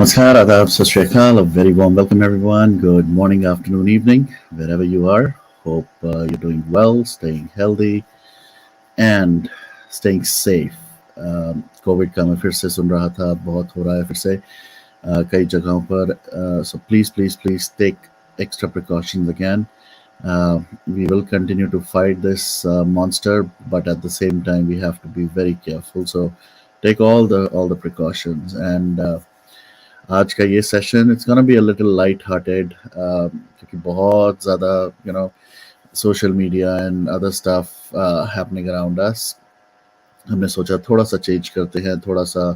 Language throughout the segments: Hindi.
Namaskar, Adab, Sat Shri Akal. A very warm welcome, everyone. Good morning, afternoon, evening, wherever you are. Hope you're doing well, staying healthy, and staying safe. Covid का मैं फिर से सुन रहा था, बहुत हो रहा है फिर से कई जगहों पर. So please take extra precautions again. We will continue to fight this monster, but at the same time we have to be very careful. So take all the precautions. And आज का ये session it's gonna be a little light hearted क्योंकि बहुत ज़्यादा social media and other stuff happening around us. हमने सोचा थोड़ा सा चेंज करते हैं, थोड़ा सा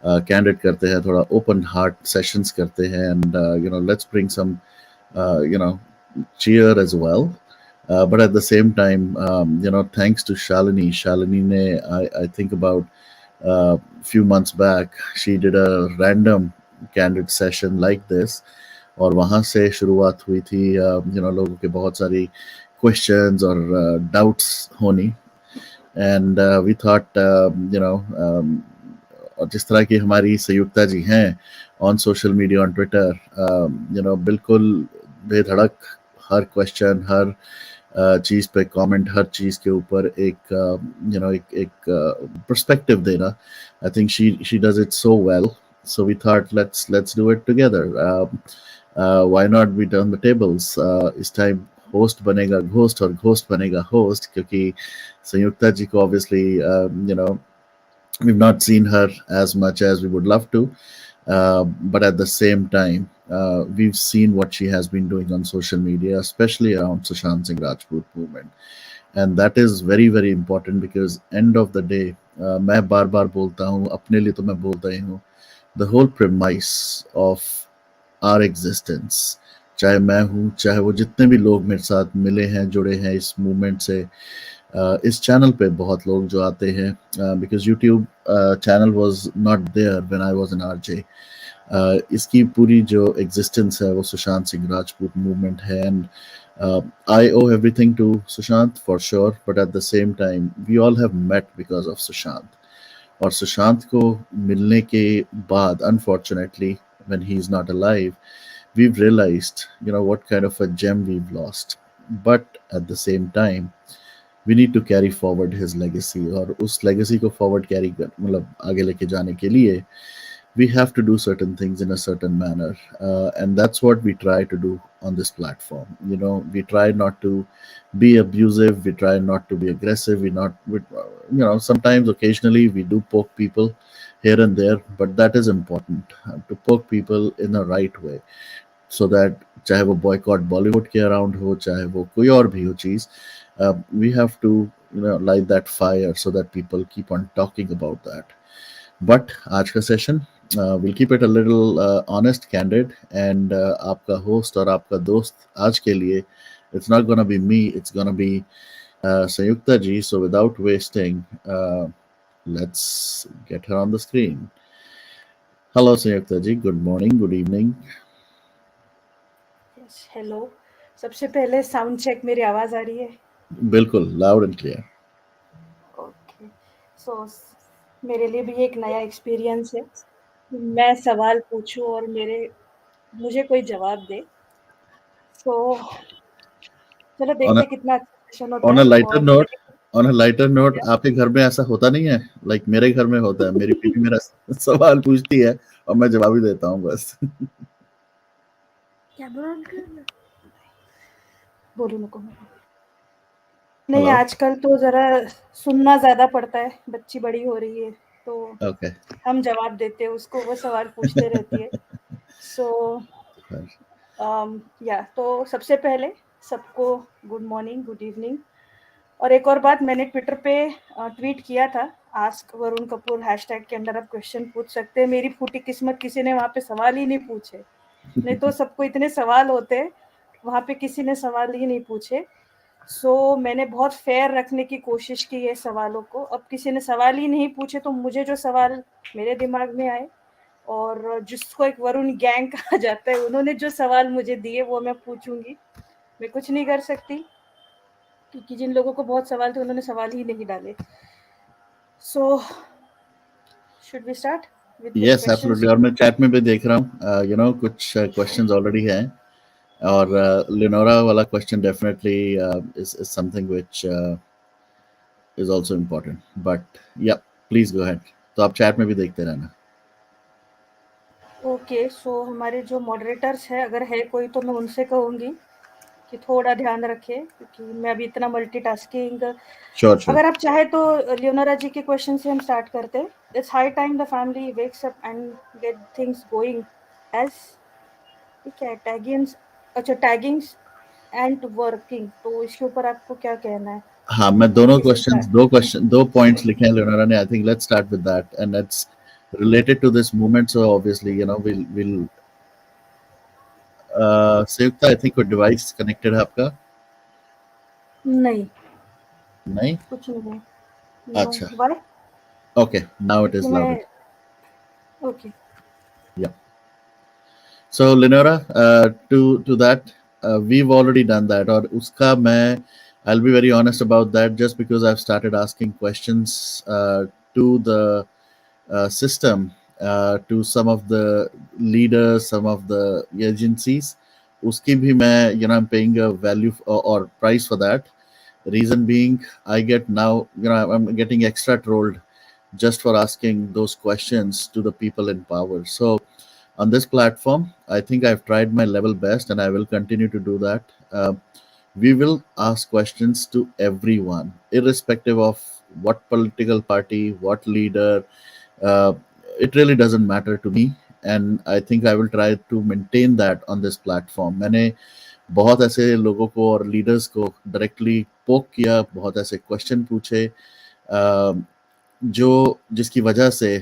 कैंडिड करते हैं, थोड़ा ओपन हार्ट सेशंस करते हैं, and let's bring some cheer as well. But at the same time, thanks to Shalini. Shalini ne, I think about few months back, she did a random candid session like this. और वहाँ से शुरुआत हुई थी लोगों के बहुत सारी questions और doubts होनी. And we thought और जिस तरह की हमारी संयुक्ता जी हैं on social media, on Twitter, बिल्कुल बेधड़क हर क्वेश्चन, हर चीज़ पे कमेंट, हर चीज़ के ऊपर एक पर्सपेक्टिव देना. I think she does it so well. So we thought let's do it together. Why not we turn the tables. इस टाइम होस्ट बनेगा घोस्ट और घोस्ट बनेगा होस्ट, क्योंकि संयुक्ता जी को obviously we've not seen her as much as we would love to, but at the same time, we've seen what she has been doing on social media, especially around Sushant Singh Rajput movement. And that is very, very important because end of the day, मैं बार बार बोलता हूँ, अपने लिए तो मैं बोलता ही हूँ, the whole premise of our existence, चाहे मैं हूँ, चाहे वो जितने भी लोग मेरे साथ मिले हैं, जुड़े हैं इस मूवमेंट से, इस चैनल पे बहुत लोग जो आते हैं, because YouTube channel was not there when I was in RJ. इसकी पूरी जो एग्जिस्टेंस है वो सुशांत सिंह राजपूत मूवमेंट है. And I owe everything to Sushant for sure, but at the same time we all have met because of Sushant. और सुशांत को मिलने के बाद unfortunately when he is not alive, we've realized what kind of a gem we've lost. But at the same time, we need to carry forward his legacy. और उस legacy को forward carry कर मतलब आगे लेके जाने के लिए we have to do certain things in a certain manner, and that's what we try to do on this platform. We try not to be abusive, we try not to be aggressive, sometimes occasionally we do poke people here and there, but that is important, to poke people in the right way, so that चाहे वो बॉयकॉट बॉलीवुड के अराउंड हो, चाहे वो कोई और भी हो चीज़, we have to light that fire so that people keep on talking about that. But आज का session we'll keep it a little honest, candid, and आपका होस्ट और आपका दोस्त आज के लिए, it's not gonna be me, it's gonna be Sanyukta ji. So without wasting, let's get her on the screen. Hello Sanyukta ji, good morning, good evening. Hello. सबसे पहले साउंड चेक, मेरी आवाज आ रही है? बिल्कुल लाउड एंड क्लियर. ओके. सो मेरे लिए भी एक नया एक्सपीरियंस है. मैं सवाल पूछूं और मुझे कोई जवाब दे. सो चलो देखते हैं कितना सेशन होता है. ऑन अ लाइटर नोट, आपके घर में ऐसा होता नहीं है? लाइक मेरे घर में होता है. मेरी बीवी मेरा सवाल पूछती है और मैं जवाब ही देता हूँ बस. क्या बोलूं नको नहीं. आजकल तो जरा सुनना ज्यादा पड़ता है. बच्ची बड़ी हो रही है तो हम जवाब देते हैं उसको, वो सवाल पूछते रहती है. सो तो सबसे पहले सबको गुड मॉर्निंग, गुड इवनिंग. और एक और बात, मैंने ट्विटर पे ट्वीट किया था, आस्क वरुण कपूर हैशटैग के अंदर आप क्वेश्चन पूछ सकते हैं. मेरी फूटी किस्मत, किसी ने वहाँ पे सवाल ही नहीं पूछे. नहीं तो सबको इतने सवाल होते, वहाँ पे किसी ने सवाल ही नहीं पूछे. सो मैंने बहुत फेयर रखने की कोशिश की है सवालों को. अब किसी ने सवाल ही नहीं पूछे तो मुझे जो सवाल मेरे दिमाग में आए, और जिसको एक वरुण गैंग कहा जाता है, उन्होंने जो सवाल मुझे दिए वो मैं पूछूंगी. मैं कुछ नहीं कर सकती क्योंकि जिन लोगों को बहुत सवाल थे उन्होंने सवाल ही नहीं डाले. So should we start? with good yes questions. Absolutely, और मैं चैट में भी देख रहा हूँ कुछ क्वेश्चंस ऑलरेडी हैं, और लिनोरा वाला question definitely is something which is also important, but yeah, please go ahead. तो आप चैट में भी देखते रहना. ओके, सो हमारे जो मॉडरेटर्स हैं, अगर है कोई तो मैं उनसे कहूँगी कि थोड़ा ध्यान रखें, क्योंकि मैं अभी इतना मल्टीटास्किंग। Sure sure. अगर आप चाहें तो लियोनारा जी के क्वेश्चन से हम स्टार्ट करते हैं। It's high time the family wakes up and get things going as, ठीक है, टैगिंग्स, अच्छा टैगिंग्स एंड वर्किंग, तो इसके ऊपर आपको क्या कहना है हाँ, मैं दोनों कि क्वेश्चंस, स्टार्ट? दो पॉइंट्स लिखे हैं लियोनारा ने. I think let's start with that, and it's related to this movement. So obviously, we'll Sanyukta, I think कोई डिवाइस कनेक्टेड है आपका? नहीं, नहीं. कुछ नहीं है। नो, अच्छा. वाई? ओके, नाउ इट क्योंकि इज मैं, loud. Okay. Yeah. So Lenora, to that, we've already done that. और उसका मैं, I'll be very honest about that. Just because I've started asking questions to the system, to some of the leaders, some of the agencies, उसकी भी मैं, I'm paying a value or price for that. Reason being, I get now, I'm getting extra trolled just for asking those questions to the people in power. So on this platform, I think I've tried my level best, and I will continue to do that. We will ask questions to everyone, irrespective of what political party, what leader. Uh, it really doesn't matter to me, and I think I will try to maintain that on this platform. मैंने बहुत ऐसे लोगों को और लीडर्स को डायरेक्टली पोक किया, बहुत ऐसे क्वेश्चन पूछे, जो जिसकी वजह से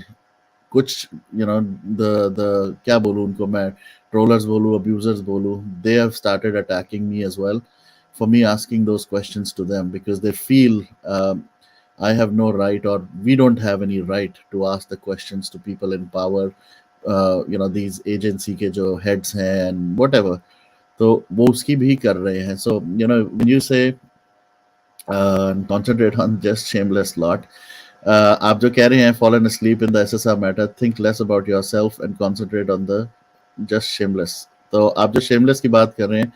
कुछ, द क्या बोलूँ उनको मैं, ट्रोलर्स बोलूँ, अब्यूजर्स बोलूँ, they have started attacking me as well for me asking those questions to them, because they feel I have no right, or we don't have any right to ask the questions to people in power, these agency के जो heads हैं and whatever. तो वो उसकी भी कर रहे हैं. So when you say concentrate on just shameless lot, आप जो कह रहे हैं fallen asleep in the SSR matter, think less about yourself and concentrate on the just shameless. तो आप जो shameless की बात कर रहे हैं,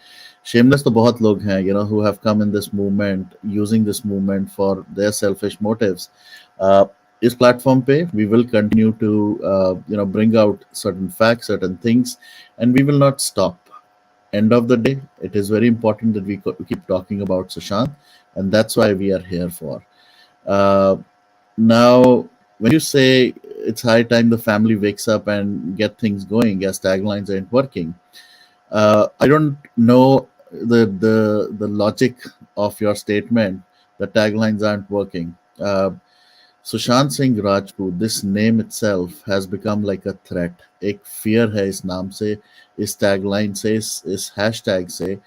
shameless तो बहुत लोग हैं, who have come in this movement, using this movement for their selfish motives. इस platform पे we will continue to bring out certain facts, certain things, and we will not stop. End of the day, it is very important that we keep talking about Sushant, and that's why we are here for. Uh, Now, when you say it's high time the family wakes up and get things going, as taglines aren't working, I don't know the logic of your statement. The taglines aren't working. Sushant Singh Rajput, this name itself has become like a threat. एक fear है इस नाम से, इस tagline से, इस hashtag से.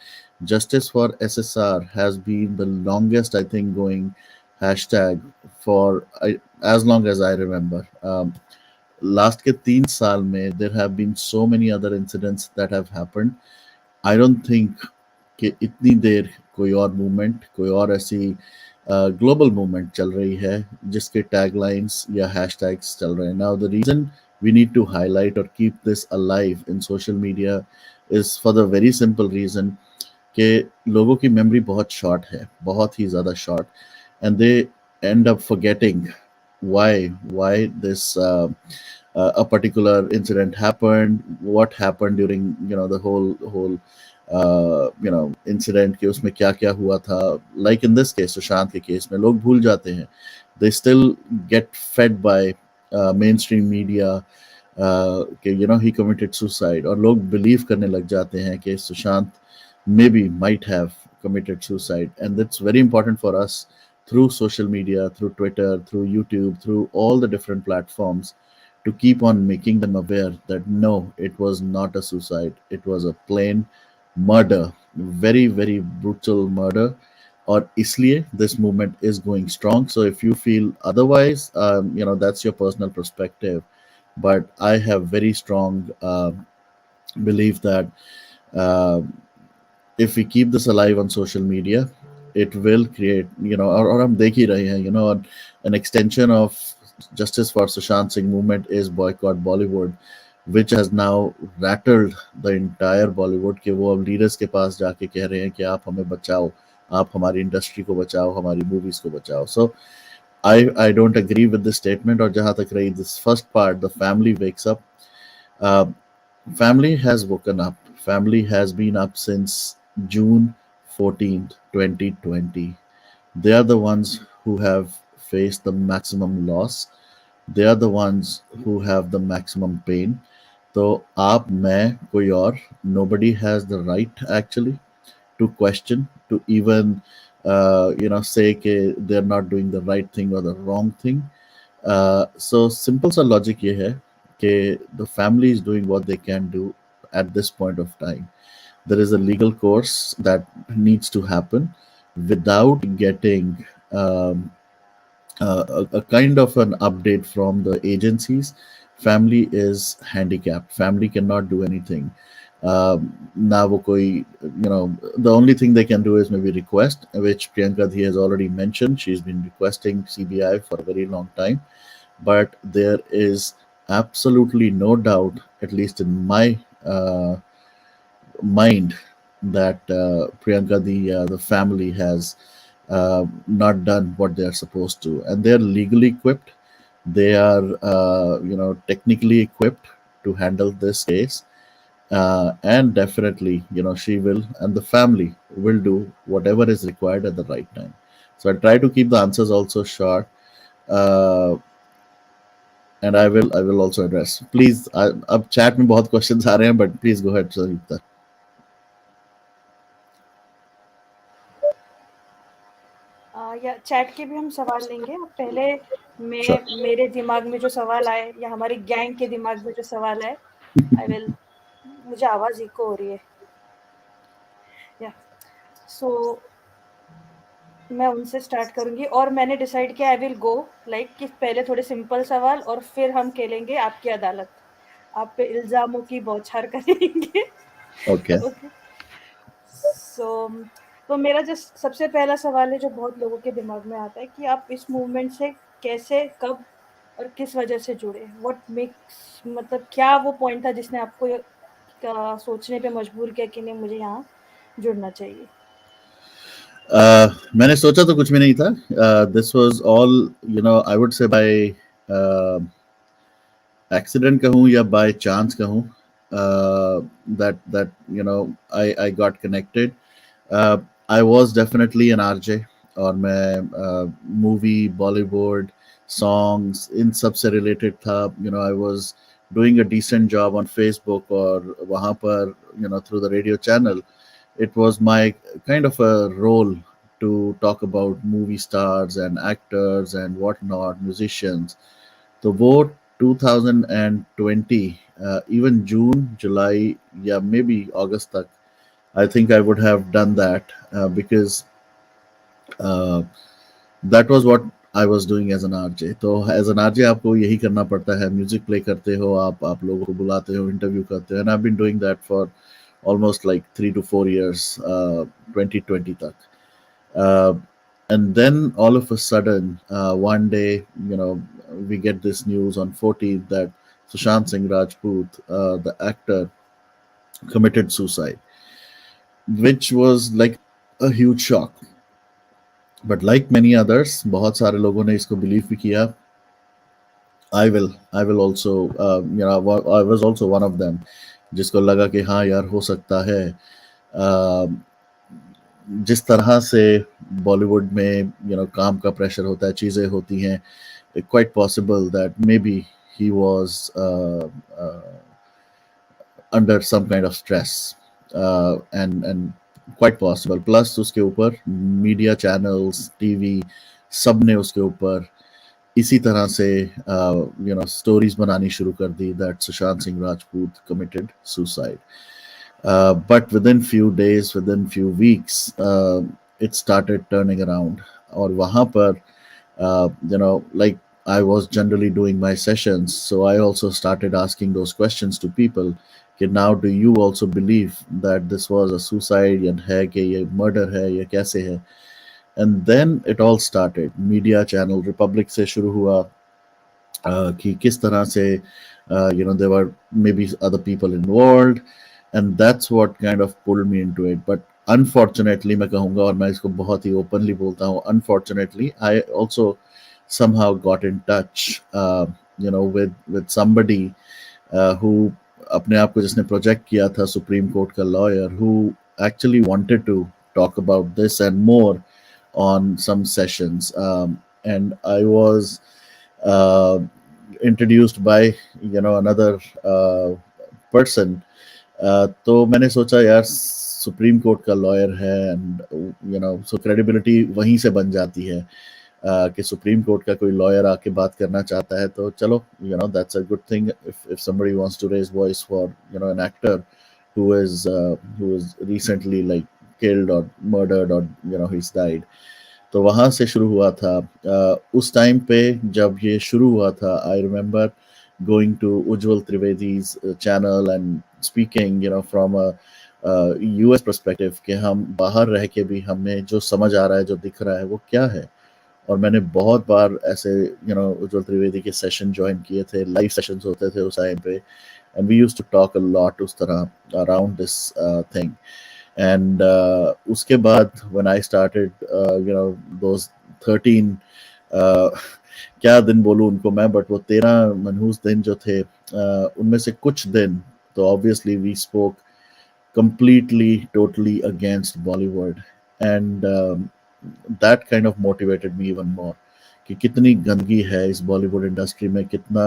Justice for SSR has been the longest, I think, going hashtag for as long as I remember. Last के 3 साल में there have been so many other incidents that have happened. I don't think कि इतनी देर कोई और मूवमेंट, कोई और ऐसी ग्लोबल मूवमेंट चल रही है जिसके टैगलाइंस या हैशटैग्स चल रहे हैं. Now the reason we need to highlight और keep this alive in social media is for the very simple reason कि लोगों की मेमोरी बहुत शॉर्ट है, बहुत ही ज़्यादा short, and they and up forgetting why this a particular incident happened, what happened during the whole incident कि उसमें क्या क्या हुआ था. Like in this case, Sushant के केस में लोग भूल जाते हैं. They still get fed by main stream media कि ही कमिटेड सुसाइड, और लोग बिलीव करने लग जाते हैं कि Sushant may be might have committed suicide. And that's very important for us, through social media, through Twitter, through YouTube, through all the different platforms, to keep on making them aware that no, it was not a suicide, it was a plain murder, very very brutal murder. Or isliye this movement is going strong. So if you feel otherwise, that's your personal perspective, but I have very strong belief that uh, if we keep this alive on social media, it will create, or हम देख ही रहे हैं, an extension of Justice for Sushant Singh movement is boycott Bollywood, which has now rattled the entire Bollywood कि वो अब लीडर्स के पास जाके कह रहे हैं कि आप हमें बचाओ, आप हमारी इंडस्ट्री को बचाओ, हमारी मूवीज को बचाओ. So I don't agree with this statement. और जहाँ तक रही this first part, the family wakes up. Uh, Family has woken up. Family has been up since June 14th, 2020. They are the ones who have faced the maximum loss. They are the ones who have the maximum pain. So, आप, मैं, कोई और, nobody has the right actually to question, to even say कि they're not doing the right thing or the wrong thing. So simple सा logic ये है कि the family is doing what they can do at this point of time. There is a legal course that needs to happen without getting a kind of an update from the agencies. Family is handicapped. Family cannot do anything. Now, वो कोई, the only thing they can do is maybe request, which Priyanka Dhi has already mentioned. She's been requesting CBI for a very long time. But there is absolutely no doubt, at least in my mind, that Priyanka, the family has not done what they are supposed to, and they are legally equipped. They are, technically equipped to handle this case, and definitely, she will, and the family will do whatever is required at the right time. So I try to keep the answers also short. Uh, and I will also address. Please, अब chat में बहुत questions आ रहे हैं, but please go ahead, Sanjukta. या चैट के भी हम सवाल लेंगे. पहले Sure. मेरे दिमाग में जो सवाल आए या हमारी गैंग के दिमाग में जो सवाल आए, आई विल. मुझे आवाज़ इको हो रही है. या सो मैं उनसे स्टार्ट करूँगी और मैंने डिसाइड किया आई विल गो लाइक कि पहले थोड़े सिंपल सवाल और फिर हम खेलेंगे आपकी अदालत. आप पे इल्ज़ामों की बौछार करेंगे. Okay. ओके. सो तो मेरा जो सबसे पहला सवाल है जो बहुत लोगों के दिमाग में आता है कि आप इस मूवमेंट से कैसे, कब और किस वजह से जुड़े. व्हाट मेक्स, मतलब क्या वो पॉइंट था जिसने आपको सोचने पे मजबूर किया कि नहीं मुझे यहाँ जुड़ना चाहिए. मैंने सोचा तो कुछ भी नहीं था. This was all, I would say by uh, accident कहूँ या by chance कहूँ, that I got connected. I was definitely an RJ, और मैं मूवी, बॉलीवुड, सॉन्ग्स, इन सब से रिलेटेड था. I was doing a decent job on Facebook, और वहाँ पर, through the radio channel, it was my kind of a role to talk about movie stars and actors and whatnot, musicians. तो वो 2020, even June, July, yeah, maybe August तक, I think I would have done that, because uh, that was what I was doing as an RJ. तो as an RJ आपको यही करना पड़ता है. म्यूजिक प्ले करते हो, आप लोगों को बुलाते हो, इंटरव्यू करते हो. And I've been doing that for almost like 3 to 4 years, 2020 तक. Uh, and then all of a sudden, one day, we get this news on 14th that Sushant Singh Rajput, the actor, committed suicide, which was like a huge shock. But like many others, बहुत सारे लोगों ने इसको believe भी किया. I will also, I was also one of them, जिसको लगा कि हाँ यार हो सकता है. जिस तरह से बॉलीवुड में काम का प्रेशर होता है, चीज़ें होती हैं, quite possible that maybe he was under some kind of stress, and quite possible. Plus उसके ऊपर मीडिया चैनल्स, टीवी, सब ने उसके ऊपर इसी तरह से स्टोरीज बनानी शुरू कर दी that Sushant Singh Rajput committed suicide. But within few days, within few weeks, it started turning around. और वहाँ पर, like I was generally doing my sessions, so I also started asking those questions to people. कि now do you also believe that this was a suicide या है कि ये murder है या कैसे है? And then it all started. Media channel Republic से शुरू हुआ, कि किस तरह से there were maybe other people involved, and that's what kind of pulled me into it. But unfortunately मैं कहूँगा, और मैं इसको बहुत ही openly बोलता हूँ, unfortunately I also somehow got in touch with somebody who अपने आप को जिसने प्रोजेक्ट किया था सुप्रीम कोर्ट का lawyer, who actually wanted to talk about this and more on some sessions, and I was uh, introduced by another person. तो मैंने सोचा यार सुप्रीम कोर्ट का लॉयर है, एंड सो क्रेडिबिलिटी वहीं से बन जाती है कि सुप्रीम कोर्ट का कोई लॉयर आके बात करना चाहता है, तो चलो that's a good thing if somebody wants to raise voice for an actor who is recently like killed or murdered, or he's died. तो वहाँ से शुरू हुआ था। उस टाइम पे जब ये शुरू हुआ था, I remember going to Ujjwal Trivedi's channel and speaking from a US perspective कि हम बाहर रह के भी हमें जो समझ आ रहा है, जो दिख रहा है, वो क्या है। और मैंने बहुत बार ऐसे उज्जवल त्रिवेदी के सेशन ज्वाइन किए थे, लाइव सेशंस होते थे उस टाइम पे, and we used to talk a lot उस तरह अराउंड दिस थिंग। एंड उसके बाद व्हेन आई स्टार्टेड दोस 13 क्या दिन बोलूं उनको मैं, बट वो 13 मनहूस दिन जो थे, उनमें से कुछ दिन तो obviously we spoke completely totally against Bollywood, and that kind of motivated me even more कि कितनी गंदगी है इस बॉलीवुड इंडस्ट्री में, कितना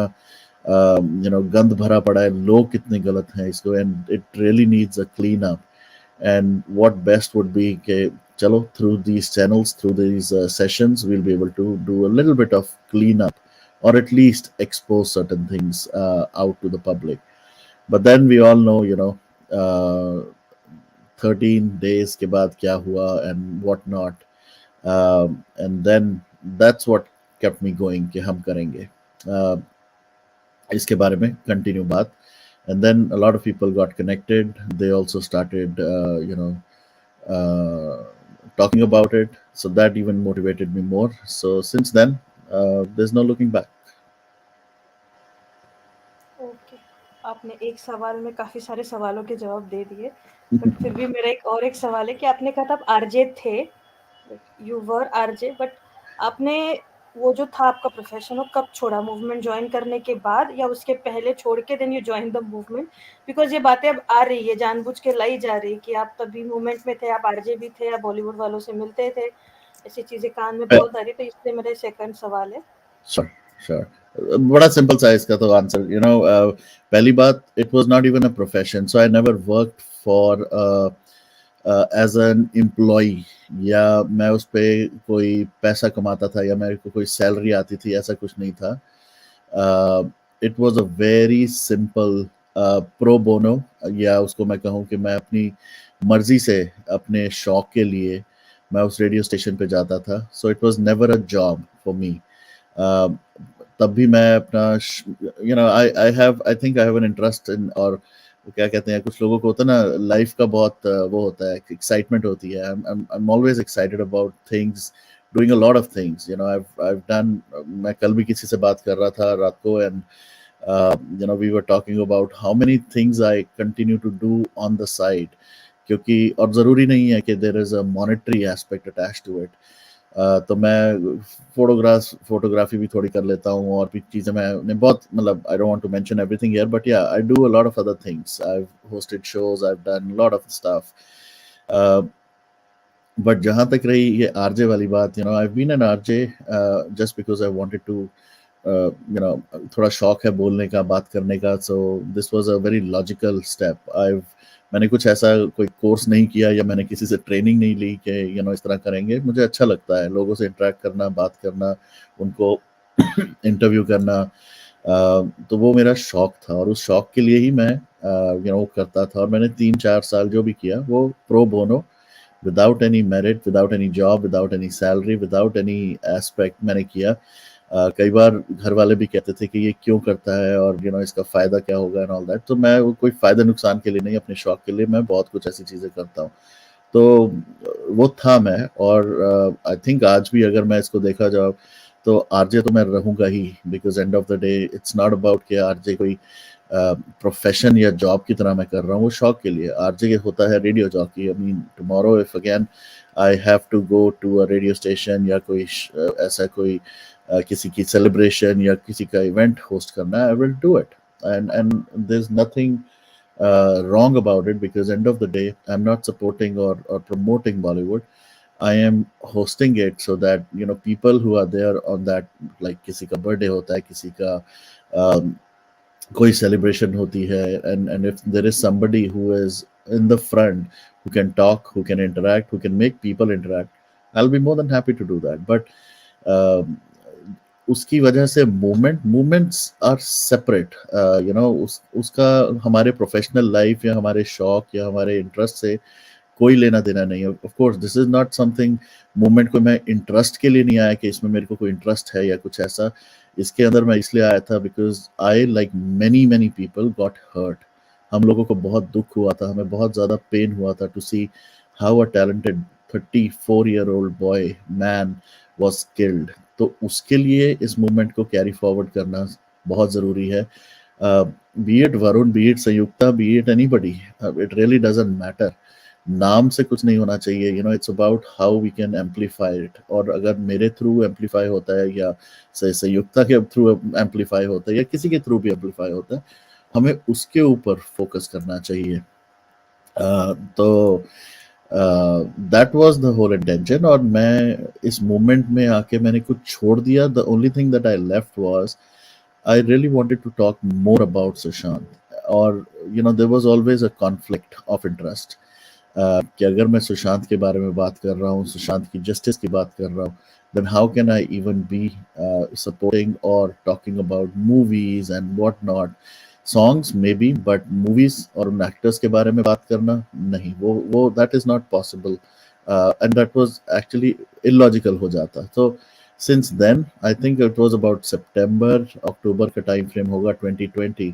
गंद भरा पड़ा है, लोग कितने गलत हैं इसको, and it really needs a clean up. And what best would be कि चलो through these channels, through these sessions, we'll be able to do a little bit of clean up, or at least expose certain things out to the public. But then we all know, uh, 13 days के बाद क्या हुआ and what not, and then that's what kept me going कि हम करेंगे इसके बारे में कंटिन्यू बात। and then a lot of people got connected, they also started uh, talking about it, so that even motivated me more. So since then, there's no looking back. Okay, आपने एक सवाल में काफ़ी सारे सवालों के जवाब दे दिए, बट फिर भी मेरा एक सवाल है कि आपने कहा था आप आरजे थे, यू वर आरजे, बट आपने वो जो था आपका प्रोफेशन, वो कब छोड़ा? मूवमेंट जॉइन करने के बाद या उसके पहले छोड़ के then you join the movement? Because ये बातें अब आ रही है, जानबूझ के लाई जा रही है कि आप तभी मूवमेंट में थे, आप आरजे भी थे, आप बॉलीवुड वालों से मिलते थे, ऐसी चीज़ें कान में बहुत आ रही है, तो इसलिए मेरा सेकंड सवाल है। Sure, sure. बड़ा सिंपल सा है इसका तो आंसर, पहली बात, it was not even a profession, so I never worked for as an employ, या मैं उस पे कोई पैसा कमाता था या मेरे को कोई सैलरी आती थी, ऐसा कुछ नहीं था। It was a very simple pro bono, या उसको मैं कहूँ कि मैं अपनी मर्जी से, अपने शौक के लिए मैं उस रेडियो स्टेशन पे जाता था। So it was never a job for me. uh, तब भी मैं अपना आई think I have an interest in, और वो क्या कहते हैं, कुछ लोगों को होता है ना, लाइफ का बहुत वो होता है, एक्साइटमेंट होती है। I am always excited about things, doing a lot of things, I've done, मैं कल भी किसी से बात कर रहा था रात को, and we were talking about how many things I continue to do on the side, क्योंकि और ज़रूरी नहीं है कि there is a monetary aspect attached to it. तो मैं फोटोग्राफी भी थोड़ी कर लेता हूँ, और भी चीज़ें मैंने बहुत, मतलब I don't want to mention everything here, but yeah I do a lot of other things, I have hosted shows, I have done lot of stuff. But जहाँ तक रही ये आरजे वाली बात, I have been an RJ just because I wanted to, थोड़ा शौक है बोलने का, बात करने का, so this was a very logical step. I मैंने कुछ ऐसा कोई कोर्स नहीं किया, या मैंने किसी से ट्रेनिंग नहीं ली कि इस तरह करेंगे। मुझे अच्छा लगता है लोगों से इंटरेक्ट करना, बात करना, उनको इंटरव्यू करना, तो वो मेरा शौक था, और उस शौक के लिए ही मैं करता था। और मैंने 3-4 साल जो भी किया वो pro bono, without any merit, without any job, without any salary, without any aspect मैंने किया। कई बार घर वाले भी कहते थे कि ये क्यों करता है, और इसका फ़ायदा क्या होगा एंड ऑल दैट। तो मैं वो कोई फ़ायदा नुकसान के लिए नहीं, अपने शौक के लिए मैं बहुत कुछ ऐसी चीज़ें करता हूँ। तो वो था मैं, और आई थिंक आज भी अगर मैं इसको देखा जाए, तो आरजे तो मैं रहूंगा ही, because end of the day it's not about कि आरजे कोई प्रोफेशन या जॉब की तरह मैं कर रहा हूँ, वो शौक के लिए। आरजे होता है radio jockey. I mean tomorrow if again I have to go to a radio station या कोई ऐसा कोई किसी की सेलिब्रेशन या किसी का इवेंट होस्ट करना है, I will do it. and there's nothing wrong about it, because end of the day I'm not supporting or promoting Bollywood. I am hosting it so that people who are there on that, like किसी का बर्थडे होता है, किसी का um, कोई celebration होती है, and if there is somebody who is in the front who can talk, who can interact, who can make people interact, I'll be more than happy to do that. But um, उसकी वजह से मूवमेंट्स आर सेपरेट। उसका हमारे प्रोफेशनल लाइफ या हमारे शौक या हमारे इंटरेस्ट से कोई लेना देना नहीं है। Of course this is not something, movement को मैं इंटरेस्ट के लिए नहीं आया कि इसमें मेरे को कोई इंटरेस्ट है या कुछ ऐसा। इसके अंदर मैं इसलिए आया था because I like many many people got hurt. हम लोगों को बहुत दुख हुआ था, हमें बहुत ज़्यादा पेन हुआ था to see how a talented 34-year-old boy man was killed. तो उसके लिए इस मूवमेंट को कैरी फॉरवर्ड करना बहुत ज़रूरी है। Be it Varun, be it Sanyukta, be it anybody, it really doesn't matter. नाम से कुछ नहीं होना चाहिए, it's about how we can amplify it. और अगर मेरे थ्रू एम्पलीफाई होता है या संयुक्ता के थ्रू एम्पलीफाई होता है या किसी के थ्रू भी एम्पलीफाई होता है, हमें उसके ऊपर फोकस करना चाहिए। तो that was the whole intention. और मैं इस मूवमेंट में आके मैंने कुछ छोड़ दिया। The only thing that I left was I really wanted to talk more about Sushant. और there was always a conflict of interest कि अगर मैं सुशांत के बारे में बात कर रहा हूँ, सुशांत की जस्टिस की बात कर रहा हूँ, then how can I even be supporting or talking about movies and what not? Songs maybe, but movies और उन actors के बारे में बात करना नहीं, वो that is not possible, and that was actually illogical हो जाता। तो since then I think it was about September October का time frame होगा 2020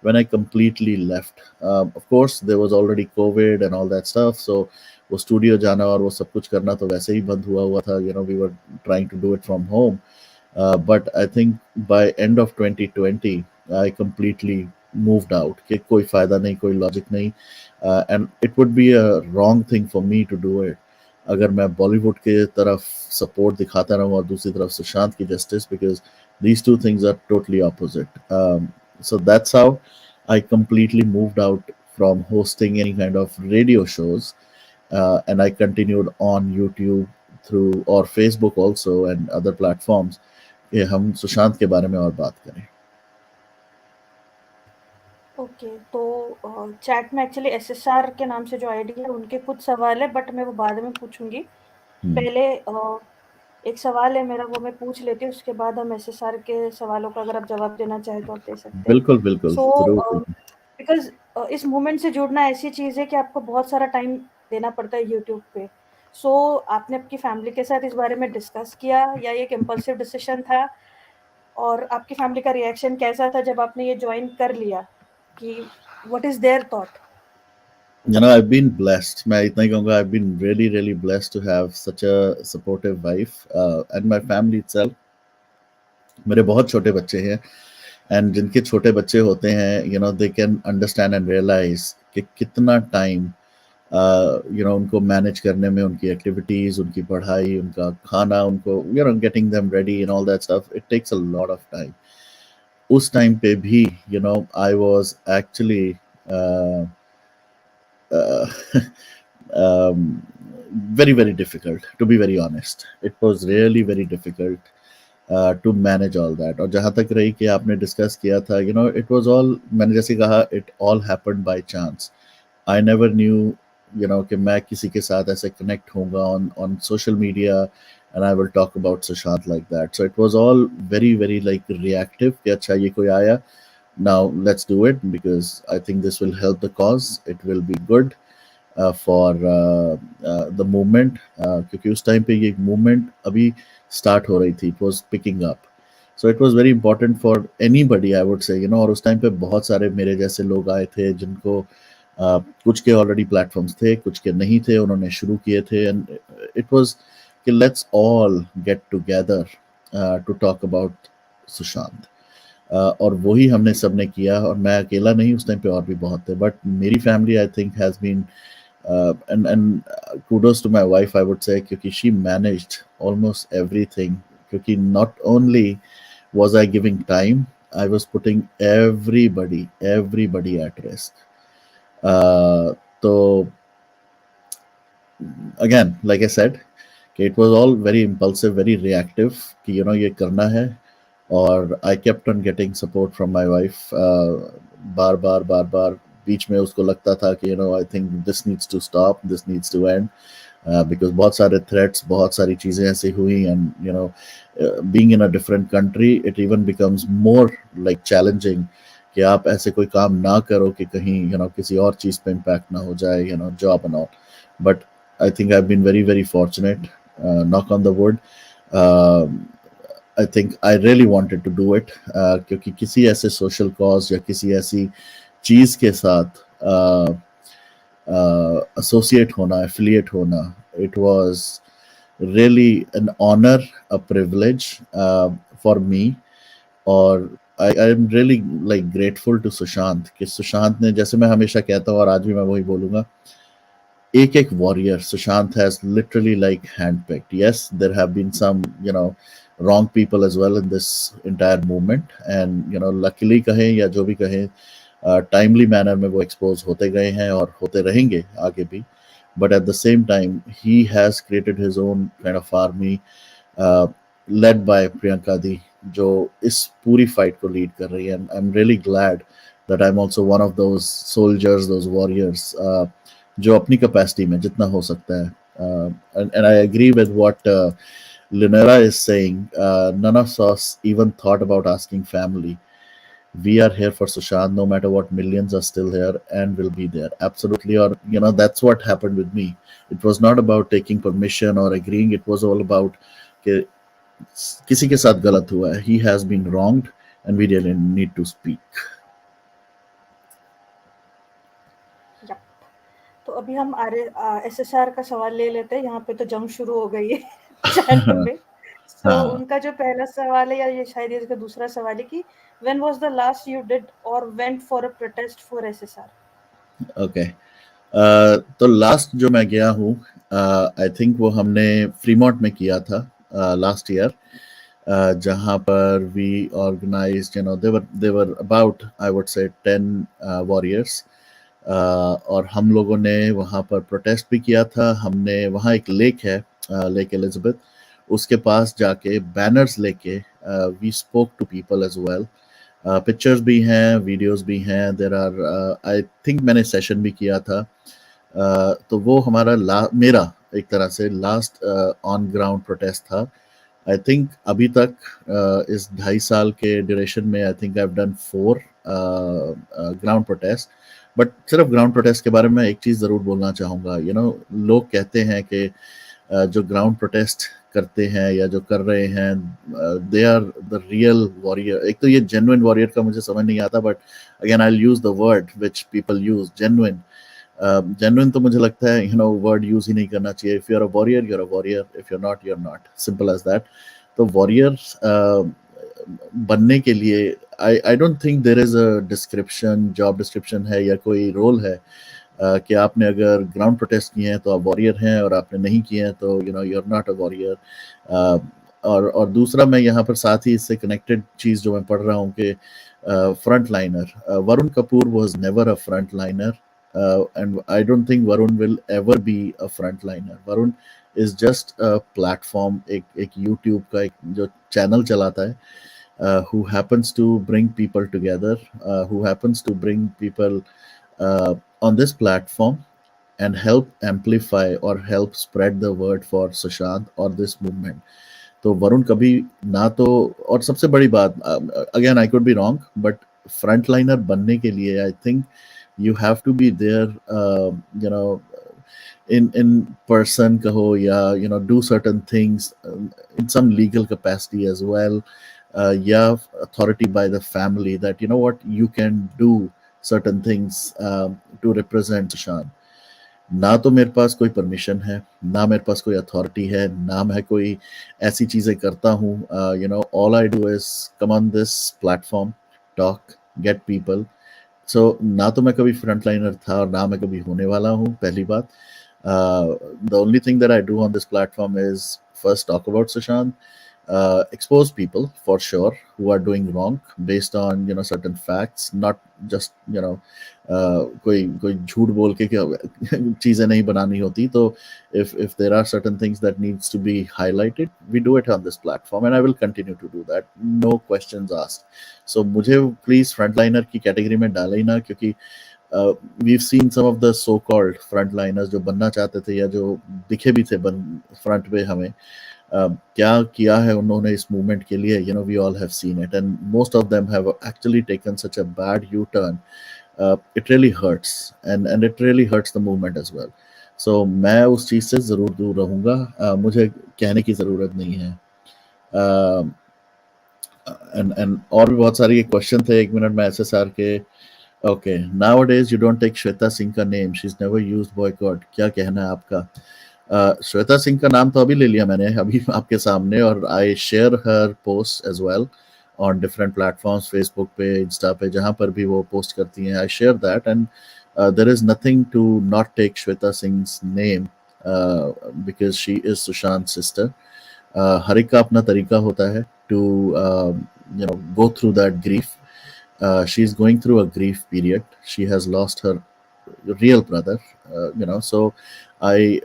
when I completely left. Of course there was already COVID and all that stuff, so वो स्टूडियो जाना और वो सब कुछ करना तो वैसे ही बंद हुआ हुआ था। We were trying to do it from home, but I think by end of 2020 I completely moved out कि कोई फायदा नहीं, कोई लॉजिक नहीं, and it would be a wrong thing for me to do it अगर मैं बॉलीवुड के तरफ सपोर्ट दिखाता रहूँ और दूसरी तरफ सुशांत की justice, because these two things are totally opposite. So that's how I completely moved out from hosting any kind of radio shows, and I continued on YouTube through or Facebook also and other platforms कि हम सुशांत के बारे में और बात करें। ओके, तो चैट में एक्चुअली एसएसआर के नाम से जो आईडी है उनके कुछ सवाल है, बट मैं वो बाद में पूछूंगी। पहले एक सवाल है मेरा, वो मैं पूछ लेती हूँ, उसके बाद हम एसएसआर के सवालों का अगर आप जवाब देना चाहें तो आप दे सकते हैं। बिल्कुल बिल्कुल, जरूर। सो बिकॉज इस मूवमेंट से जुड़ना ऐसी चीज़ है कि आपको बहुत सारा टाइम देना पड़ता है यूट्यूब पे। सो आपने आपकी फैमिली के साथ इस बारे में डिस्कस किया या ये एक इम्पल्सिव डिसीजन था? और आपकी फैमिली का रिएक्शन कैसा था जब आपने ये ज्वाइन कर लिया? कि what is there thought? I've been blessed. मैं इतना ही कहूँगा, I've been really really blessed to have such a supportive wife, and my family itself. मेरे बहुत छोटे बच्चे हैं, एंड जिनके छोटे बच्चे होते हैं, they can understand and realize कि कितना टाइम उनको मैनेज करने में, उनकी एक्टिविटीज, उनकी पढ़ाई, उनका खाना, उनको getting them ready and all that stuff, it takes a lot of time. उस टाइम पे भी I was actually very very difficult, to be very honest. It was really very difficult to manage all that. और जहाँ तक रही कि आपने डिस्कस किया था, it was all, मैंने जैसे कहा, it all happened by chance. I never knew कि मैं किसी के साथ ऐसे कनेक्ट होऊंगा on social media and I will talk about Sushant like that. So it was all very very like reactive कि अच्छा ये कोई आया, now let's do it because I think this will help the cause, it will be good for the movement, क्योंकि उस टाइम पे ये movement अभी start हो रही थी, it was picking up. So it was very important for anybody, I would say, और उस टाइम पे बहुत सारे मेरे जैसे लोग आए थे जिनको कुछ के ऑलरेडी प्लेटफॉर्म्स थे, कुछ के नहीं थे, उन्होंने शुरू किए थे, एंड इट वाज कि let's all get together to talk about Sushant. और वही हमने सबने किया, और मैं अकेला नहीं, उस टाइम पे और भी बहुत थे, बट मेरी family I think has been and kudos to my wife, I would say, क्योंकि she managed almost everything, क्योंकि not only was I giving time, I was putting everybody at risk. So again, like I said, कि it was all very impulsive, very reactive, कि ये करना है, और I kept on getting support from my wife. बार बार बीच में उसको लगता था कि I think this needs to stop, this needs to end, because बहुत सारे threats, बहुत सारी चीज़ें ऐसी हुई, and being in a different country, it even becomes more like challenging कि आप ऐसे कोई काम ना करो कि कहीं किसी और चीज़ पे impact ना हो जाए, job and all. But I think I've been very fortunate, knock on the wood. Um I think I really wanted to do it, क्योंकि किसी ऐसे social cause या किसी ऐसी चीज़ के साथ associate होना, affiliate होना, it was really an honor, a privilege for me. और I am really like grateful to Sushant, कि सुशांत ने, जैसे मैं हमेशा कहता हूँ और आज भी मैं वही बोलूंगा, एक एक warrior Sushant has literally like handpicked. Yes, there have been some wrong people as well in this entire movement, and luckily कहें या जो भी कहें, टाइमली मैनर में वो एक्सपोज होते गए हैं और होते रहेंगे आगे भी. But at the same time, he has created his own kind of army, led by Priyanka Di, जो इस पूरी फाइट को लीड कर रही है. And I'm really glad that I'm also one of those soldiers, those warriors, जो अपनी कैपेसिटी में जितना हो सकता है. And I agree with what Linera is saying. None of us even thought about asking family. We are here for Sushant, no matter what. Millions are still here and will be there. Absolutely. Or, that's what happened with me. It was not about taking permission or agreeing. It was all about कि किसी के साथ गलत हुआ है. He has been wronged and we really need to speak. Yep. तो अभी हम SSR का सवाल ले लेते हैं. यहाँ पे तो जंग शुरू हो गई है चैट में. So हाँ. उनका जो पहला सवाल है, या ये शायद इसका दूसरा सवाल है, कि when was the last you did or went for a protest for SSR? Okay. तो लास्ट जो मैं गया हूँ, आई थिंक वो हमने फ्रीमॉन्ट में किया था लास्ट ईयर, जहाँ पर we organized, there were about, I would say 10 warriors, और हम लोगों ने वहाँ पर प्रोटेस्ट भी किया था. हमने वहाँ एक लेक है, लेक एलिजाबेथ, उसके पास जाके बैनर्स लेके we spoke to people as well. Pictures भी हैं, वीडियोस भी हैं. देर आर, आई थिंक मैंने सेशन भी किया था. तो वो हमारा मेरा एक तरह से लास्ट ऑन ग्राउंड प्रोटेस्ट था. आई थिंक अभी तक इस 2.5 साल के ड्यूरेशन में आई think I have done 4 ground protest. But सिर्फ ग्राउंड प्रोटेस्ट के बारे में एक चीज़ ज़रूर बोलना चाहूँगा. लोग कहते हैं कि जो ग्राउंड प्रोटेस्ट करते हैं या जो कर रहे हैं, they are the real warrior. एक तो ये जेन्युइन वॉरियर का मुझे समझ नहीं आता, but again I use the word which people use, genuine. Genuine तो मुझे लगता है वर्ड यूज ही नहीं करना चाहिए. If you are a warrior, you are a warrior. If you are not, you are not. Simple as that. तो वॉरियर बनने के लिए I don't think there is a description, job description है या कोई रोल है कि आपने अगर ग्राउंड प्रोटेस्ट किए हैं तो आप वॉरियर हैं, और आपने नहीं किए हैं तो you are not a warrior. और दूसरा, मैं यहाँ पर साथ ही इससे कनेक्टेड चीज़ जो मैं पढ़ रहा हूँ कि front liner, Varun Kapoor was never a front liner. And I don't think Varun will ever be a frontliner. Varun is just a platform, एक YouTube का एक जो चैनल चलाता है, who happens to bring people together, who happens to bring people on this platform and help amplify or help spread the word for Sushant or this movement. तो वरुण कभी ना तो, और सबसे बड़ी बात, again I could be wrong, but front liner बनने के लिए I think you have to be there, in person kaho, ya do certain things, in some legal capacity as well, yeah, authority by the family, that what you can do certain things to represent Sushant. ना तो मेरे पास कोई परमिशन है, ना मेरे पास कोई अथॉरिटी है, ना मैं कोई ऐसी चीज़ें करता हूँ। All I do is come on this platform, talk, get people. So ना तो मैं कभी फ्रंटलाइनर था और ना मैं कभी होने वाला हूँ, पहली बात। The only thing that I do on this platform is first talk about Sushant, expose people for sure who are doing wrong based on certain facts, not just कोई झूठ बोल के क्या चीजें नहीं बनानी होती। तो if there are certain things that needs to be highlighted, we do it on this platform and I will continue to do that, no questions asked. So मुझे प्लीज फ्रंटलाइनर की कैटेगरी में डाले ही ना, क्योंकि we've seen some of the so called frontliners जो बनना चाहते थे या जो दिखे भी थे फ्रंट पे हमें, क्या किया है उन्होंने इस मूवमेंट के लिए, we all have seen it and most of them have actually taken such a bad U turn. It really hurts and it really hurts the movement as well. So मैं उस चीज़ से ज़रूर दूर रहूँगा. मुझे कहने की ज़रूरत नहीं है. एंड और भी बहुत सारे ये क्वेश्चन थे, एक मिनट में एसएसआर के. Okay, nowadays you don't take Shweta Singh का name, she is never used boycott. क्या कहना है आपका? श्वेता सिंह का नाम तो अभी ले लिया मैंने, अभी आपके सामने, और I share her post as well on different platforms, Facebook पे, इंस्टा पे, जहाँ पर भी वो पोस्ट करती हैं, I share that. And there is nothing to not take Shweta Singh's name because she is Sushant sister. हर एक का अपना तरीका होता है to go through that grief. She's going through a grief period. She has lost her real brother. So I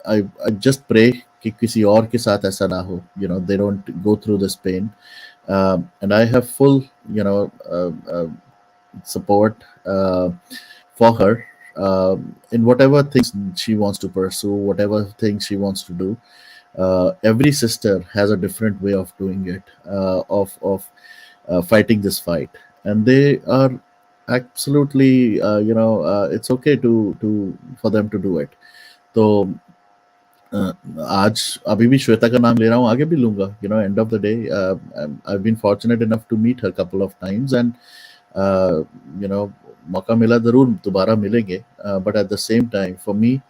I just pray कि किसी और के साथ ऐसा ना हो. They don't go through this pain. And I have full support for her in whatever things she wants to pursue, whatever things she wants to do. Every sister has a different way of doing it, of fighting this fight, and they are absolutely it's okay to for them to do it. तो आज अभी भी श्वेता का नाम ले रहा हूँ, आगे भी लूंगा. End of the day I been fortunate enough to meet her couple of times and मौका मिला जरूर दोबारा मिलेंगे. But at the same time for me,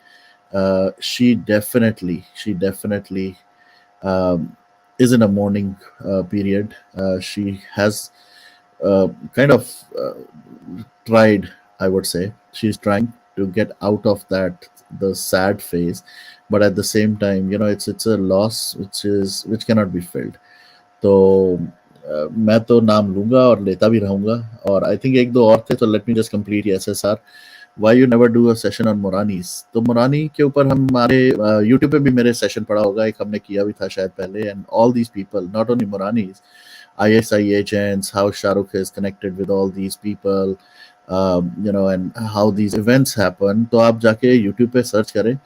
she definitely is in a mourning period. She has kind of tried, I would say, she's trying to get out of the sad phase, but at the same time, it's a loss which cannot be filled. तो मैं तो नाम लूंगा और लेता भी रहूंगा. और आई थिंक एक दो और थे, तो let me just complete SSR. Why you never do a session on मोरानीज? तो मोरानी के ऊपर हमारे यूट्यूब पे भी मेरे सेशन पड़ा होगा, एक हमने किया भी था शायद पहले. And all these people, not only Moranis, ISI agents, how Shahrukh is connected with all these people, and how these events happen. तो आप जाके यूट्यूब पे सर्च करें.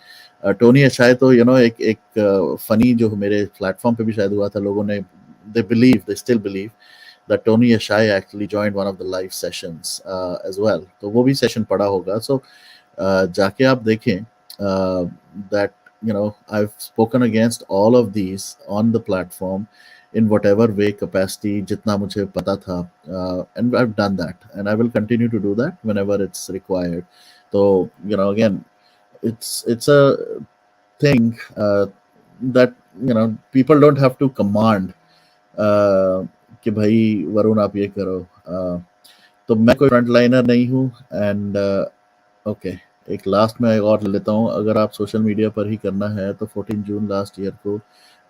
टोनी अशाय तो एक फनी जो मेरे प्लेटफॉर्म पे भी शायद हुआ था, लोगों ने they still believe that Tony Ashai actually joined one of the live sessions as well. तो वो भी सेशन पड़ा होगा. So जाके आप देखें that I've spoken against all of these on the platform in whatever way, capacity, जितना मुझे पता था, and I've done that and I will continue to do that whenever it's required. So again, it's a thing that people don't have to command कि भाई वरुण आप ये करो. तो मैं कोई फ्रंटलाइनर नहीं हूँ. एंड ओके, एक लास्ट में और ले लेता हूँ. अगर आप सोशल मीडिया पर ही करना है तो 14 जून लास्ट ईयर को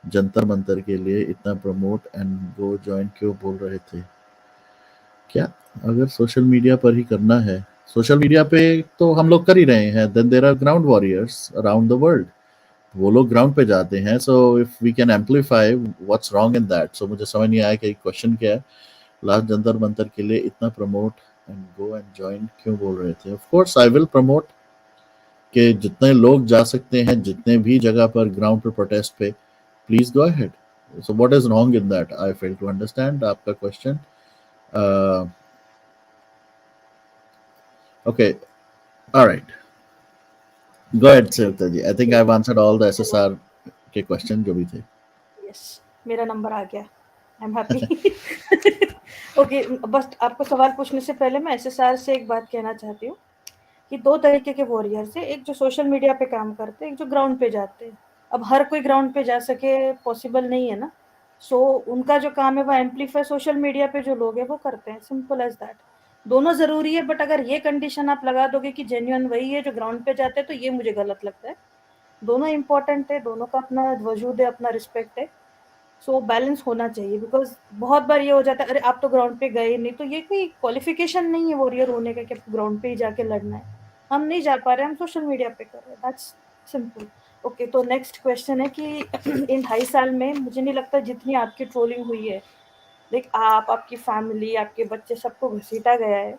जंतर मंतर के लिए इतना प्रमोट एंड गो ज्वाइन क्यों बोल रहे थे? क्या अगर सोशल मीडिया पर ही करना है, सोशल मीडिया पे तो हम लोग कर ही रहे हैं. Then there are ground warriors around the world, वो लोग ग्राउंड पे जाते हैं. So if we can amplify, what's wrong in that? सो मुझे समझ नहीं आया कि क्वेश्चन क्या है. लास्ट जंतर मंतर के लिए इतना promote and go and join क्यों बोल रहे थे? Of course I will promote कि जितने लोग जा सकते हैं, जितने भी जगह पर ग्राउंड पर प्रोटेस्ट पे, please go ahead. So what is wrong in that? I fail to understand आपका question. Okay, alright, go ahead Sarita ji. I think I have answered all the SSR के क्वेश्चन जो भी थे. यस, मेरा नंबर आ गया. आई एम हैप्पी. ओके, बस आपको सवाल पूछने से पहले मैं SSR से एक बात कहना चाहती हूँ कि 2 तरीके के वॉरियर्स हैं, एक जो सोशल मीडिया पे काम करते हैं, एक जो ग्राउंड पे जाते हैं। अब हर कोई ग्राउंड पे जा सके पॉसिबल नहीं है ना, सो उनका जो काम है वो एम्प्लीफाई सोशल मीडिया पे जो लोग हैं वो करते हैं, सिंपल एज़ दैट। दोनों ज़रूरी है, बट अगर ये कंडीशन आप लगा दोगे कि जेन्युइन वही है जो ग्राउंड पे जाते हैं, तो ये मुझे गलत लगता है। दोनों इम्पोर्टेंट है, दोनों का अपना वजूद है, अपना रिस्पेक्ट है। सो बैलेंस होना चाहिए, बिकॉज बहुत बार ये हो जाता है, अरे आप तो ग्राउंड पे गए नहीं, तो ये कोई क्वालिफिकेशन नहीं है वॉरियर होने का कि ग्राउंड पे ही जाके लड़ना है। हम नहीं जा पा रहे, हम सोशल मीडिया पे कर रहे हैं, दैट्स सिंपल। ओके, तो नेक्स्ट क्वेश्चन है कि इन 2.5 साल में मुझे नहीं लगता जितनी आपकी ट्रोलिंग हुई है, लाइक आप, आपकी फैमिली, आपके बच्चे, सबको घसीटा गया है,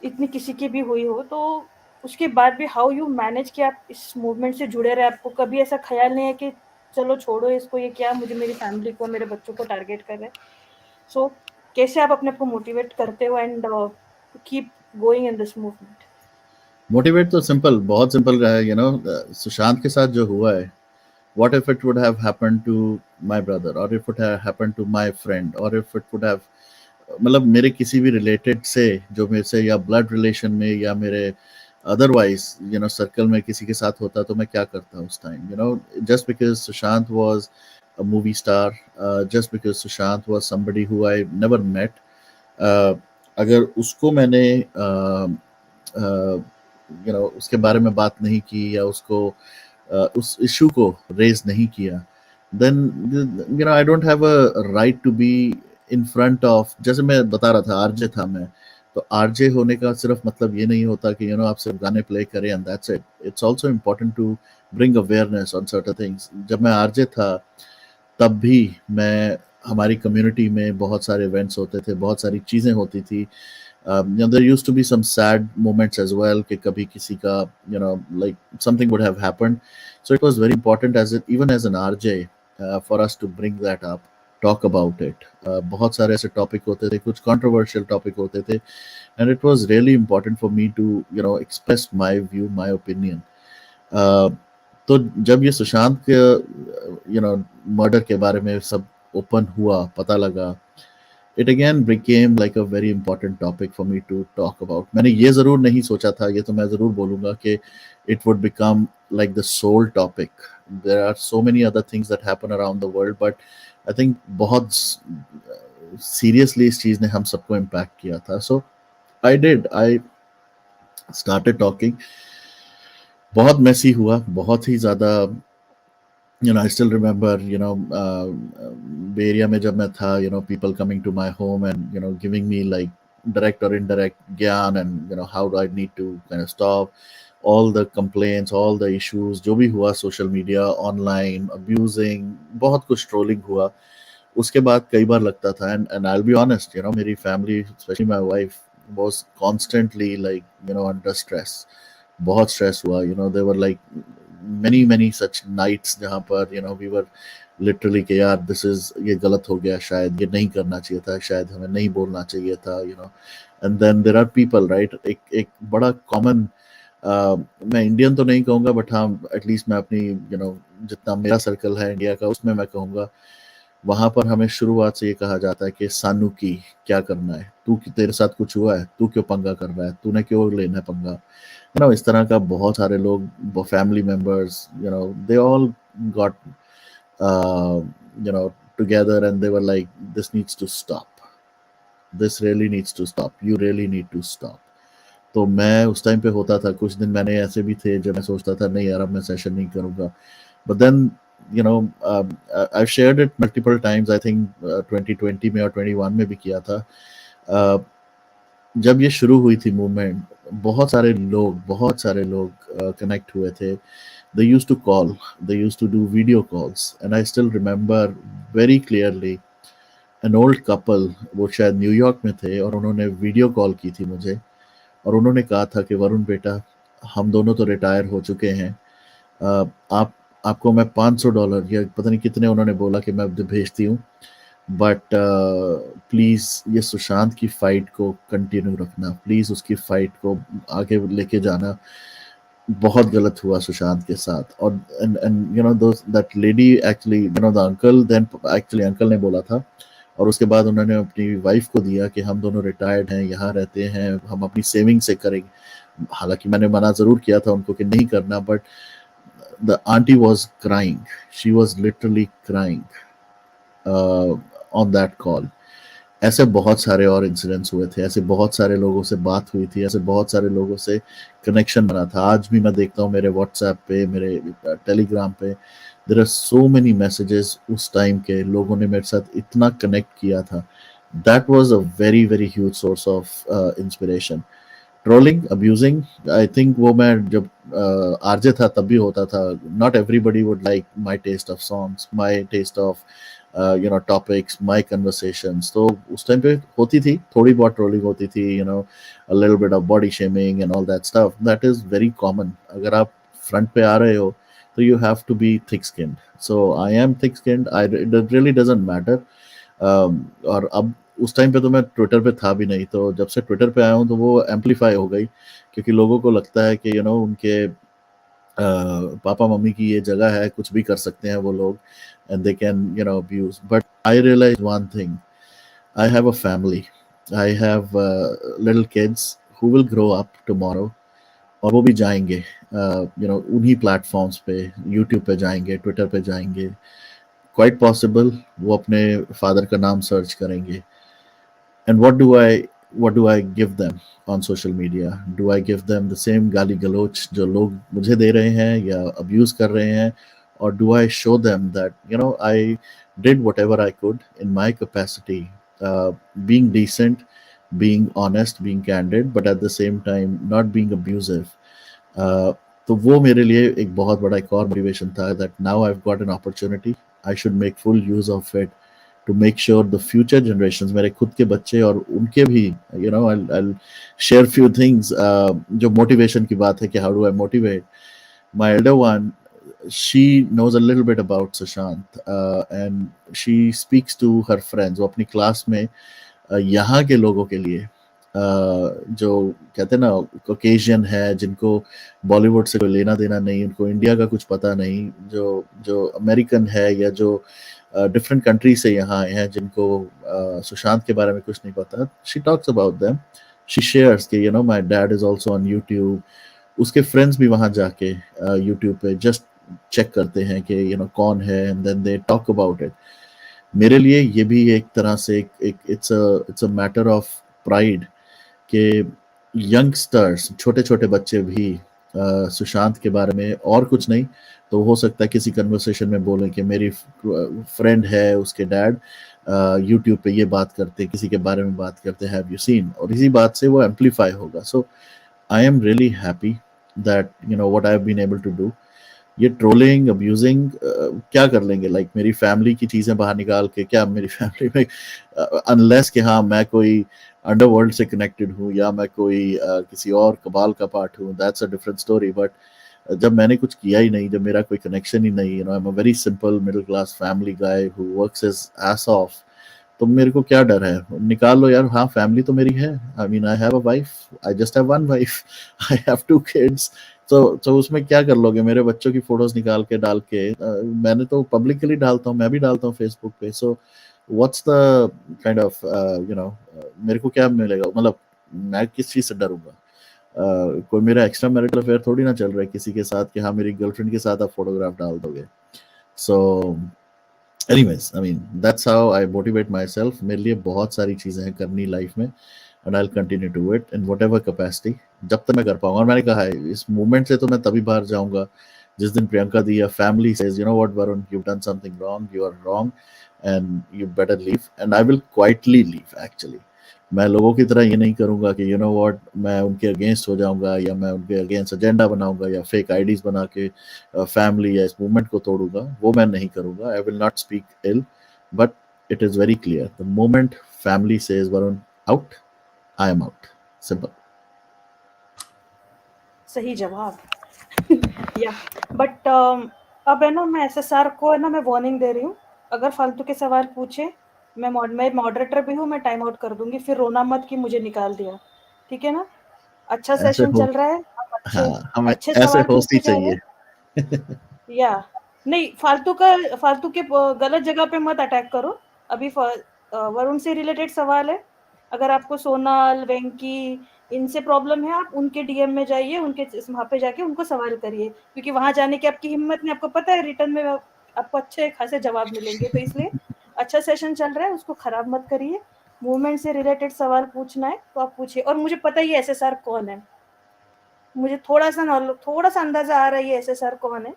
इतनी किसी की भी हुई हो, तो उसके बाद भी हाउ यू मैनेज कि आप इस मूवमेंट से जुड़े रहे? आपको कभी ऐसा ख्याल नहीं है कि चलो छोड़ो इसको, ये क्या मुझे मेरी फैमिली को, मेरे बच्चों को टारगेट कर रहे हैं? सो कैसे आप अपने आप को मोटिवेट करते हो and keep going in this movement? Motivate तो सिंपल, बहुत सिंपल रहा है, सुशांत के साथ जो हुआ है, what if it would have happened to my brother, or if it had happened to my friend, or if it would have, मतलब मेरे किसी भी रिलेटेड से, जो मेरे से या ब्लड रिलेशन में या मेरे अदरवाइज सर्कल में किसी के साथ होता, तो मैं क्या करता उस time, just because Sushant was a movie star, just because Sushant was somebody who I never met, अगर उसको मैंने उसके बारे में बात नहीं की, या उसको उस इशू को रेज नहीं किया, then I don't have a right to be in front of, जैसे मैं बता रहा था, आरजे था मैं, तो आरजे होने का सिर्फ मतलब ये नहीं होता कि आप सिर्फ गाने प्ले करें and that's it, it's also important to bring awareness on certain things. जब मैं आरजे था तब भी मैं, हमारी कम्युनिटी में बहुत सारे इवेंट्स होते थे, बहुत सारी चीज़ें होती थी, there used to be some sad moments as well कि कभी किसी का like something would have happened, so it was very important as it, even as an RJ, for us to bring that up, talk about it. बहुत सारे ऐसे टॉपिक होते थे, कुछ कंट्रोवर्शियल टॉपिक होते थे, and it was really important for me to express my view, my opinion. तो जब ये सुशांत के मर्डर के बारे में सब ओपन हुआ, पता लगा, it again became like a very important topic for me to talk about. मैंने ये ज़रूर नहीं सोचा था, ये तो मैं ज़रूर बोलूँगा कि it would become like the sole topic. There are so many other things that happen around the world, but I think बहुत seriously इस चीज़ ने हम सबको impact किया था. So I started talking. बहुत messy हुआ, बहुत ही ज़्यादा, I still remember, Bay Area में जब मैं था, people coming to my home and, giving me like direct or indirect ज्ञान, and, how do I need to kind of stop all the complaints, all the issues, जो भी हुआ social media, online, abusing, बहुत कुछ trolling हुआ। उसके बाद कई बार लगता था, and I'll be honest, मेरी family, especially my wife, was constantly like, under stress. बहुत stress हुआ, there were like many such nights जहाँ पर we were literally कि यार this is, ये गलत हो गया, शायद ये नहीं करना चाहिए था, शायद हमें नहीं बोलना चाहिए था, and then there are people, right, एक बड़ा common, मैं इंडियन तो नहीं कहूँगा, बट हाँ एटलीस्ट मैं अपनी जितना मेरा सर्कल है इंडिया का, उसमें मैं कहूँगा, वहाँ पर हमें शुरुआत से ये कहा जाता है कि सानू की क्या करना है, तू, तेरे साथ कुछ हुआ है, तू क्यों पंगा कर रहा है, तूने क्यों लेना है पंगा, इस तरह का बहुत सारे लोग, family members, they all got together and they were like, this needs to stop, this really needs to stop, you really need to stop. तो मैं उस टाइम पे होता था, कुछ दिन मैंने ऐसे भी थे जब मैं सोचता था नहीं यार अब मैं सेशन नहीं करूँगा, but then I've shared it multiple times, I think 2020 में और 21 में भी किया था। जब ये शुरू हुई थी मूवमेंट, बहुत सारे लोग कनेक्ट हुए थे, they used to call, they used to do video calls, and I still remember very clearly an old couple, वो शायद न्यूयॉर्क में थे, और उन्होंने वीडियो कॉल की थी मुझे, और उन्होंने कहा था कि वरुण बेटा, हम दोनों तो रिटायर हो चुके हैं, आपको मैं $500 या पता नहीं कितने उन्होंने बोला कि मैं भेजती हूँ, बट प्लीज़ ये सुशांत की फ़ाइट को कंटिन्यू रखना, प्लीज़ उसकी फ़ाइट को आगे लेके जाना, बहुत गलत हुआ सुशांत के साथ। और and that lady actually, the uncle, then actually uncle ने बोला था, और उसके बाद उन्होंने अपनी वाइफ को दिया कि हम दोनों रिटायर्ड हैं, यहाँ रहते हैं, हम अपनी सेविंग से करेंगे, हालाँकि मैंने मना ज़रूर किया था उनको कि नहीं करना, but the aunty was crying, she was literally crying on that call. ऐसे बहुत सारे और इंसिडेंट्स हुए थे, ऐसे बहुत सारे लोगों से बात हुई थी, ऐसे बहुत सारे लोगों से कनेक्शन बना था। आज भी मैं देखता हूँ मेरे व्हाट्सएप पे, मेरे टेलीग्राम पे, there are so many messages उस टाइम के लोगों ने मेरे साथ इतना कनेक्ट किया था। That was a very, very huge source of inspiration. Trolling, abusing, I think वो मैं जब आरजे था तब भी होता था। Not everybody would like my taste of songs, my taste of topics, my conversations. तो उस टाइम पे होती थी, थोड़ी बहुत ट्रोलिंग होती थी, a little bit of body shaming and all that stuff. That is very common. अगर आप फ्रंट पे आ रहे हो तो you have to be thick skinned. So I am thick skinned, I it really doesn't matter. और अब उस टाइम पे तो मैं ट्विटर पे था भी नहीं, तो जब से ट्विटर पे आया हूँ तो वो एम्पलीफाई हो गई, क्योंकि लोगों को लगता है कि उनके पापा मम्मी की ये जगह है, कुछ भी कर सकते हैं वो लोग, and they can abuse. But I realize one thing, I have a family, I have little kids who will grow up tomorrow, और वो भी जाएंगे उन्हीं प्लेटफॉर्म्स पे, यूट्यूब पे जाएंगे, ट्विटर पे जाएंगे, क्वाइट पॉसिबल वो अपने फादर का नाम सर्च करेंगे। And what do I give them on social media? Do I give them the same गाली गलोच जो लोग मुझे दे रहे हैं या abuse कर रहे हैं? Or do I show them that I did whatever I could in my capacity, being decent, being honest, being candid, but at the same time not being abusive. uh, तो वो मेरे लिए एक बहुत बड़ा एक और मोटिवेशन था, that now I've got an opportunity, I should make full use of it to make sure the future generations, मेरे खुद के बच्चे और उनके भी, I'll share few things, जो motivation की बात है कि how do I motivate my elder one. She knows a little bit about Sushant, and she speaks to her friends, वो अपनी क्लास में यहाँ के लोगों के लिए, जो कहते हैं ना कॉकेशियन है, जिनको बॉलीवुड से कोई लेना देना नहीं, उनको इंडिया का कुछ पता नहीं, जो जो अमेरिकन है या जो डिफरेंट कंट्री से यहाँ आए हैं, जिनको सुशांत के बारे में कुछ नहीं पता, she talks about them, she shares कि my dad is also on YouTube. उसके फ्रेंड्स भी वहाँ जाके यूट्यूब पे जस्ट चेक करते हैं कि कौन है, and then they talk about it. मेरे लिए ये भी एक तरह से एक it's a matter of pride कि यंगस्टर्स, छोटे छोटे बच्चे भी सुशांत के बारे में और कुछ नहीं तो हो सकता है किसी कन्वर्सेशन में बोले कि मेरी फ्रेंड है, उसके डैड यूट्यूब पे ये बात करते, किसी के बारे में बात करते, हैव यू सीन, और इसी बात से वो एम्पलीफाई होगा। So I am really happy that what I have been able to do. ये ट्रोलिंग, अब्यूजिंग क्या कर लेंगे? लाइक मेरी फैमिली की चीजें बाहर निकाल के क्या मेरी फैमिली में, अनलेस कि हाँ मैं कोई अंडरवर्ल्ड से कनेक्टेड हूँ या मैं कोई किसी और कबाल का पार्ट हूँ, that's a different story. But जब मैंने कुछ किया ही नहीं, जब मेरा कोई कनेक्शन ही नहीं, आई am a very simple middle class family guy who works his ass of, तो मेरे को क्या डर है? निकाल लो यार। हाँ, फैमिली तो मेरी है, I mean I have a wife, I just have one wife, I have two kids. तो उसमें क्या कर लोगे? मेरे बच्चों की फोटोज निकाल के डाल के, मैंने तो पब्लिकली डालता हूँ, मैं भी डालता हूँ फेसबुक पे। So what's the kind of मेरे को क्या मिलेगा? मतलब मैं किस चीज से डरूंगा? कोई मेरा एक्स्ट्रा मैरिटल अफेयर थोड़ी ना चल रहा है किसी के साथ कि हाँ मेरी गर्लफ्रेंड के साथ आप फोटोग्राफ डाल दोगे। So anyways, I mean that's how I motivate myself. मेरे लिए बहुत सारी चीज़ें हैं करनी लाइफ में, and I will continue to it in whatever capacity, जब तक मैं कर पाऊंगा। और मैंने कहा है इस मूवमेंट से तो मैं तभी बाहर जाऊंगा जिस दिन प्रियंका दी या family says, what Varun, you done something wrong, you are wrong and you better leave, and I will quietly leave actually. मैं लोगों की तरह ये नहीं करूंगा कि व्हाट, मैं उनके अगेंस्ट हो जाऊंगा या मैं उनके अगेंस्ट एजेंडा बनाऊंगा या फेक आईडीज बना के फैमिली या इस मूवमेंट को तोड़ूंगा। वो मैं नहीं करूंगा। I will not speak ill, but it is very clear, the moment family says Varun out, I am out, simple. सही जवाब। या बट अब है ना, मैं एसएसआर को है ना मैं वार्निंग दे रही हूँ, अगर फालतू के सवाल पूछे, मैं मॉडरेटर भी हूँ, मैं टाइम आउट कर दूंगी, फिर रोना मत कि मुझे निकाल दिया। ठीक है ना? अच्छा ऐसे सेशन हो, चल रहा है, आप अच्छे हाँ, हमें अच्छे ऐसे सवाल होस्ट ही पूछते जा रहे चाहिए। हैं। या नहीं, फालतू के गलत जगह पे मत अटैक करो। अभी वरुण से रिलेटेड सवाल है, अगर आपको सोनाल, वेंकी इनसे प्रॉब्लम है, आप उनके डीएम में जाइए, उनके वहाँ पे जाके उनको सवाल करिए, क्योंकि वहाँ जाने की आपकी हिम्मत नहीं, आपको पता है रिटर्न में आपको अच्छे खासे जवाब मिलेंगे। तो इसलिए अच्छा सेशन चल रहा है, उसको खराब मत करिए। मूवमेंट से रिलेटेड सवाल पूछना है तो आप पूछिए। और मुझे पता ही है एसएसआर कौन है, मुझे थोड़ा सा अंदाजा आ रहा है एसएसआर कौन है,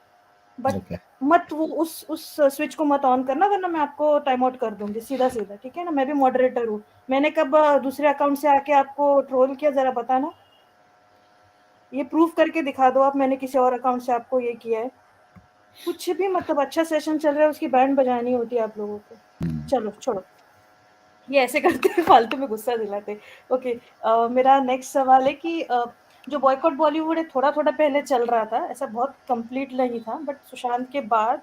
बट ओके, मत वो उस स्विच को मत ऑन करना, वरना मैं आपको टाइम आउट कर दूंगी सीधा सीधा, ठीक है ना? मैं भी मॉडरेटर हूँ। मैंने कब दूसरे अकाउंट से आके आपको ट्रोल किया, जरा बताना। ये प्रूफ करके दिखा दो आप, मैंने किसी और अकाउंट से आपको ये किया है। कुछ भी मतलब अच्छा सेशन चल रहा है उसकी बैंड बजानी होती है आप लोगों को। चलो छोड़ो, ये ऐसे करते हैं फालतू में गुस्सा दिलाते। ओके, मेरा नेक्स्ट सवाल है कि जो बॉयकॉट बॉलीवुड है थोड़ा थोड़ा पहले चल रहा था, ऐसा बहुत कंप्लीट नहीं था, बट सुशांत के बाद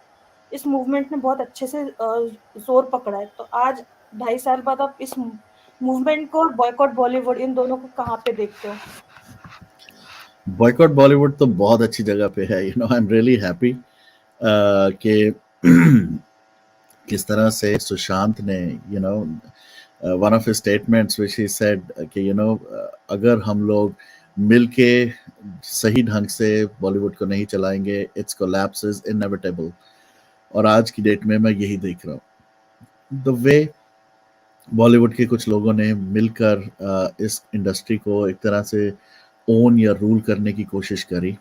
इस मूवमेंट ने बहुत अच्छे से जोर पकड़ा है। तो आज 2.5 साल बाद आप इस मूवमेंट को और बॉयकॉट बॉलीवुड इन दोनों को कहाँ पे देखते हो? बॉयकॉट बॉलीवुड तो बहुत अच्छी जगह पे है। आई एम रियली हैप्पी कि किस तरह से सुशांत ने one of his statements which he said कि अगर हम लोग मिलके सही ढंग से बॉलीवुड को नहीं चलाएंगे, इट्स कोलैप्स इज इनएविटेबल। और आज की डेट में मैं यही देख रहा हूँ, द वे बॉलीवुड के कुछ लोगों ने मिलकर इस इंडस्ट्री को एक तरह से ओन या रूल करने की कोशिश करी।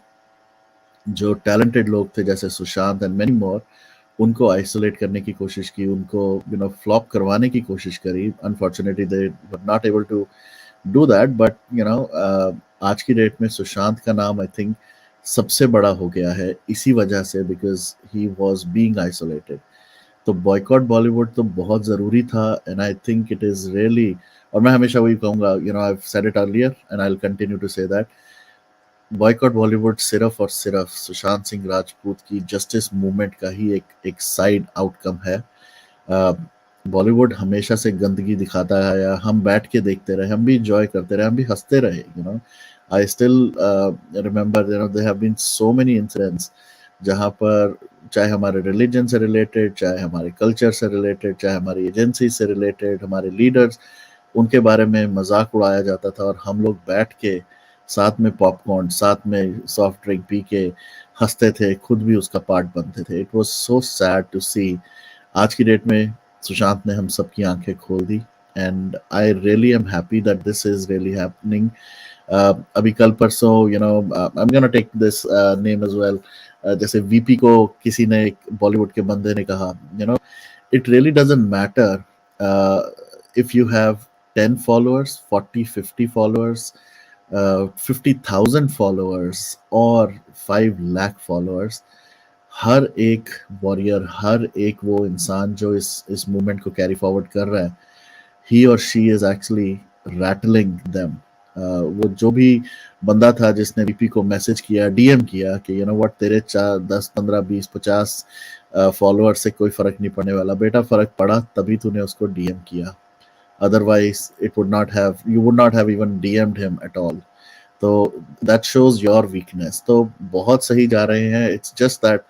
जो टैलेंटेड लोग थे जैसे सुशांत एंड मेनी मोर, उनको आइसोलेट करने की कोशिश की, उनको फ्लॉप करवाने की कोशिश करी। Unfortunately they were not able to do that, but आज की डेट में सुशांत का नाम आई थिंक सबसे बड़ा हो गया है इसी वजह से, because he was being isolated. तो बॉयकॉट बॉलीवुड तो बहुत ज़रूरी था, and I think it is really, और मैं हमेशा वही कहूँगा, I said it earlier and I will continue to say that boycott Bollywood सिर्फ और सिर्फ सुशांत सिंह राजपूत की जस्टिस मूवमेंट का ही एक साइड आउटकम है। बॉलीवुड हमेशा से गंदगी दिखाता है, या हम बैठ के देखते रहे, हम भी इंजॉय करते रहे, हम भी हंसते रहे। I still remember there have been so many incidents जहाँ पर चाहे हमारे रिलीजन से रिलेटेड, चाहे हमारे कल्चर से रिलेटेड, चाहे हमारी एजेंसी से रिलेटेड, हमारे लीडर्स, उनके बारे में मजाक उड़ाया जाता था, और हम लोग बैठ के साथ में पॉपकॉर्न, साथ में सॉफ्ट ड्रिंक पी के हंसते थे, खुद भी उसका पार्ट बनते थे। It was so sad to see. आज की डेट में सुशांत ने हम सबकी आंखें खोल दी, and I really am happy that this is really happening. अभी कल परसों I am gonna take this name as well, जैसे वीपी को किसी ने, एक बॉलीवुड के बंदे ने कहा, it really doesn't matter if you have 10 followers, 40, 50 followers, 50,000 followers और 5 लाख followers। हर एक वॉरियर, हर एक वो इंसान जो इस मूवमेंट को कैरी फॉरवर्ड कर रहा है, ही और she is actually rattling them. वो जो भी बंदा था जिसने वीपी को मैसेज किया, डीएम किया कि व्हाट, तेरे 4, 10, 15, 20, 50 फॉलोअर से कोई फर्क नहीं पड़ने वाला बेटा, फर्क पड़ा तभी तूने उसको डीएम किया, otherwise it would not have, you would not have even DMed him at all. तो दैट शोज योर वीकनेस। तो बहुत सही जा रहे हैं, it's just that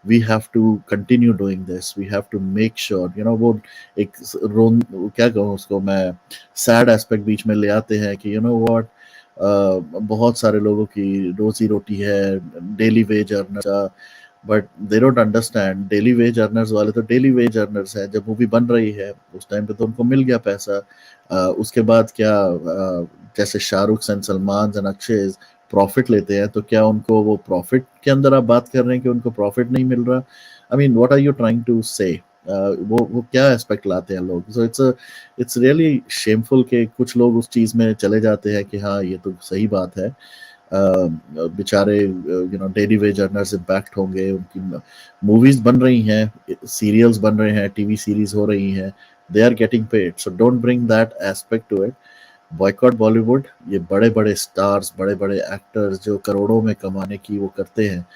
we have to continue doing this, we have to make sure, वो एक रोन, क्या कहूँ उसको मैं, सैड एस्पेक्ट बीच में ले आते हैं कि व्हाट, बहुत सारे लोगों की रोजी रोटी है, daily veg earner, but they don't understand, daily veg earners वाले तो डेली वेज अर्नर्स हैं। जब मूवी बन रही है उस टाइम पे तो उनको मिल गया पैसा, उसके बाद क्या, जैसे Shahrukh and Salman and Akshay profit लेते हैं, तो क्या उनको वो प्रॉफिट के अंदर आप बात कर रहे हैं कि उनको प्रॉफिट नहीं मिल रहा? I mean what are you trying to say? वो क्या एस्पेक्ट लाते हैं लोग? सो इट्स रियली शेमफुल कि कुछ लोग उस चीज़ में चले जाते हैं कि हाँ ये तो सही बात है, बेचारे डेली वेज अर्नर्स इम्पैक्ट होंगे, उनकी मूवीज बन रही हैं, सीरियल्स बन रहे हैं, टीवी सीरीज हो रही हैं, they are getting paid, so don't bring that aspect to it. Boycott Bollywood, ये बड़े बड़े स्टार्स, बड़े बड़े एक्टर्स जो करोड़ों में कमाने की वो करते हैं,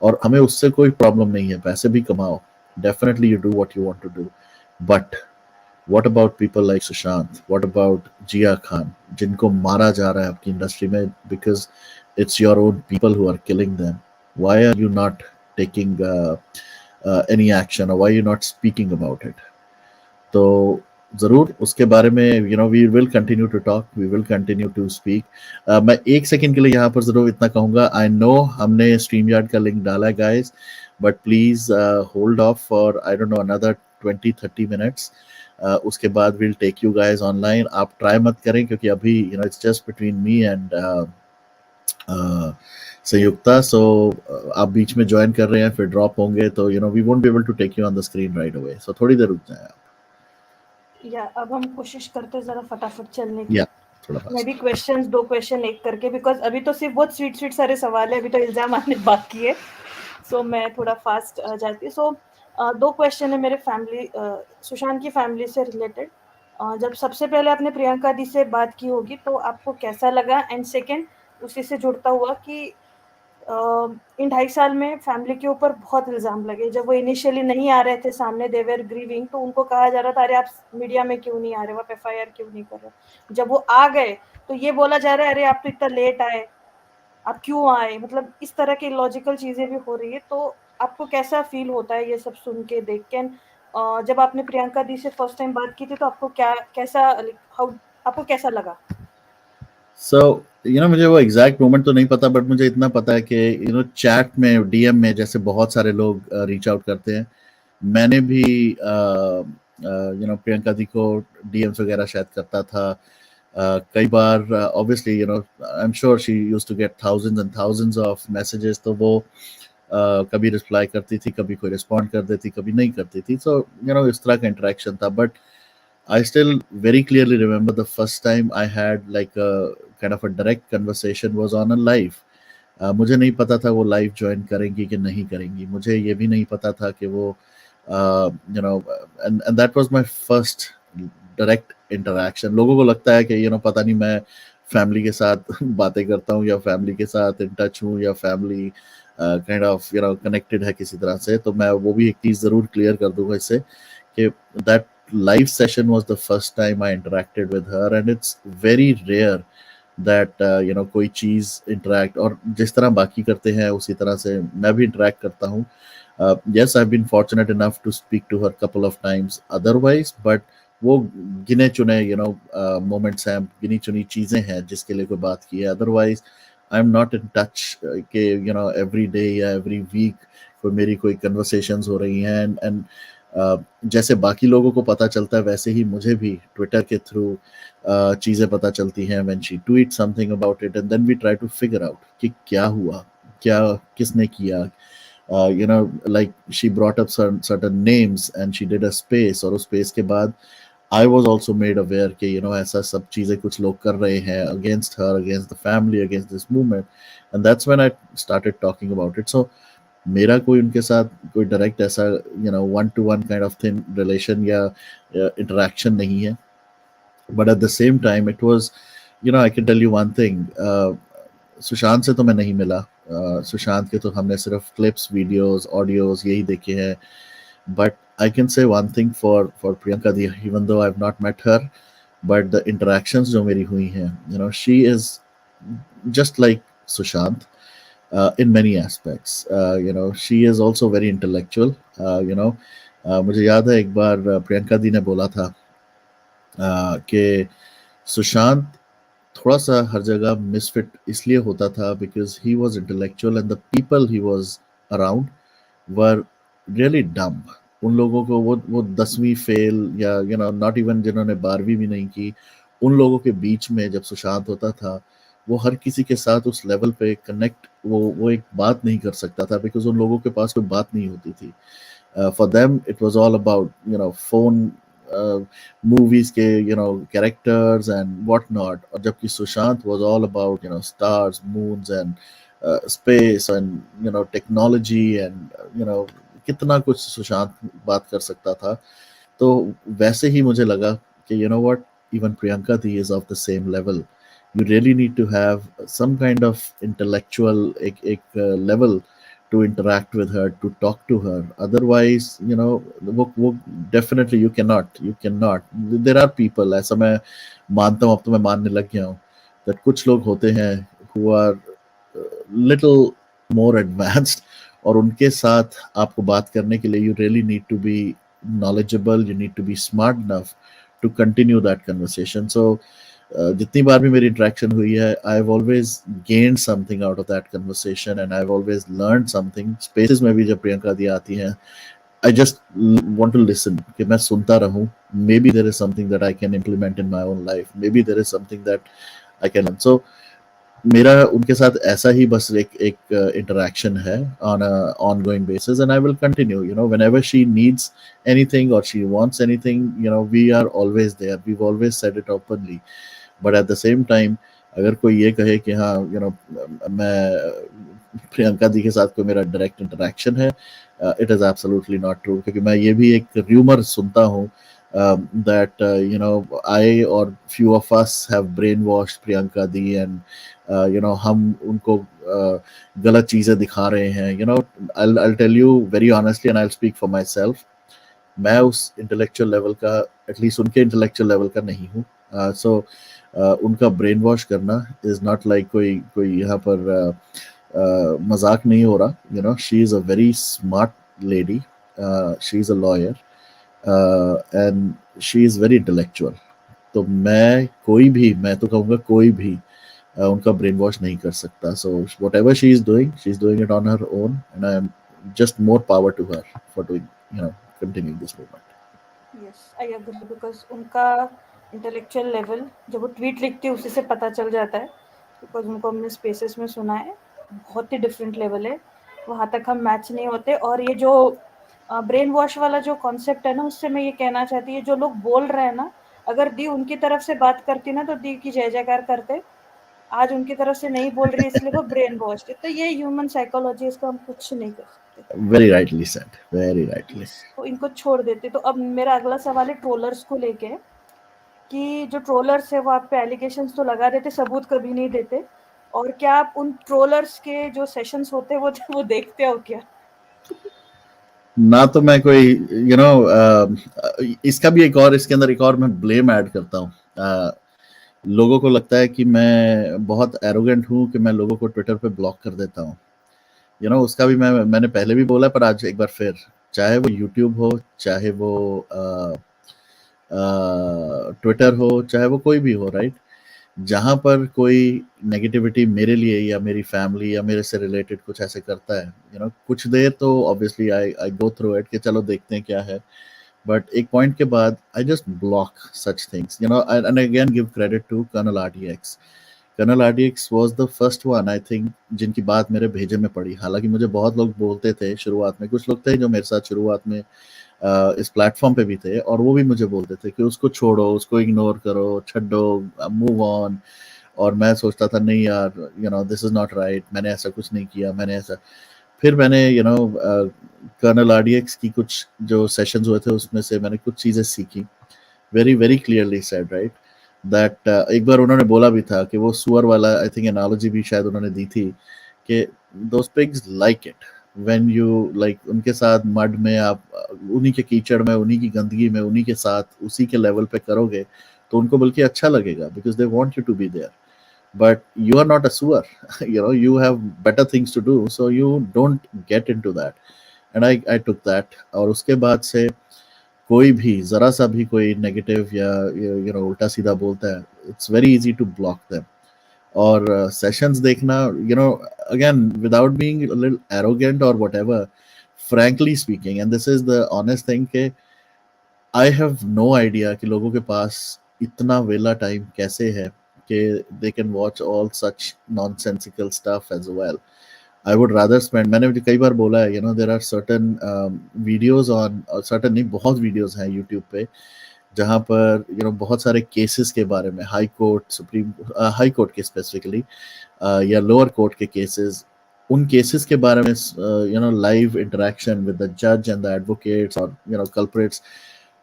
और हमें उससे कोई प्रॉब्लम नहीं है, पैसे भी कमाओ, definitely you do what you want to do, but what about people like Sushant, what about Jiah Khan, जिनको मारा जा रहा है आपकी इंडस्ट्री में, because it's your own people who are killing them? Why are you not taking any action, or why are you not speaking about it? तो ज़रूर उसके बारे में we will continue to talk, we will continue to speak. मैं एक सेकंड के लिए यहाँ पर ज़रूर इतना कहूँगा, आई नो हमने स्ट्रीम यार्ड का लिंक डाला है guys, but please hold off for I don't know another 20-30 minutes. उसके बाद will take you guys online. आप ट्राई मत करें क्योंकि अभी it's just between me and Sanyukta, so आप बीच में ज्वाइन कर रहे हैं फिर ड्रॉप होंगे तो we won't be able to take you on the screen right away, so थोड़ी देर रुक जाएं आप। या अब हम कोशिश करते हैं ज़रा फटाफट चलने की। या थोड़ा मैं भी फास्ट। क्वेश्चंस 2 क्वेश्चन एक करके, बिकॉज़ अभी तो सिर्फ बहुत स्वीट सारे सवाल है, अभी तो इल्ज़ाम आने बाकी है। सो मैं थोड़ा फास्ट जाती हूँ। सो 2 क्वेश्चन है मेरे फैमिली, सुशांत की फैमिली से रिलेटेड। जब सबसे पहले आपने प्रियंका दी से बात की होगी तो आपको कैसा लगा? एंड सेकंड उसी से जुड़ता हुआ कि इन 2.5 साल में फैमिली के ऊपर बहुत इल्ज़ाम लगे। जब वो इनिशियली नहीं आ रहे थे सामने, दे वर ग्रीविंग, तो उनको कहा जा रहा था, "अरे! आप मीडिया में क्यों नहीं आ रहे हो? आप एफआईआर क्यों नहीं कर रहे हो?" जब वो आ गए, तो ये बोला जा रहा है, "अरे! आप तो इतना लेट आए, आप क्यों आए?" मतलब इस तरह की लॉजिकल चीज़ें भी हो रही है। तो आपको कैसा फ़ील होता है ये सब सुन के, देख के? जब आपने प्रियंका दी से फर्स्ट टाइम बात की थी, तो आपको कैसा लाइक हाउ आपको कैसा लगा? सो मुझे वो एग्जैक्ट मोमेंट तो नहीं पता, बट मुझे इतना पता है कि चैट में डीएम में जैसे बहुत सारे लोग रीच आउट करते हैं, मैंने भी प्रियंका दी को डीएम्स वगैरह शायद करता था। कई बार obviously I am sure she used to get thousands and thousands of messages, तो वो कभी रिप्लाई करती थी, कभी कोई रिस्पॉन्ड कर देती, कभी नहीं करती थी, सो इस तरह का इंटरेक्शन था। But I still very clearly remember the first time I had like a kind of a direct conversation was on a live. मुझे नहीं पता था वो लाइव ज्वाइन करेंगी कि नहीं करेंगी, मुझे ये भी नहीं पता था कि वो and that was my first direct interaction. लोगों को लगता है कि पता नहीं मैं फैमिली के साथ बातें करता हूँ या फैमिली के साथ इन टच हूँ या फैमिली काइंड ऑफ कनेक्टेड है किसी तरह से, तो मैं वो भी एक चीज़ ज़रूर क्लियर कर दूंगा इससे कि that live session was the first time I interacted with her, and it's very rare that कोई चीज़ interact और जिस तरह बाकी करते हैं उसी तरह से मैं भी interact करता हूँ। Yes, I've been fortunate enough to speak to her couple of times otherwise, but वो गिने चुने moments हैं, गिनी चुनी चीज़ें हैं जिसके लिए कोई बात की है। Otherwise I am not in touch के एवरी डे या एवरी वीक कोई मेरी कोई कन्वर्सेशंस हो रही हैं। एंड जैसे बाकी लोगों को पता चलता है वैसे ही मुझे भी ट्विटर के थ्रू चीज़ें पता चलती हैं, when she tweet something about it and then we try to figure out कि क्या हुआ, क्या किसने किया। like she brought up certain names and she did a space, और उस space के बाद I was also made aware कि ऐसा सब चीज़ें कुछ लोग कर रहे हैं against her, against the family, against this movement, and that's when I started talking about it. So मेरा कोई उनके साथ कोई डायरेक्ट ऐसा one to one kind of thing relation या इंटरेक्शन नहीं है, but at the same time it was I can tell you one thing, Sushant से तो मैं नहीं मिला, सुशांत के तो हमने सिर्फ क्लिप्स, वीडियोस, ऑडियोज यही देखे हैं। But I can say one thing for Priyanka di, even though I have not met her, but the interactions जो मेरी हुई हैं, she is just like Sushant in many aspects. She is also very intellectual. मुझे याद है एक बार प्रियंका दी ने बोला था कि सुशांत थोड़ा सा हर जगह मिसफिट इसलिए होता था because he was intellectual and the people he was around were really डम। उन लोगों को वो 10वीं फेल या नॉट इवन जिन्होंने 12वीं भी नहीं की, उन लोगों के बीच में जब सुशांत होता था वो हर किसी के साथ उस लेवल पे कनेक्ट वो एक बात नहीं कर सकता था बिकॉज उन लोगों के पास कोई बात नहीं होती थी। For them it was all about phone, movies के characters and whatnot, और जबकि Sushant was all about stars, moons and space and technology and कितना कुछ सुशांत बात कर सकता था। तो वैसे ही मुझे लगा कि what, even Priyanka Di is of the same level. You really need to have some kind of intellectual एक level to interact with her, to talk to her. Otherwise, वो definitely you cannot. There are people, ऐसा मैं मानता हूँ, अब तो मैं मानने लग गया हूँ, that कुछ लोग होते हैं who are little more advanced, और उनके साथ आपको बात करने के लिए you really need to be knowledgeable, you need to be smart enough to continue that conversation. So जितनी बार भी मेरी इंटरेक्शन हुई है, I have always gained something out of that conversation and I have always learn something. Spaces में भी जब प्रियंका दी आती हैं, I just want to listen कि मैं सुनता रहूं. Maybe there is something that I can implement in my own life. Maybe there is something that I can learn. So मेरा उनके साथ ऐसा ही बस एक एक इंटरेक्शन है on a ongoing basis, and I will continue. You know, whenever she needs anything or she wants anything, you know, we are always there. We've always said it openly. But at the same time, अगर कोई ये कहे कि हाँ, you know, मैं प्रियंका दी के साथ कोई मेरा डायरेक्ट इंटरेक्शन है, it is absolutely not true. क्योंकि मैं ये भी एक र्यूमर सुनता हूँ that you know, I or few of us have brainwashed Priyanka Di, and you know, हम उनको गलत चीज़ें दिखा रहे हैं. You know, I'll tell you very honestly and I'll speak for myself. मैं उस इंटेलेक्चुअल लेवल का, एटलीस्ट उनके इंटेलेक्चुअल लेवल का नहीं हूँ. सो उनका ब्रेन वॉश करना इज़ नॉट लाइक कोई कोई यहाँ पर मजाक नहीं हो रहा. You know, she is a very smart lady, she is a lawyer and she is very intellectual. तो मैं तो कहूँगा कोई भी उनका ब्रेन वॉश नहीं कर सकता. So whatever she is doing it on her own, and I am just more power to her for doing, you know, continuing this movement. Yes, I agree because उनका इंटेलेक्चुअल लेवल जब वो ट्वीट लिखती है उसी से पता चल जाता है. बिकॉज उनको हमने स्पेसेस में सुना है, बहुत ही डिफरेंट लेवल है, वहाँ तक हम मैच नहीं होते. और ये जो ब्रेन वॉश वाला जो कॉन्सेप्ट है ना, उससे मैं ये कहना चाहती हूँ, जो लोग बोल रहे हैं ना, अगर दी उनकी तरफ से बात करती ना तो दी की जय जयकार करते. आज उनकी तरफ से नहीं बोल रही इसलिए वो ब्रेन वॉश है. तो ये ह्यूमन साइकोलॉजी, इसका हम कुछ नहीं कर सकते. Very rightly said. Very rightly. Yes, तो इनको छोड़ देते. तो अब मेरा अगला सवाल है ट्रोलर्स को लेके, कि जो ट्रोलर्स है वो आप पे एलिगेशंस तो लगा देते, सबूत कभी नहीं देते. और क्या आप उन ट्रोलर्स के जो सेशंस होते हैं वो देखते हो क्या? ना तो मैं कोई यू नो, इसका भी एक और, इसके अंदर एक और मैं ब्लेम ऐड करता हूँ. लोगों को लगता है कि मैं बहुत एरोगेंट हूँ कि मैं लोगों को ट्विटर पे ब्लॉक कर देता हूँ. यू नो, उसका भी मैंने पहले भी बोला, पर आज एक बार फिर, चाहे वो यूट्यूब हो, चाहे वो ट्विटर हो, चाहे वो कोई भी हो, राइट. जहाँ पर कोई नेगेटिविटी मेरे लिए या मेरी फैमिली या मेरे से रिलेटेड कुछ ऐसे करता है, यू नो, कुछ देर तो obviously I go through it कि चलो देखते हैं क्या है. बट एक पॉइंट के बाद I just block such things, you know. And again give credit to colonel RDX. Colonel RDX was the first one, I think, जिनकी बात मेरे भेजे में पड़ी. हालांकि मुझे बहुत लोग बोलते थे शुरुआत में, कुछ लोग थे जो मेरे साथ शुरुआत में इस प्लेटफॉर्म पे भी थे, और वो भी मुझे बोलते थे कि उसको छोड़ो, उसको इग्नोर करो, छड्डो, मूव ऑन. और मैं सोचता था नहीं यार, you know, this is not right, मैंने ऐसा कुछ नहीं किया, मैंने ऐसा. फिर मैंने यू नो कर्नल आरडीएक्स की कुछ जो सेशंस हुए थे उसमें से मैंने कुछ चीज़ें सीखी. Very very clearly said, right, that एक बार उन्होंने बोला भी था कि वो सुअर वाला, आई थिंक एनालॉजी भी शायद उन्होंने दी थी कि those pigs like it when you like उनके साथ मड में आप उन्हीं के कीचड़ में, उन्हीं की गंदगी में, उन्हीं के साथ उसी के लेवल पे करोगे तो उनको बल्कि अच्छा लगेगा, because they want you to be there. But you are not a sewer. You know, you have better things to do, so you don't get into that. And I took that. और उसके बाद से कोई भी जरा सा भी कोई नेगेटिव या यू नो उल्टा सीधा बोलता है, it's very easy to block them. और सेशंस देखना, you know, again without being a little arrogant और whatever, frankly speaking, and this is the honest thing, के आई हैव नो आइडिया कि लोगों के पास इतना वेला टाइम कैसे है कि they can watch all such nonsensical stuff as well. I would rather spend, मैंने भी कई बार बोला है, you know, there are certain videos on, certain नहीं, बहुत videos हैं YouTube पे जहाँ पर you know बहुत सारे केसेस के बारे में, high court, supreme high court के स्पेसिफिकली या लोअर कोर्ट के केसेस, उन केसेस के बारे में you no live interaction with the जज एंड द एडवोकेट्स और यू नो कल्प्रिट्स.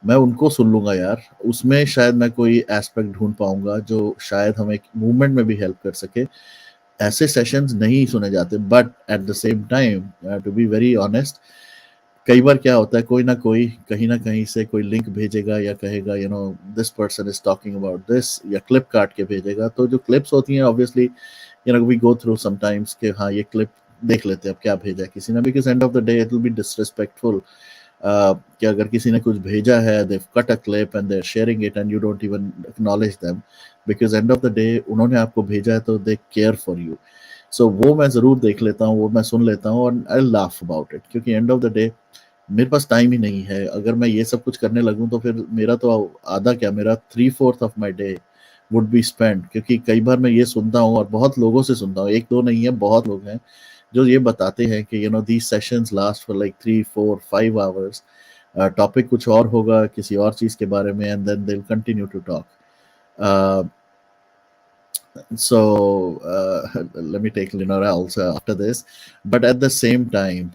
मैं उनको सुन लूंगा यार, उसमें शायद मैं कोई एस्पेक्ट ढूंढ पाऊंगा जो शायद हमें मूवमेंट में भी हेल्प कर सके. ऐसे सेशंस नहीं सुने जाते. But at the same time, to be very honest, कई बार क्या होता है, कोई ना कहीं से कोई लिंक भेजेगा या कहेगा you know this person is talking about this, या क्लिप काट के भेजेगा. तो जो क्लिप्स होती हैं obviously you know we go through sometimes कि हाँ ये क्लिप देख लेते हैं अब क्या भेजा है किसी ने, because end of the day it will be disrespectful कि अगर किसी ने कुछ भेजा है, they cut a clip and they are sharing it and you don't even acknowledge them, because end of the day उन्होंने आपको भेजा है तो they care for you. So वो मैं ज़रूर देख लेता हूँ, वो मैं सुन लेता हूँ और आई लाफ अबाउट इट, क्योंकि एंड ऑफ द डे मेरे पास टाइम ही नहीं है. अगर मैं ये सब कुछ करने लगूँ तो फिर मेरा तो आधा क्या, मेरा 3/4 of my day would be spend. क्योंकि कई बार मैं ये सुनता हूँ और बहुत लोगों से सुनता हूँ, एक दो नहीं है, बहुत लोग हैं जो ये बताते हैं कि you know these sessions last for like 3 4 5 hours. Topic कुछ और होगा किसी और चीज़ के बारे में and then they will continue to talk. So let me take Lenora also after this, but at the same time,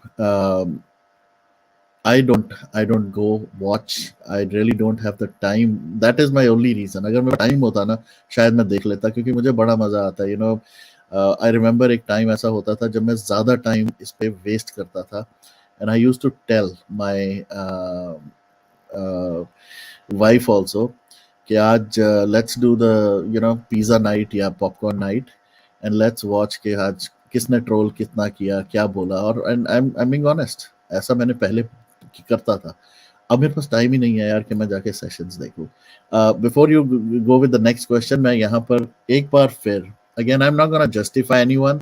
I don't go watch. I really don't have the time. That is my only reason. अगर मेरे टाइम होता ना शायद मैं देख लेता, क्योंकि मुझे बड़ा मजा आता है. आई रिमेम्बर एक टाइम ऐसा होता था जब मैं ज्यादा टाइम इस पे वेस्ट करता था. And I use to tell my wife also कि आज let's do the pizza night या popcorn night and let's watch कि आज किसने ट्रोल कितना किया, क्या बोला. और and I am being honest, ऐसा मैंने पहले करता था. अब मेरे पास टाइम ही नहीं है यार कि मैं जाके सेशंस देखूं. Before you go with the next question, मैं यहाँ पर एक बार फिर again I am not gonna justify anyone,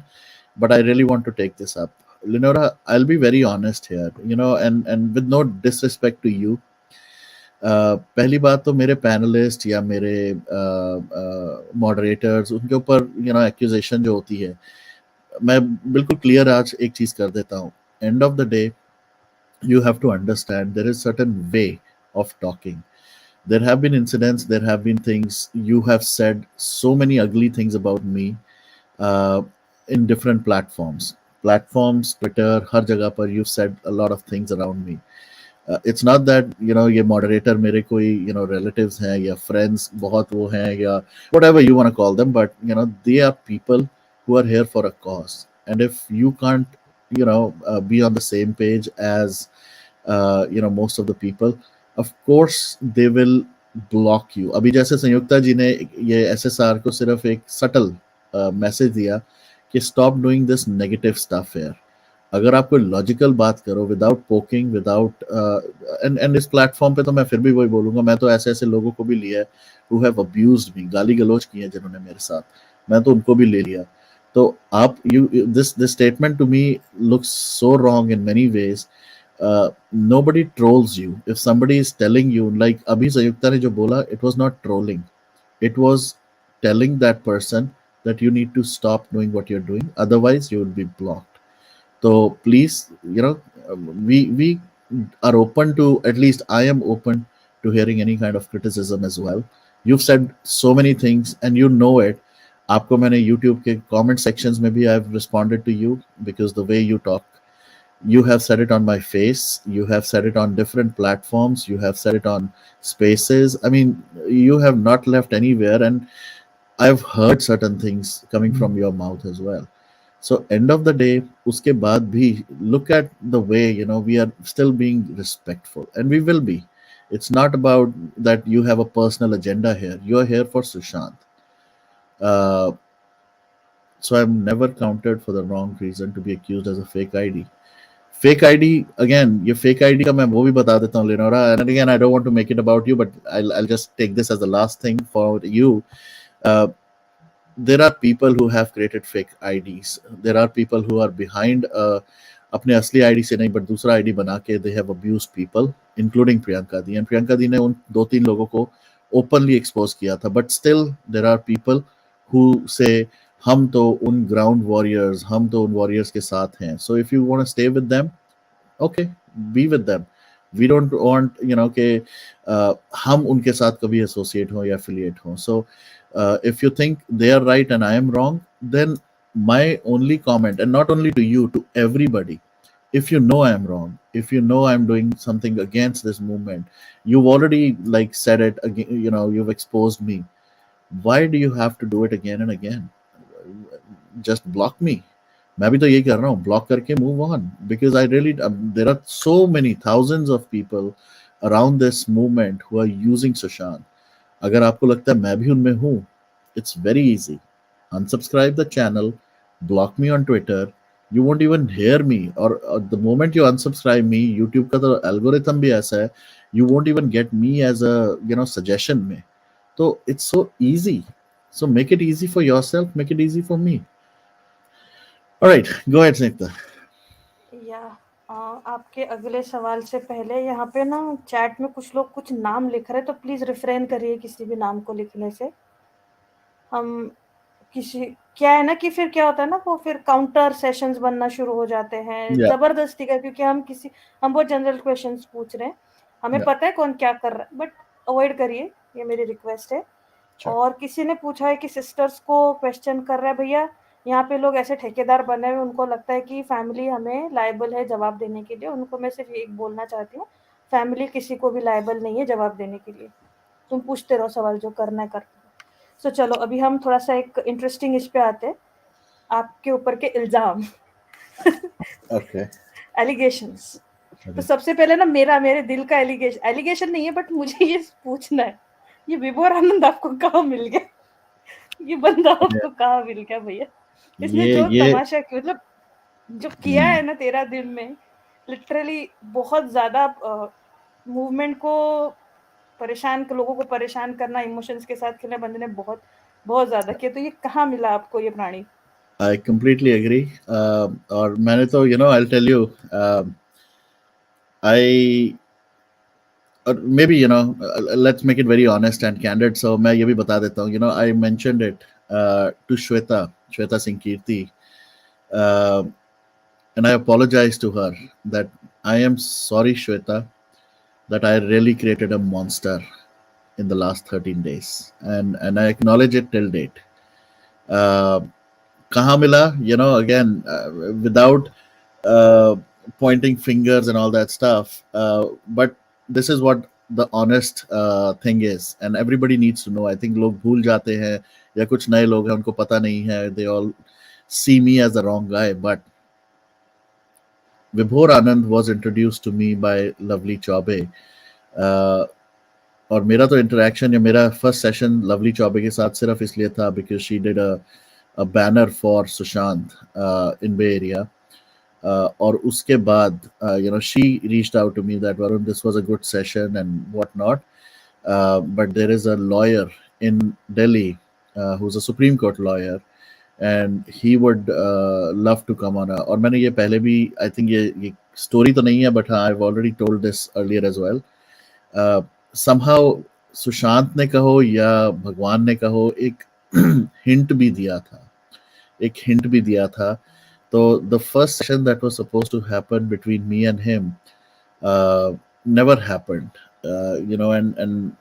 but I really want to take this up. Lenora, I'll be very honest here, and with no disrespect to you. पहली बात तो मेरे पैनलिस्ट या मेरे मॉडरेटर्स, उनके ऊपर एक्यूजेशन जो होती है, मैं बिल्कुल क्लियर आज एक चीज़ कर देता हूँ. And of the day you have to understand there is certain way of talking. There have been incidents, there have been things you have said, so many ugly things about me uh, in different platforms, Twitter, हर जगह पर you've said a lot of things around me. It's not that ये moderator मेरे कोई relatives हैं या friends बहुत वो हैं या whatever you want to call them, but they are people who are here for a cause. And if you can't be on the same page as most of the people, of course they will block you. अभी जैसे संयुक्ता जी ने ये एसएसआर को सिर्फ एक सटल मैसेज दिया कि stop doing this negative stuff here. अगर आप कोई लॉजिकल बात करो विदाउट पोकिंग, विदाउट एंड इस प्लेटफॉर्म पे तो मैं फिर भी वही बोलूंगा, मैं तो ऐसे ऐसे लोगों को भी लिया है हु हैव अब्यूज्ड मी, गाली गलौज की है जिन्होंने मेरे साथ, मैं तो उनको भी ले लिया. तो आप you this statement to me looks so wrong in many ways. Nobody trolls you. If somebody is telling you, like अभी संयुक्ता ने जो बोला, it was not trolling. It was telling that person that you need to stop doing what you're doing. Otherwise, you will be blocked. So please, we are open to, at least I am open to hearing any kind of criticism as well. You've said so many things and you know it. आपको मैंने YouTube के comment sections में भी I've responded to you because the way you talk. You have said it on my face. You have said it on different platforms. You have said it on spaces. I mean, you have not left anywhere, and I've heard certain things coming from your mouth as well. So end of the day, uske baad bhi, look at the way we are still being respectful, and we will be. It's not about that you have a personal agenda here. You are here for Sushant. Uh, so I'm never counted for the wrong reason to be accused as a fake ID. Fake ID, again ये फेक आईडी का मैं वो भी बता देता हूँ लेनोरा, and again I don't want to make it about you, but I'll just take this as the last thing for you. uh, there are people who have created fake IDs. There are people who are behind अपने असली आईडी से नहीं बट दूसरा आईडी बना के they have abused people, including Priyanka di. And Priyanka di ने उन 2-3 लोगों को ओपनली एक्सपोज किया था, but still there are people who say हम तो उन ग्राउंड वॉरियर्स, हम तो उन वॉरियर्स के साथ हैं. So if you want to stay with them, okay, be with them. We don't want के हम उनके साथ कभी एसोसिएट हो या एफिलिएट हो. सो if you think they are right and I am wrong, then my only comment, and not only to you, to everybody, if you know I am wrong, if you know I'm doing something against this movement, you've already like said it again, you've exposed me, why do you have to do it again and again? Just block me. मैं भी तो यही कर रहा हूँ, ब्लॉक करके move on, because I really there are so many thousands of people around this movement who are using Sushant. अगर आपको लगता है मैं भी उनमें हूँ, it's very easy. Unsubscribe the channel, block me on Twitter, you won't even hear me, or the moment you unsubscribe me, YouTube का तो algorithm भी ऐसा है, you won't even get me as a suggestion में. So it's so easy. So make it easy for yourself, make it easy for me. All right, go ahead, Snigdha. या आपके अगले सवाल से पहले यहाँ पे ना चैट में कुछ लोग कुछ नाम लिख रहे हैं, तो प्लीज़ रिफ्रेन करिए किसी भी नाम को लिखने से. हम किसी क्या है ना कि फिर क्या होता है ना, वो फिर काउंटर सेशंस बनना शुरू हो जाते हैं Yeah, ज़बरदस्ती का, क्योंकि हम बहुत जनरल क्वेश्चंस पूछ रहे हैं. हमें yeah, पता है कौन क्या कर रहा है, बट अवॉइड करिए, ये मेरी रिक्वेस्ट है. sure. और किसी ने पूछा है कि सिस्टर्स को क्वेश्चन कर रहा है, भैया यहाँ पे लोग ऐसे ठेकेदार बने हुए, उनको लगता है कि फैमिली हमें लायबल है जवाब देने के लिए. उनको मैं सिर्फ एक बोलना चाहती हूँ, फैमिली किसी को भी लायबल नहीं है जवाब देने के लिए. तुम पूछते रहो सवाल, जो करना है कर. सो चलो अभी हम थोड़ा सा एक इंटरेस्टिंग इस पे आते हैं, आपके ऊपर के इल्जाम. Okay. एलिगेशंस. तो Okay. सबसे पहले ना मेरे दिल का एलिगेशन नहीं है, बट मुझे ये पूछना है, ये विभोर आनंद आपको कहाँ मिल गया? ये बंदा Yeah. आपको कहाँ मिल गया भैया? इसने ये जो ये तमाशा मतलब जो किया है ना 13 दिन में, लिटरली बहुत ज्यादा मूवमेंट को लोगों को परेशान करना, इमोशंस के साथ खेलना बंदे ने बहुत बहुत ज्यादा किया. तो ये कहाँ मिला आपको ये प्राणी? I completely agree. और मैंने तो I'll tell you, I or maybe let's make it very honest and candid. So मैं ये भी बता देता हूँ. I mentioned it to Shweta Singh Kirti, uh, and I apologize to her that I am sorry, Shweta, that I really created a monster in the last 13 days, and I acknowledge it till date. Uh, कहाँ मिला? Again, without uh, pointing fingers and all that stuff. But this is what the honest thing is, and everybody needs to know. I think लोग भूल जाते हैं, या कुछ नए लोग हैं उनको पता नहीं है. They all see me as the wrong guy, but Vibhor Anand was introduced to me by Lovely Chaube. Uh, और मेरा तो इंटरेक्शन या मेरा फर्स्ट सेशन लवली चौबे के साथ सिर्फ इसलिए था because she did a banner for Sushant in bay area. और उसके बाद she reached out to me that Varun, this was a good session and what not, but there is a lawyer in Delhi who is a supreme court lawyer and he would love to come on. और मैंने ये पहले भी, आई थिंक ये स्टोरी तो नहीं है, बट हाँ, I have already told this earlier as well. Somehow Sushant ने कहो या भगवान ने कहो, एक हिंट भी दिया था, एक हिंट भी दिया था. तो the first session that was supposed to happen between me and him never happened. And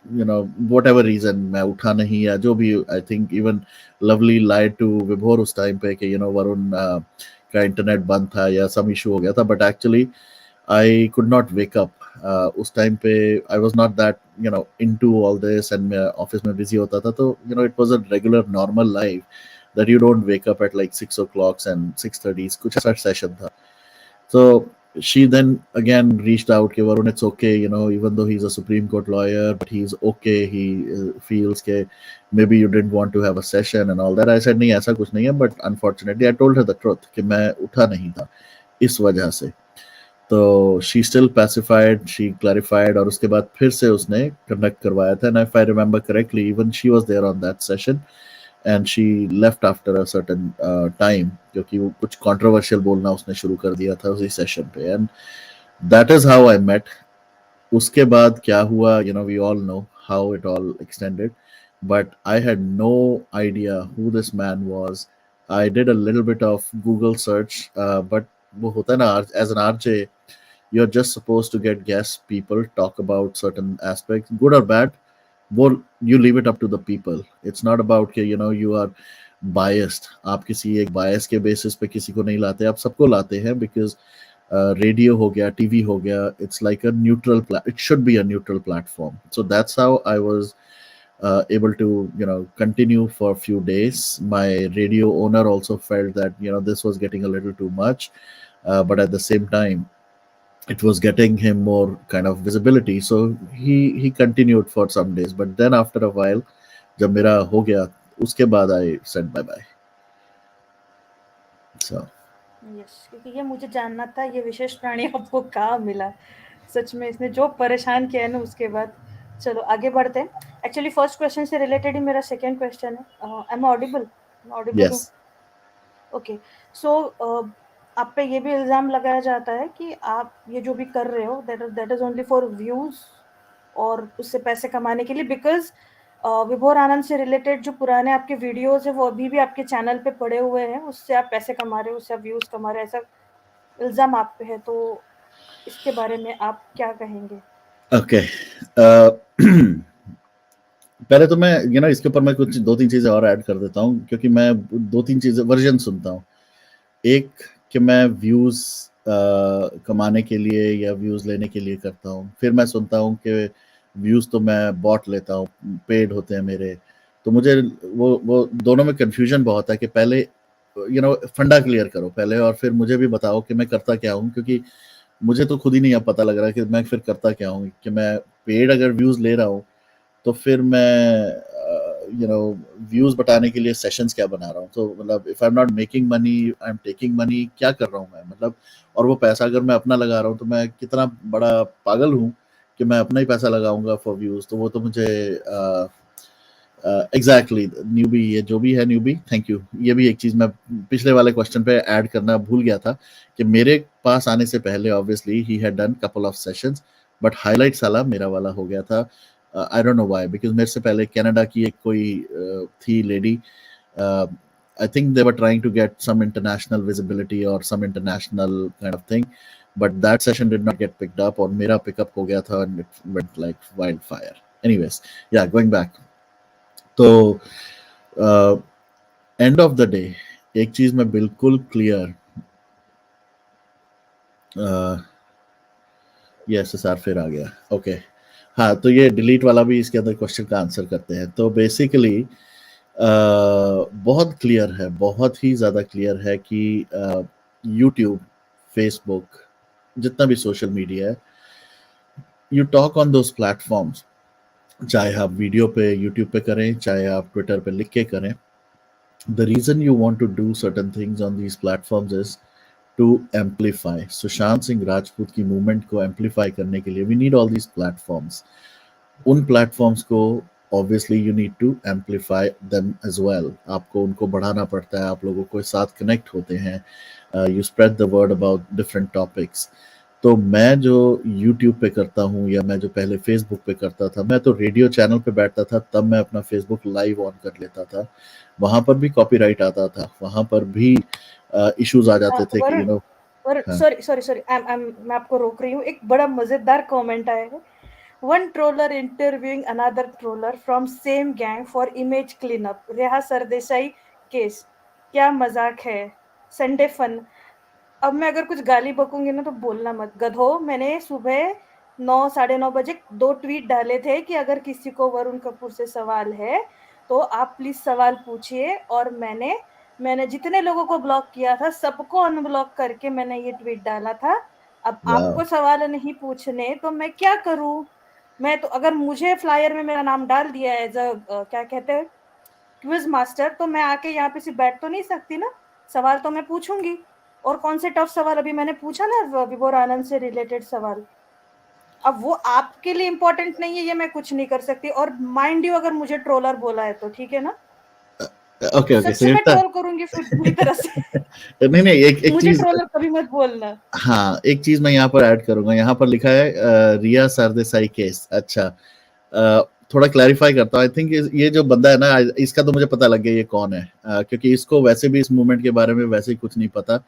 whatever reason मैं उठा नहीं, या जो भी, I think even Lovely lied to विभोर उस टाइम पे कि वरुण का इंटरनेट बंद था या some issue हो गया था, but actually I could not wake up. उस टाइम पे I was not that into all this, and मैं ऑफिस में busy होता था. तो it was a regular normal life that you don't wake up at like 6 o'clock and 6:30. कुछ ऐसा session था. So she then again reached out कि Varun, it's okay, even though he's a Supreme Court lawyer, but he's okay. He feels that maybe you didn't want to have a session and all that. I said नहीं, ऐसा कुछ नहीं है, but unfortunately I told her the truth कि मैं उठा नहीं था इस वजह से. तो she still pacified, she clarified, और उसके बाद फिर से उसने कंडक्ट करवाया था. And if I remember correctly, even she was there on that session and she left after a certain time, क्योंकि वो कुछ कंट्रोवर्शियल बोलना उसने शुरू कर दिया था उसी सेशन पे. And that is how I met. उसके बाद क्या हुआ, we all know how it all extended, but I had no idea who this man was. I did a little bit of Google search, but वो होता है ना, as an RJ, you're just supposed to get guest people talk about certain aspects, good or bad. वो you leave it up to the people. It's not about कि you are biased. आप किसी एक bias के basis पे किसी को नहीं लाते, आप सबको लाते हैं because रेडियो हो गया, टीवी हो गया, it's like a neutral it should be a neutral platform. So that's how I was able to continue for a few days. My radio owner also felt that this was getting a little too much, but at the same time it was getting him more kind of visibility, so he continued for some days. But then after a while, जब मेरा हो गया, उसके बाद I said bye bye. So yes, क्योंकि ये मुझे जानना था, ये विशेष प्राणी आपको कहाँ मिला? सच में इसने जो परेशान किया है ना उसके बाद। चलो आगे बढ़ते हैं। एक्चुअली फर्स्ट क्वेश्चन से रिलेटेड ही मेरा सेकंड क्वेश्चन है। Am I audible? ऑडिबल हूँ? यस। ओके। सो आप पे ये भी इल्ज़ाम लगाया जाता है कि आप ये जो भी कर रहे हो that is only for views और उससे पैसे कमाने के लिए, बिकॉज़ विभोर आनंद से रिलेटेड जो पुराने आपके वीडियोज़ हैं वो अभी भी आपके चैनल पे पड़े हुए हैं, उससे आप पैसे कमा रहे हो, उससे आप व्यूज़ कमा रहे हो, ऐसा इल्ज़ाम आप पे है। तो इसके बारे में आप क्या कहेंगे? ओके। पहले तो मैं इसके ऊपर मैं कुछ 2-3 चीज़ें और ऐड कर देता हूँ, क्योंकि मैं 2-3 चीज़ें वर्ज़न सुनता हूँ। एक, कि मैं व्यूज़ कमाने के लिए या व्यूज़ लेने के लिए करता हूँ। फिर मैं सुनता हूँ कि व्यूज़ तो मैं बॉट लेता हूँ, पेड होते हैं मेरे। तो मुझे वो दोनों में कन्फ्यूज़न बहुत है कि पहले फंडा क्लियर करो पहले, और फिर मुझे भी बताओ कि मैं करता क्या हूँ, क्योंकि मुझे तो खुद ही नहीं अब पता लग रहा कि मैं फिर करता क्या हूँ, कि मैं पेड अगर व्यूज़ ले रहा हूँ, तो फिर मैं व्यूज़ बढ़ाने के लिए सेशंस क्या बना रहा हूँ। तो मतलब if I am not making money, I am taking money, क्या कर रहा हूँ मैं, मतलब। और वो पैसा अगर मैं अपना लगा रहा हूँ, तो मैं कितना बड़ा पागल हूँ कि मैं अपना ही पैसा लगाऊंगा फॉर व्यूज़। तो वो तो मुझे एग्जैक्टली न्यूबी, ये जो भी है न्यूबी, थैंक यू। ये भी एक चीज़ मैं पिछले वाले क्वेश्चन पे ऐड करना भूल गया था, कि मेरे पास आने से पहले ऑब्वियसली ही had done couple of sessions, but highlight साला मेरा वाला हो गया था। I don't know why, because मेरे से पहले कनाडा की एक कोई थी lady, I think they were trying to get some international visibility और some international kind of thing, but that session did not get picked up, और मेरा पिकअप हो गया था and it went like wild fire. Anyways, या गोइंग बैक। तो एंड ऑफ द डे एक चीज मैं बिल्कुल क्लियर, ये एसएसआर फिर आ गया। ओके, हाँ, तो ये डिलीट वाला भी इसके अंदर क्वेश्चन का आंसर करते हैं। तो बेसिकली बहुत क्लियर है, बहुत ही ज़्यादा क्लियर है कि यूट्यूब, फेसबुक, जितना भी सोशल मीडिया है, you talk on those platforms, चाहे आप वीडियो पे यूट्यूब पे करें, चाहे आप ट्विटर पे लिख के करें, the reason you want to do certain things on these platforms is to amplify. Sushant Singh Rajput की मूवमेंट को एम्पलीफाई करने के लिए we need all these platforms. उन प्लेटफॉर्म्स को obviously you need to amplify them as well. आपको उनको बढ़ाना पड़ता है, आप लोगों के साथ कनेक्ट होते हैं, you spread the word about different topics. तो मैं जो यूट्यूब पे करता हूँ, या मैं जो पहले फेसबुक पे करता था, मैं तो रेडियो चैनल पे बैठता था, तब मैं अपना फेसबुक लाइव ऑन कर लेता था। वहां पर भी कॉपीराइट आता था, वहां पर भी इश्यूज आ जाते थे कि वरुण, वरुण, हाँ, सॉरी सॉरी सॉरी, मैं आपको रोक रही हूँ। एक बड़ा मजेदार कमेंट आया है। One troller interviewing another troller from same gang for image cleanup, Reha Sardesai case. क्या मजाक है? Sunday fun. अब मैं अगर कुछ गाली बकूंगी ना तो बोलना मत, गधो। मैंने सुबह 9, 9:30 बजे 2 ट्वीट डाले थे कि अगर किसी को वरुण कपूर से सवाल है तो आप प्लीज सवाल पूछिए, और मैंने जितने लोगों को ब्लॉक किया था सबको अनब्लॉक करके मैंने ये ट्वीट डाला था। अब वाह, आपको सवाल नहीं पूछने तो मैं क्या करूं? मैं तो, अगर मुझे फ्लायर में मेरा नाम डाल दिया एज अ क्या कहते हैं, क्विज मास्टर, तो मैं आके यहाँ पे सिर्फ बैठ तो नहीं सकती ना। सवाल तो मैं पूछूंगी। और कौन से टफ सवाल अभी मैंने पूछा ना, विभोर आनंद से रिलेटेड सवाल। अब वो आपके लिए इंपॉर्टेंट नहीं है, ये मैं कुछ नहीं कर सकती। और माइंड यू, अगर मुझे ट्रोलर बोला है तो ठीक है ना, ओके ओके सच में संयुक्ता। ट्रोल करूंगी फिर पूरी तरह से। नहीं नहीं, एक एक मुझे चीज, ट्रोलर कभी मत बोलना। हाँ, एक चीज मैं यहाँ पर ऐड करूंगा। यहाँ पर लिखा है रिया सरदेसाई केस। अच्छा, थोड़ा क्लैरिफाई करता हूँ। आई थिंक ये जो बंदा है ना, इसका तो मुझे पता लग गया ये कौन है, क्योंकि इसको वैसे भी इस मूवमेंट के बारे में वैसे ही कुछ नहीं पता।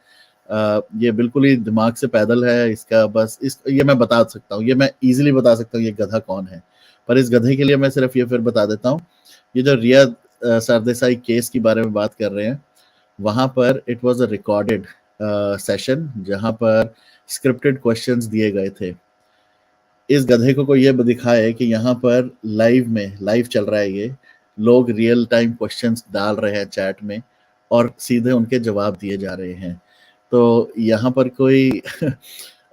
ये बिल्कुल ही दिमाग से पैदल है इसका। बस इस ये मैं बता सकता हूँ, ये मैं इजीली बता सकता हूँ ये गधा कौन है। पर इस गधे के लिए मैं सिर्फ ये फिर बता देता हूँ, ये जो रिया सरदेसाई केस के बारे में बात कर रहे हैं, वहां पर it was a recorded session, जहां पर स्क्रिप्टेड क्वेश्चंस दिए गए थे। इस गधे को कोई ये दिखाए कि यहाँ पर लाइव में, लाइव चल रहा है ये, लोग रियल टाइम क्वेश्चंस डाल रहे हैं चैट में, और सीधे उनके जवाब दिए जा रहे हैं। तो यहाँ पर कोई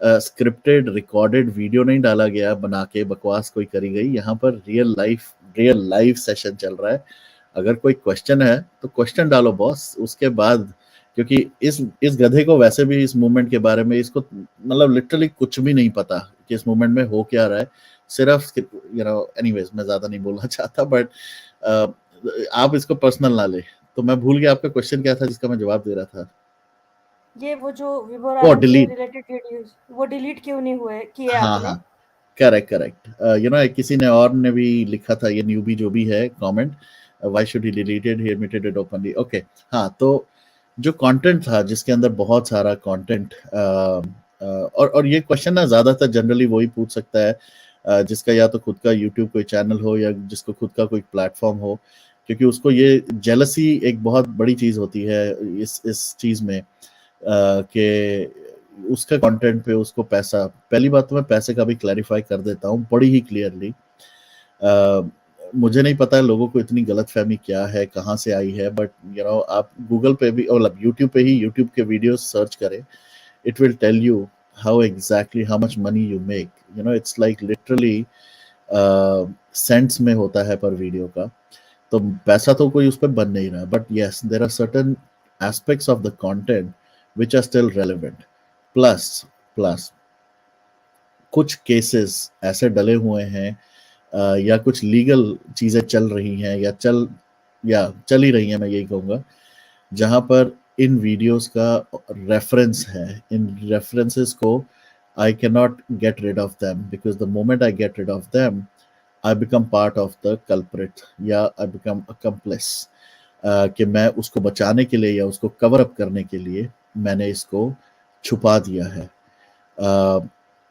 स्क्रिप्टेड रिकॉर्डेड वीडियो नहीं डाला गया, बना के बकवास कोई करी गई। यहाँ पर रियल लाइव सेशन चल रहा है। अगर कोई क्वेश्चन है तो क्वेश्चन डालो बॉस, उसके बाद क्योंकि इस गधे को वैसे भी इस मूवमेंट के बारे में इसको मतलब लिटरली कुछ भी नहीं पता कि इस मूवमेंट में हो क्या रहा है। सिर्फ एनीवेज मैं ज्यादा नहीं बोलना चाहता, बट आप इसको पर्सनल ना ले। तो मैं भूल गया आपका क्वेश्चन क्या था जिसका मैं जवाब दे रहा था। ये वो जो वो विवरण से डिलीट। रिलेटेड वीडियोस वो डिलीट क्यों नहीं हुए किए हाँ आपने? हाँ, करेक्ट करेक्ट। किसी ने और ने भी लिखा था, ये न्यूबी जो भी है comment, why should he deleted, he admitted it openly. Okay, हाँ, तो जो कंटेंट था जिसके अंदर बहुत सारा कंटेंट, और ये क्वेश्चन ना ज्यादातर जनरली वही पूछ सकता है जिसका या तो खुद का यूट्यूब कोई चैनल हो या जिसको खुद का कोई प्लेटफॉर्म हो, क्योंकि उसको ये जेलसी एक बहुत बड़ी चीज होती है इस चीज में, कि उसका कंटेंट पे उसको पैसा। पहली बात तो मैं पैसे का भी क्लैरिफाई कर देता हूँ बड़ी ही क्लियरली। मुझे नहीं पता है लोगों को इतनी गलतफहमी क्या है, कहाँ से आई है, बट आप गूगल पे भी मतलब यूट्यूब पे ही यूट्यूब के वीडियोस सर्च करें, it will tell you how exactly how much money you make. It's like literally cents में होता है पर वीडियो का। तो पैसा तो कोई उस पर बन नहीं रहा, but yes there are certain aspects of the content which are still relevant. Plus plus कुछ केसेस ऐसे डले हुए हैं, या कुछ लीगल चीजें चल रही हैं या चल ही रही हैं, मैं यही कहूँगा, जहाँ पर इन वीडियोस का रेफरेंस है। इन रेफरेंसेस को I can not get rid of them, because the moment I get rid of them I become part of the culprit, या आई बिकम अकम्प्लिस, कि मैं उसको बचाने के लिए या उसको कवर अप करने के लिए मैंने इसको छुपा दिया है।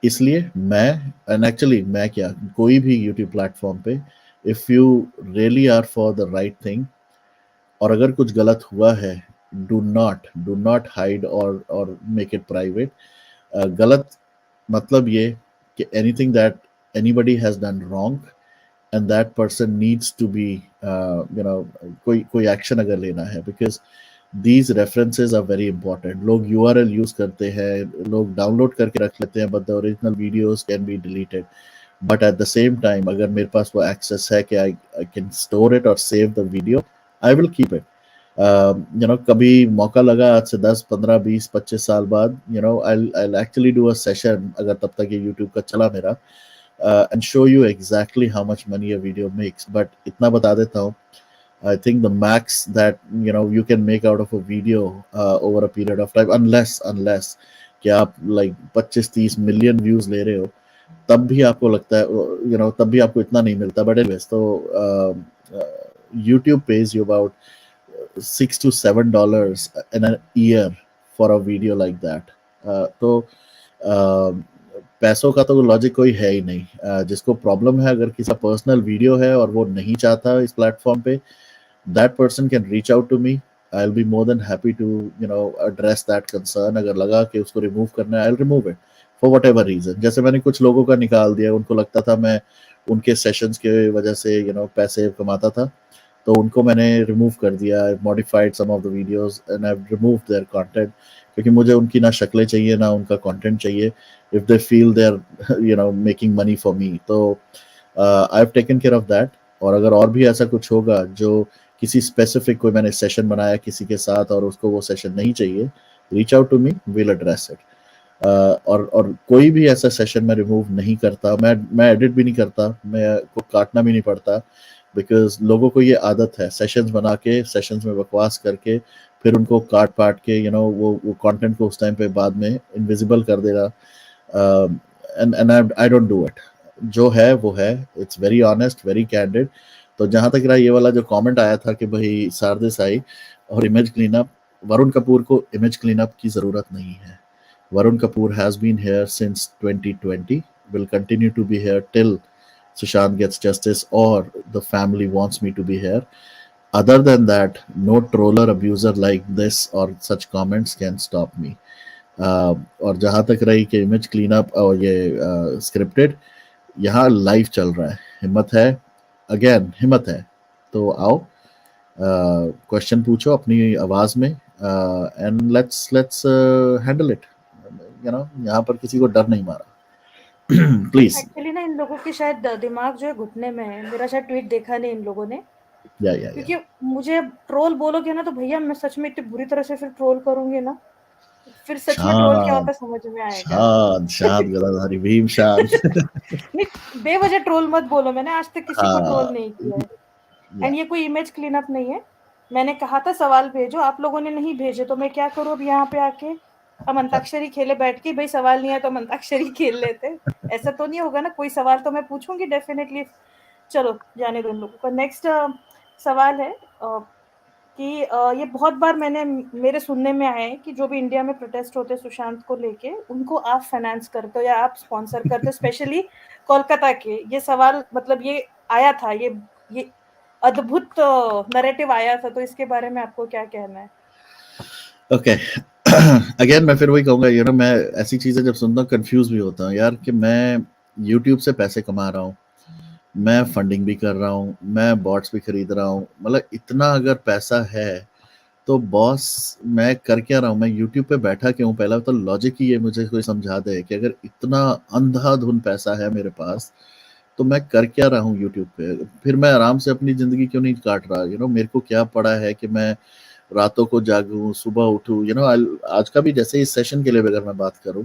इसलिए मैं, एंड एक्चुअली मैं क्या, कोई भी यूट्यूब प्लेटफॉर्म पे, if you really are for the right thing, और अगर कुछ गलत हुआ है, डू नॉट हाइड और मेक इट प्राइवेट। गलत मतलब ये कि anything that anybody has done wrong and that person needs to be, कोई कोई एक्शन अगर लेना है, because these references are very important. लोग यूआरएल यूज करते हैं, लोग डाउनलोड करके रख लेते हैं, but the original videos can be deleted. But at the same time अगर मेरे पास वो एक्सेस है कि आई कैन स्टोर इट और save the video, I will keep it. कभी मौका लगा आज से 10 15 20 25 साल बाद, I actually do a session, अगर तब तक ये यूट्यूब का चला मेरा, and show you exactly how much money a video makes. But इतना बता देता हूँ, I think the max that you can make out of a video over a period of time, unless कि आप like 25-30 मिलियन व्यूज ले रहे हो, तब भी आपको लगता है, तब भी आपको इतना नहीं मिलता। बट एनीवेज, तो YouTube pays you about $6 to $7 in a year for a video like that. तो पैसों का तो लॉजिक कोई है ही नहीं। जिसको प्रॉब्लम है, अगर किसी पर्सनल वीडियो है और वो नहीं चाहता इस प्लेटफॉर्म पे, that person can reach out to me. I will be more than happy to address that concern. अगर लगा कि उसको रिमूव करना है, I will remove it for whatever reason. जैसे मैंने कुछ लोगों का निकाल दिया, उनको लगता था मैं उनके सेशंस के वजह से पैसे कमाता था, तो उनको मैंने रिमूव कर दिया। I modified some of the videos and I remove their content, क्योंकि मुझे उनकी ना शक्लें चाहिए ना उनका कंटेंट चाहिए। If they feel they are making money for me, तो I have taken care of that. और अगर और भी ऐसा कुछ होगा जो किसी स्पेसिफिक, कोई मैंने सेशन बनाया किसी के साथ और उसको वो सेशन नहीं चाहिए, reach out to me, will address it. और कोई भी ऐसा सेशन मैं रिमूव नहीं करता, मैं एडिट भी नहीं करता, मैं को काटना भी नहीं पड़ता, बिकॉज लोगों को ये आदत है सेशंस बना के, सेशंस में बकवास करके, फिर उनको काट पाट के वो कंटेंट को उस टाइम पे बाद में इनविजिबल कर देगा। And I don't do it. जो है वो है, it's very honest, very candid. तो जहां तक रहा ये वाला जो कमेंट आया था कि भाई सारदे साई और इमेज क्लीनअप, वरुण कपूर को इमेज क्लीनअप की जरूरत नहीं है। Varun Kapur has been here since 2020, will continue to be here till Sushant gets justice or the family wants me to be here. Other than that, no troller abuser like this or such comments can stop me. और जहाँ तक रही कि इमेज क्लीन अप और ये स्क्रिप्टेड, यहाँ लाइव चल रहा है। हिम्मत है, अगेन हिम्मत है तो आओ, क्वेश्चन पूछो अपनी आवाज में, एंड लेट्स हैंडल इट। यहाँ पर किसी को डर नहीं मारा। प्लीज। एक्चुअली ना इन लोगों की शायद दिमाग जो है घुटने में है। मेरा शायद ट्वीट देखा नहीं इन लोगों ने। या क्योंकि मुझे ट्रोल बोलोगे ना तो भैया मैं सच में इतनी बुरी तरह से फिर ट्रोल करूँगी ना, फिर सच में ट्रोल क्या शांत होता है समझ में आएगा। शांत शांत गदाधारी भीम शांत। नहीं, बेवजह ट्रोल मत बोलो, मैंने आज तक किसी को ट्रोल हाँ नहीं किया है। या एंड ये कोई इमेज क्लीन अप नहीं है। मैंने कहा था सवाल भेजो, आप लोगों ने नहीं भेजे, तो मैं क्या करूँ अब यहाँ पे आके? हम अंताक्षरी खेले बैठ के, भाई सवाल नहीं है तो हम अंताक्षरी खेल लेते। ऐसा तो नहीं होगा ना, कोई सवाल तो मैं पूछूंगी डेफिनेटली। चलो जाने दो उन लोगों को। नेक्स्ट सवाल है कि ये बहुत बार मैंने मेरे सुनने में आया है कि जो भी इंडिया में प्रोटेस्ट होते हैं सुशांत को लेके, उनको आप फाइनेंस करते हो या आप स्पॉन्सर करते हो, स्पेशली कोलकाता के। ये सवाल मतलब ये आया था, ये अद्भुत नैरेटिव आया था, तो इसके बारे में आपको क्या कहना है? ओके। अगेन मैं फिर वही कहूंगा, मैं ऐसी चीजें जब सुनता हूँ कंफ्यूज भी होता हूँ यार, कि मैं यूट्यूब से पैसे कमा रहा हूँ, मैं फंडिंग भी कर रहा हूँ, मैं बॉट्स भी खरीद रहा हूँ, मतलब इतना अगर पैसा है तो बॉस मैं कर क्या रहा हूँ, मैं यूट्यूब पे बैठा क्यों? पहला तो लॉजिक ही ये मुझे कोई समझा दे कि अगर इतना अंधाधुन पैसा है मेरे पास तो मैं कर क्या रहा हूँ यूट्यूब पे? फिर मैं आराम से अपनी जिंदगी क्यों नहीं काट रहा? मेरे को क्या पड़ा है कि मैं रातों को जागूं, सुबह उठूं? आज का भी जैसे इस सेशन के लिए भी अगर मैं बात करूं,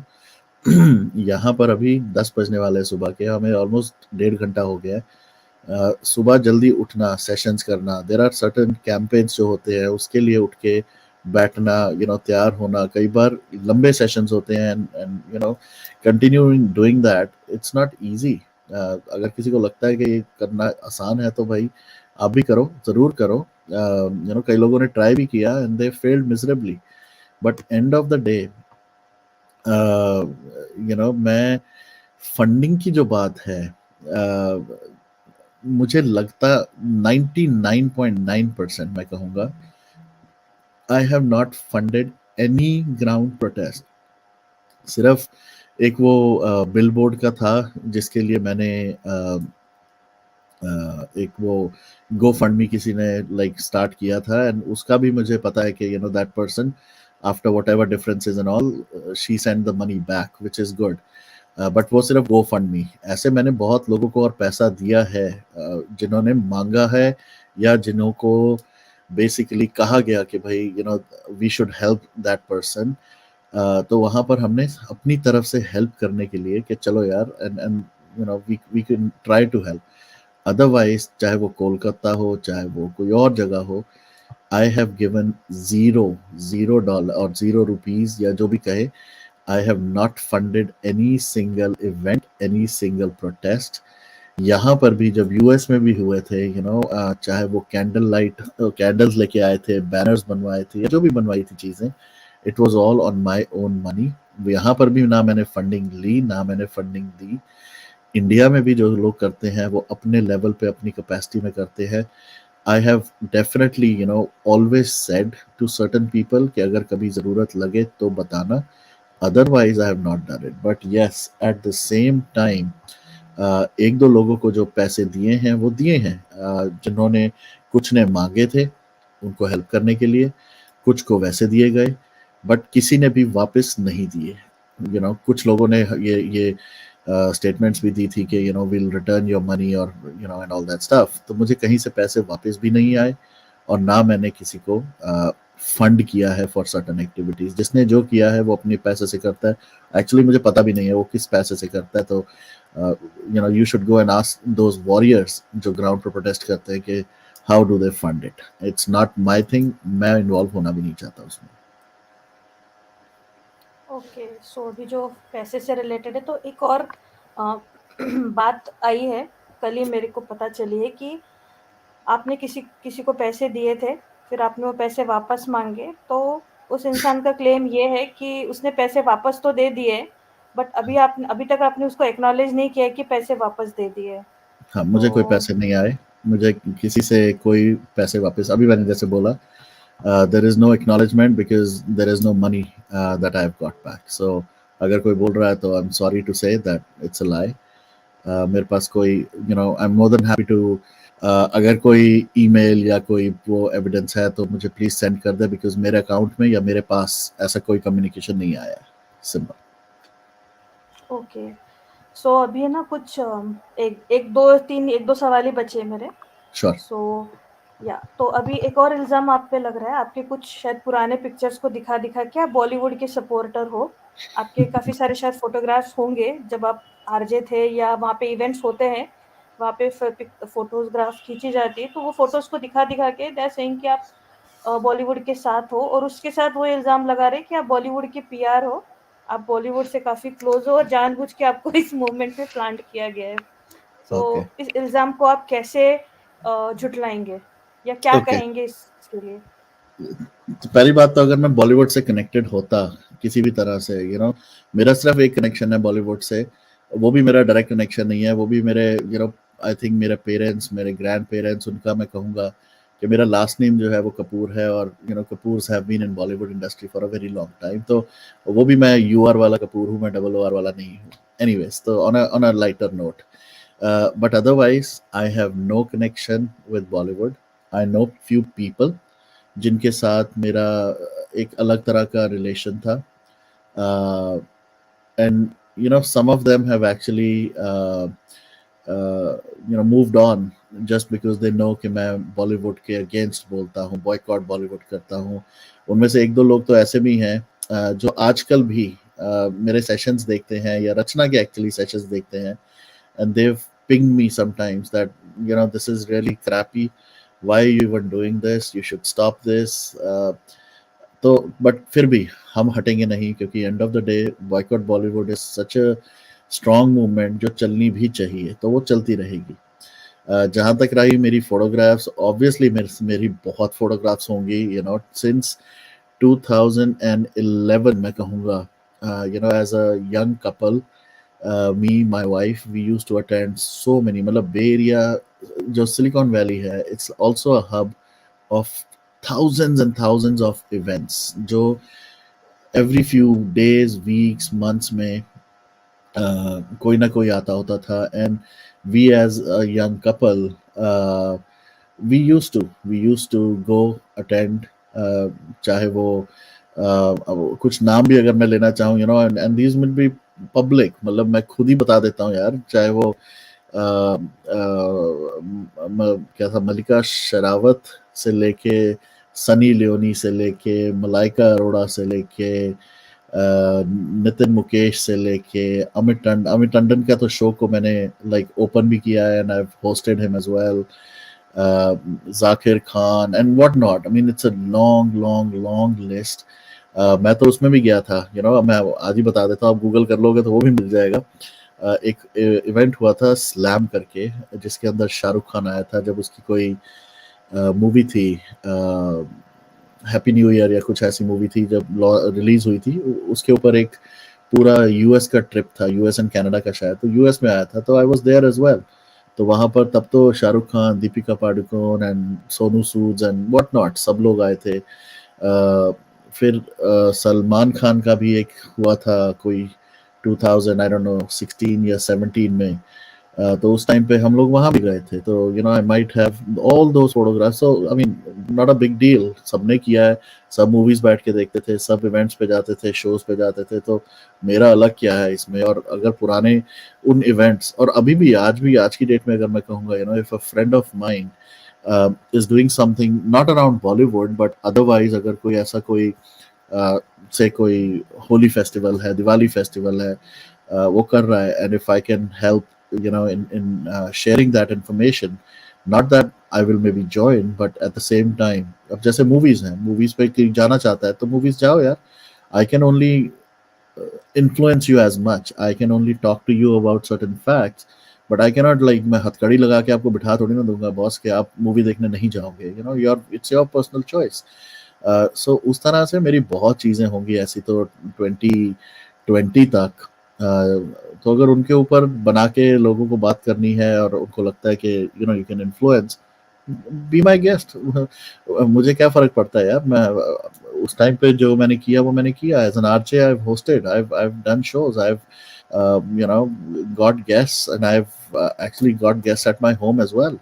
यहाँ पर अभी 10 बजने वाले हैं सुबह के, हमें ऑलमोस्ट 1.5 घंटा हो गया है। सुबह जल्दी उठना, सेशंस करना, देर आर सर्टन कैंपेन्स जो होते हैं उसके लिए उठ के बैठना, तैयार होना, कई बार लंबे सेशंस होते हैं, and continuing doing that, it's not easy. अगर किसी को लगता है कि ये करना आसान है तो भाई आप भी करो, ज़रूर करो। कई लोगों ने ट्राई भी किया and they failed miserably, but and of the day मैं फंडिंग की जो बात है, मुझे लगता 99.9% मैं कहूँगा, आई have not funded any ground protest. सिर्फ एक वो बिलबोर्ड का था जिसके लिए मैंने एक वो गो फंड मी किसी ने लाइक स्टार्ट किया था, एंड उसका भी मुझे पता है कि that person after what ever differences and all, she send the money back which is good. But वो सिर्फ गो फंड मी। ऐसे मैंने बहुत लोगों को और पैसा दिया है, जिन्होंने मांगा है या जिन्हों को बेसिकली कहा गया कि भाई we should help that person. तो वहाँ पर हमने अपनी तरफ से हेल्प करने के लिए कि चलो यार, and and we can try to help. Otherwise चाहे वो कोलकाता हो, चाहे वो कोई और जगह हो, आई हैव गिवन ज़ीरो, $0 और ₹0 या जो भी कहे, I have not funded any single event, any single protest. यहाँ पर भी जब यूएस में भी हुए थे, चाहे वो कैंडल लाइट कैंडल्स लेके आए थे, बैनर्स बनवाए थे, या जो भी बनवाई थी चीज़ें, it was all on my own money. यहाँ पर भी ना मैंने फंडिंग ली, ना मैंने फंडिंग दी। इंडिया में भी जो लोग करते हैं वो अपने लेवल पे, अपनी कैपेसिटी में करते हैं। I have definitely always said to certain people कि अगर कभी ज़रूरत लगे तो बताना, otherwise I have not done it. But yes, at the same time, एक दो लोगों को जो पैसे दिए हैं वो दिए हैं, जिन्होंने, कुछ ने मांगे थे उनको हेल्प करने के लिए, कुछ को वैसे दिए गए, बट किसी ने भी वापस नहीं दिए। कुछ लोगों ने ये स्टेटमेंट्स भी दी थी कि विल रिटर्न योर मनी और एंड ऑल दैट स्टफ। तो मुझे कहीं से पैसे वापस भी नहीं आए, और ना मैंने किसी को फंड किया है फॉर सर्टन एक्टिविटीज। जिसने जो किया है वो अपने पैसे से करता है। एक्चुअली मुझे पता भी नहीं है वो किस पैसे से करता है, तो you should go and ask those warriors जो ग्राउंड पर प्रोटेस्ट करते हैं कि how do they fund it. It's not my thing, मैं इन्वॉल्व होना भी नहीं चाहता उसमें। ओके, सो अभी जो पैसे से रिलेटेड है, तो एक और अ, बात आई है, कल ही मेरे को पता चली है कि आपने किसी किसी को पैसे दिए थे, फिर आपने वो पैसे वापस मांगे, तो उस इंसान का क्लेम ये है कि उसने पैसे वापस तो दे दिए, बट अभी तक आपने उसको एक्नॉलेज नहीं किया कि पैसे वापस दे दिए। हाँ, मुझे कोई तो पैसे नहीं आए, मुझे किसी से कोई पैसे वापस, अभी मैंने जैसे बोला, there is no acknowledgement because there is no money that I have got back. So अगर कोई बोल रहा है तो I am sorry to say that it's a lie. मेरे पास कोई, I am more than happy to, अगर कोई ईमेल या कोई वो एविडेंस है तो मुझे प्लीज़ सेंड कर दे, बिकॉज मेरे अकाउंट में या मेरे पास ऐसा कोई कम्युनिकेशन नहीं आया है। सिंपल। ओके, सो अभी है ना कुछ एक एक दो तीन एक दो सवाल ही बचे हैं मेरे। श्योर। सो या तो अभी एक और इल्ज़ाम आप पे लग रहा है, आपके कुछ शायद पुराने पिक्चर्स को दिखा-दिखा के आप बॉलीवुड के सपोर्टर हो। आपके काफ़ी सारे शायद फ़ोटोग्राफ्स होंगे जब आप आरजे थे या वहाँ पे इवेंट्स होते हैं, वहाँ पे फ़ोटोग्राफ खींची जाती है, तो वो फ़ोटोज़ को दिखा-दिखा के दे आर सेइंग कि आप बॉलीवुड के साथ हो और उसके साथ वो इल्ज़ाम लगा रहे हैं कि आप बॉलीवुड के पीआर हो, आप बॉलीवुड से काफ़ी क्लोज़ हो और जानबूझ के आपको इस मूवमेंट में प्लांट किया गया है। ओके, तो इस इल्ज़ाम को आप कैसे झुटलाएँगे या क्या ओके। कहेंगे इसके लिए? तो पहली बात तो अगर मैं बॉलीवुड से कनेक्टेड होता किसी भी तरह से, मेरा सिर्फ एक कनेक्शन है बॉलीवुड से, वो भी मेरा डायरेक्ट कनेक्शन नहीं है, वो भी मेरे आई थिंक मेरे पेरेंट्स, मेरे ग्रैंड पेरेंट्स, उनका मैं कहूँगा कि मेरा लास्ट नेम जो है वो कपूर है, और Kapoors have been in Bollywood industry for a very long time. तो वो भी मैं यू आर वाला कपूर हूँ, मैं डबल ओ आर वाला नहीं हूँ। एनीवेज, तो on a lighter note, but otherwise I have no connection with Bollywood. I know few people जिनके साथ मेरा एक अलग तरह का रिलेशन था, and some of them have actually moved on just because they know कि मैं बॉलीवुड के अगेंस्ट बोलता हूँ, बॉयकॉट बॉलीवुड करता हूँ। उनमें से एक दो लोग तो ऐसे भी हैं जो आजकल भी मेरे सेशंस देखते हैं या रचना के एक्चुअली सेशंस देखते हैं, and they've pinged me sometimes that this is really crappy, why are you even doing this, you should stop this. तो बट फिर भी हम हटेंगे नहीं, क्योंकि and of the day boycott Bollywood is such a strong movement जो चलनी भी चाहिए, तो वो चलती रहेगी। जहाँ तक रही मेरी फोटोग्राफ्स, ऑब्वियसली मेरी बहुत फोटोग्राफ्स होंगी, सिंस 2011 मैं कहूँगा, as a young couple, me my wife we used to attend so many, मतलब बे एरिया जो सिलिकॉन वैली है, it's also a hub of thousands and thousands of events जो every few days, weeks, months में कोई ना कोई आता होता था, and we as a young couple, we used to go attend, चाहे वो अब कुछ नाम भी अगर मैं लेना चाहूँ, and these will be public, मतलब मैं खुद ही बता देता हूँ यार, चाहे वो क्या था, मलिका शेरावत से लेके सनी लियोनी से लेके मलाइका अरोड़ा से लेके नितिन मुकेश से लेके अमित टंडन का तो शो को मैंने लाइक ओपन भी किया है, and I have hosted him as well, Zakir Khan and what not. I mean it's a long long long list. मैं तो उसमें भी गया था, मैं आज ही बता देता हूँ, आप गूगल कर लोगे तो वो भी मिल जाएगा। एक इवेंट हुआ था स्लैम करके, जिसके अंदर शाहरुख खान आया था, जब उसकी कोई मूवी थी, हैप्पी न्यू ईयर या कुछ ऐसी मूवी थी, जब रिलीज हुई थी, उसके ऊपर एक पूरा यूएस का ट्रिप था, यूएस एंड कनाडा का शायद, तो यूएस में आया था, तो I was there as well. तो वहां पर तब तो Shahrukh Khan, Deepika Padukone and Sonu Sood and what not सब लोग आए थे। फिर सलमान खान का भी एक हुआ था कोई 2000 आई डोंट नो 16 या 17 में, तो उस टाइम पे हम लोग वहां भी गए थे, तो I might have all those photographs, so I mean not a big deal, सबने किया है, सब मूवीज बैठ के देखते थे, सब इवेंट्स पे जाते थे, शोज पे जाते थे, तो मेरा अलग क्या है इसमें। और अगर पुराने उन इवेंट्स, और अभी भी आज की डेट में अगर मैं कहूँगा, if a friend of mind is doing something not around Bollywood but otherwise, अगर कोई ऐसा कोई से कोई होली फेस्टिवल है, दिवाली फेस्टिवल है, वो कर रहा है, and if I can help in sharing that information, not that I will maybe join, but at the same time, अब जैसे मूवीज हैं, मूवीज पे कोई जाना चाहता है तो मूवीज जाओ यार, I can only influence you as much. I can only talk to you about certain facts, but I cannot like मैं हथकड़ी लगा के आपको बिठा थोड़ी ना दूंगा बॉस के आप मूवी देखने नहीं जाओगे, your it's your personal choice. So उस तरह से मेरी बहुत चीज़ें होंगी ऐसी, तो 2020 तक, तो अगर उनके ऊपर बना के लोगों को बात करनी है और उनको लगता है कि you can influence, be my guest. मुझे क्या फर्क पड़ता है यार, मैं उस टाइम पे जो मैंने किया वो मैंने किया, as an RJ I have hosted, I have done shows, I have got guests, and I have actually got guests at my home as well.